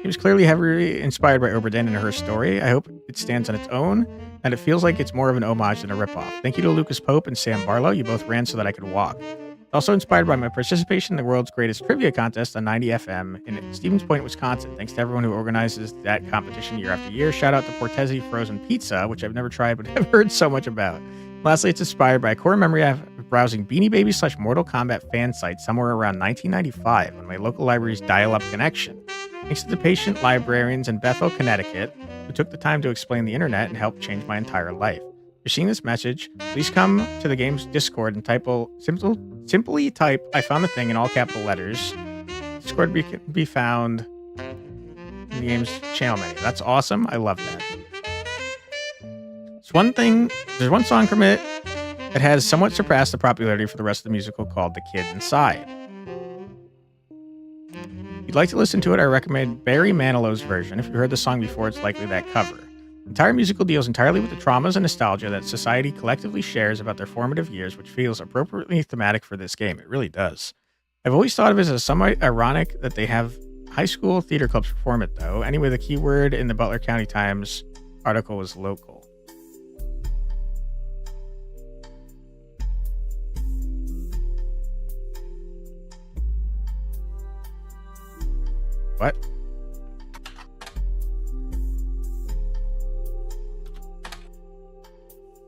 He was clearly heavily inspired by Oberdin and her story. I hope it stands on its own, and it feels like it's more of an homage than a ripoff. Thank you to Lucas Pope and Sam Barlow. You both ran so that I could walk. Also inspired by my participation in the world's greatest trivia contest on 90 FM in Stevens Point, Wisconsin. Thanks to everyone who organizes that competition year after year. Shout out to Portesi Frozen Pizza, which I've never tried but have heard so much about. Lastly, it's inspired by a core memory I have of browsing Beanie Babies / Mortal Kombat fan sites somewhere around 1995 on my local library's dial-up connection. Thanks to the patient librarians in Bethel, Connecticut, who took the time to explain the internet and helped change my entire life. If you're seeing this message, please come to the game's Discord and simply type "I found the thing" in all capital letters. Discord can be found in the game's channel menu. That's awesome. I love that. There's one song from it that has somewhat surpassed the popularity for the rest of the musical called "The Kid Inside." If you'd like to listen to it, I recommend Barry Manilow's version. If you heard the song before, it's likely that cover. The entire musical deals entirely with the traumas and nostalgia that society collectively shares about their formative years, which feels appropriately thematic for this game. It really does. I've always thought of it as somewhat ironic that they have high school theater clubs perform it, though. Anyway, the key word in the Butler County Times article was local. What?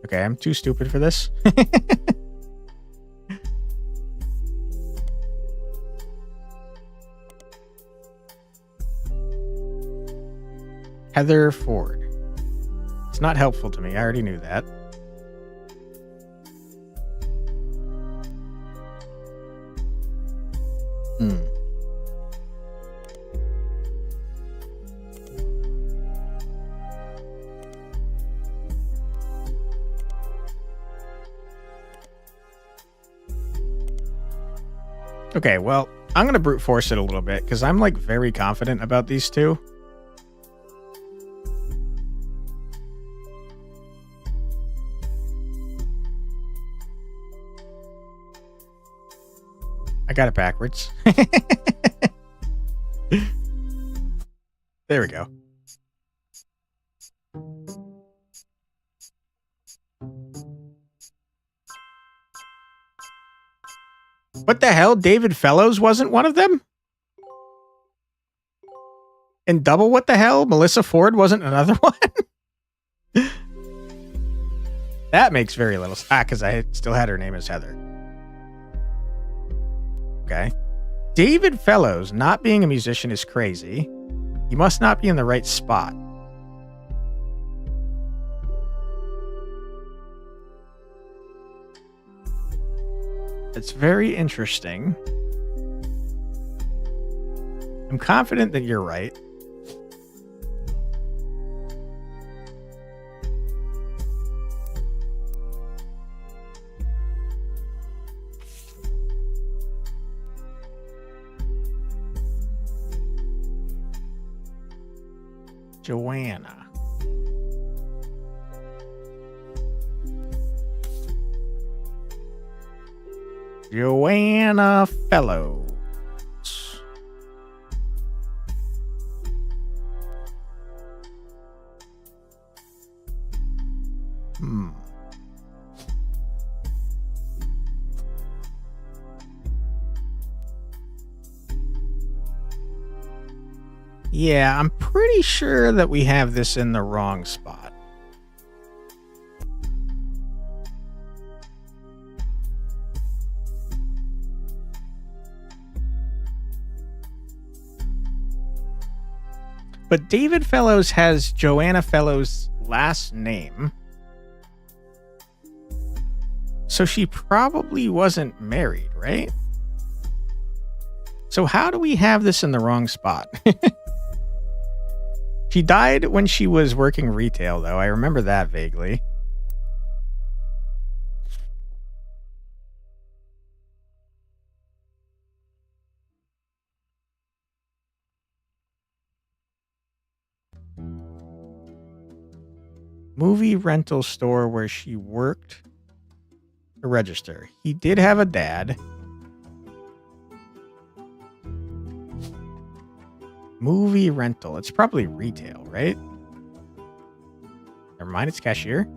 Okay, I'm too stupid for this. Heather Ford. It's not helpful to me. I already knew that. Okay, well, I'm going to brute force it a little bit because I'm like very confident about these two. I got it backwards. There we go. What the hell? David Fellows wasn't one of them? And double what the hell? Melissa Ford wasn't another one? That makes very little sense. Because I still had her name as Heather. Okay. David Fellows not being a musician is crazy. He must not be in the right spot. It's very interesting. I'm confident that you're right. Joanna. Joanna Fellows. Yeah, I'm pretty sure that we have this in the wrong spot. But David Fellows has Joanna Fellows' last name. So she probably wasn't married, right? So how do we have this in the wrong spot? She died when she was working retail, though. I remember that vaguely. Movie rental store where she worked to register. He did have a dad. Movie rental. It's probably retail, right? Never mind, it's cashier.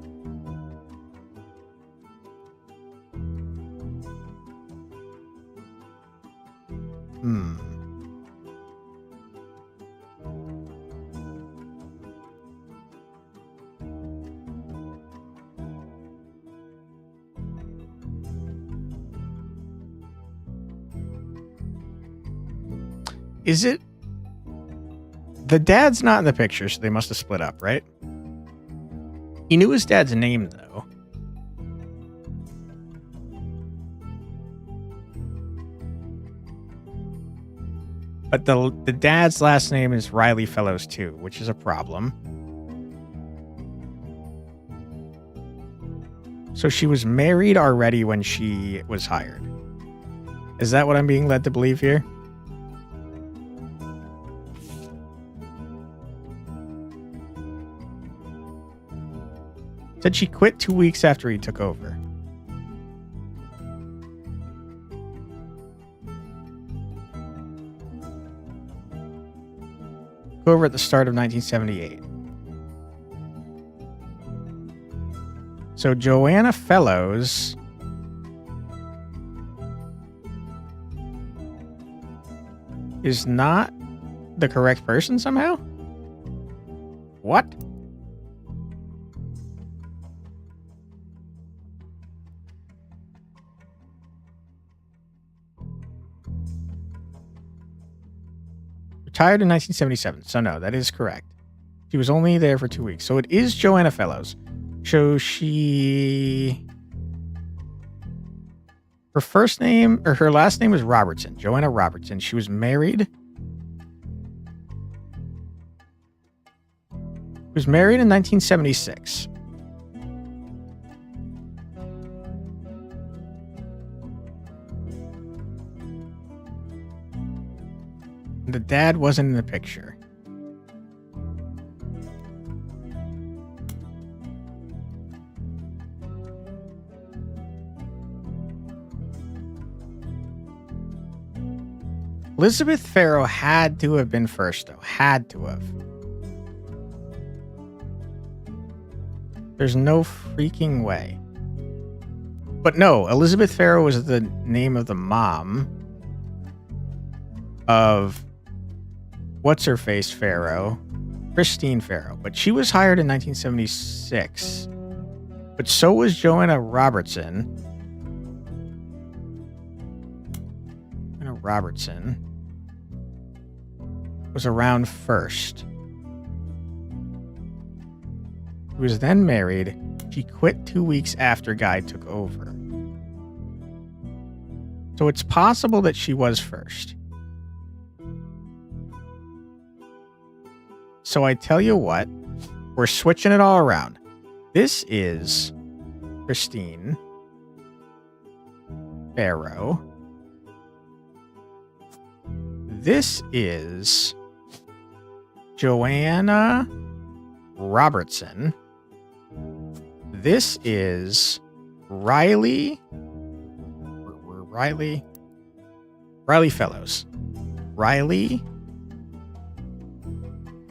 Is it? The dad's not in the picture, so they must have split up, right? He knew his dad's name, though. But the dad's last name is Riley Fellows, too, which is a problem. So she was married already when she was hired. Is that what I'm being led to believe here? Said she quit 2 weeks after he took over. Took over at the start of 1978. So Joanna Fellows is not the correct person somehow? What? Retired in 1977. So no, that is correct. She was only there for 2 weeks. So it is Joanna Fellows. So her first name or her last name was Robertson. Joanna Robertson. She was married. She was married in 1976. The dad wasn't in the picture. Elizabeth Farrow had to have been first, though. Had to have. There's no freaking way. But no, Elizabeth Farrow was the name of the mom of what's-her-face Farrow, Christine Farrow. But she was hired in 1976. But so was Joanna Robertson. Joanna Robertson was around first. She was then married. She quit 2 weeks after Guy took over. So it's possible that she was first. So I tell you what, we're switching it all around. This is Christine Farrow. This is Joanna Robertson. This is Riley Fellows. Riley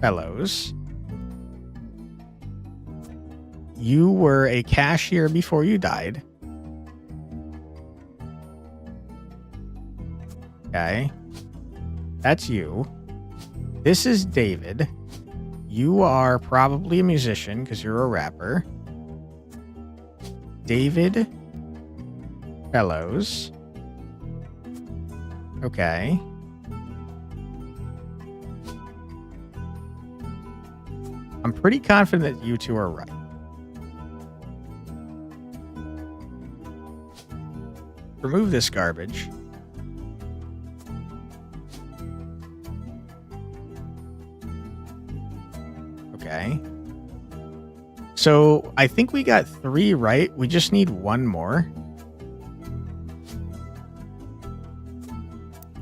Fellows. You were a cashier before you died. Okay. That's you. This is David. You are probably a musician because you're a rapper. David Fellows. Okay. I'm pretty confident that you two are right. Remove this garbage. Okay. So I think we got 3 right. We just need 1 more.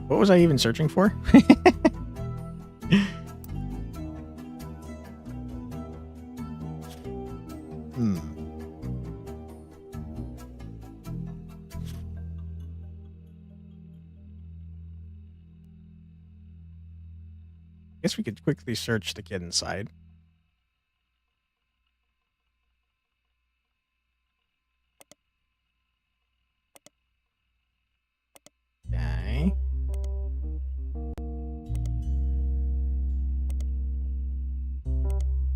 What was I even searching for? Guess we could quickly search the kid inside. Okay.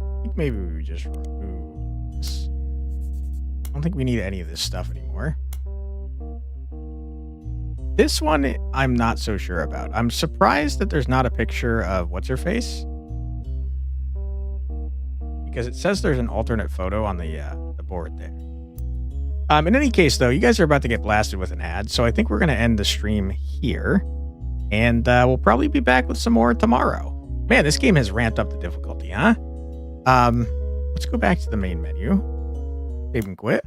I think maybe we would just remove this. I don't think we need any of this stuff anymore. This one, I'm not so sure about. I'm surprised that there's not a picture of what's-her-face. Because it says there's an alternate photo on the board there. In any case, though, you guys are about to get blasted with an ad, so I think we're going to end the stream here. And we'll probably be back with some more tomorrow. Man, this game has ramped up the difficulty, huh? Let's go back to the main menu. Save and quit.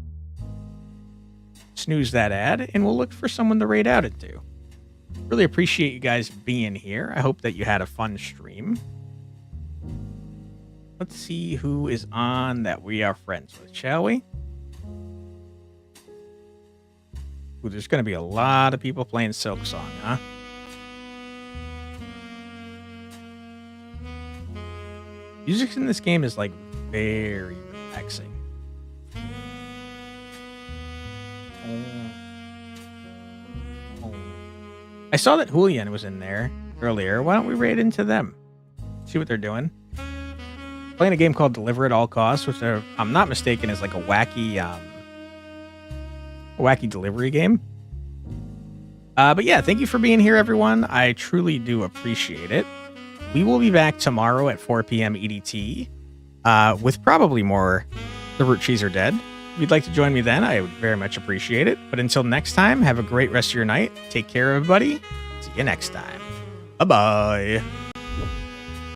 Snooze that ad, and we'll look for someone to raid out into. Really appreciate you guys being here. I hope that you had a fun stream. Let's see who is on that we are friends with, shall we? Ooh, there's going to be a lot of people playing Silk Song, huh? Music in this game is, like, very relaxing. I saw that Julian was in there earlier. Why don't we raid into them? See what they're doing. Playing a game called Deliver at All Costs, which I'm not mistaken is like a wacky delivery game. But yeah, thank you for being here, everyone. I truly do appreciate it. We will be back tomorrow at 4 p.m. EDT with probably more The Roottrees Are Dead. If you'd like to join me then, I would very much appreciate it. But until next time, have a great rest of your night. Take care, everybody. See you next time. Bye-bye.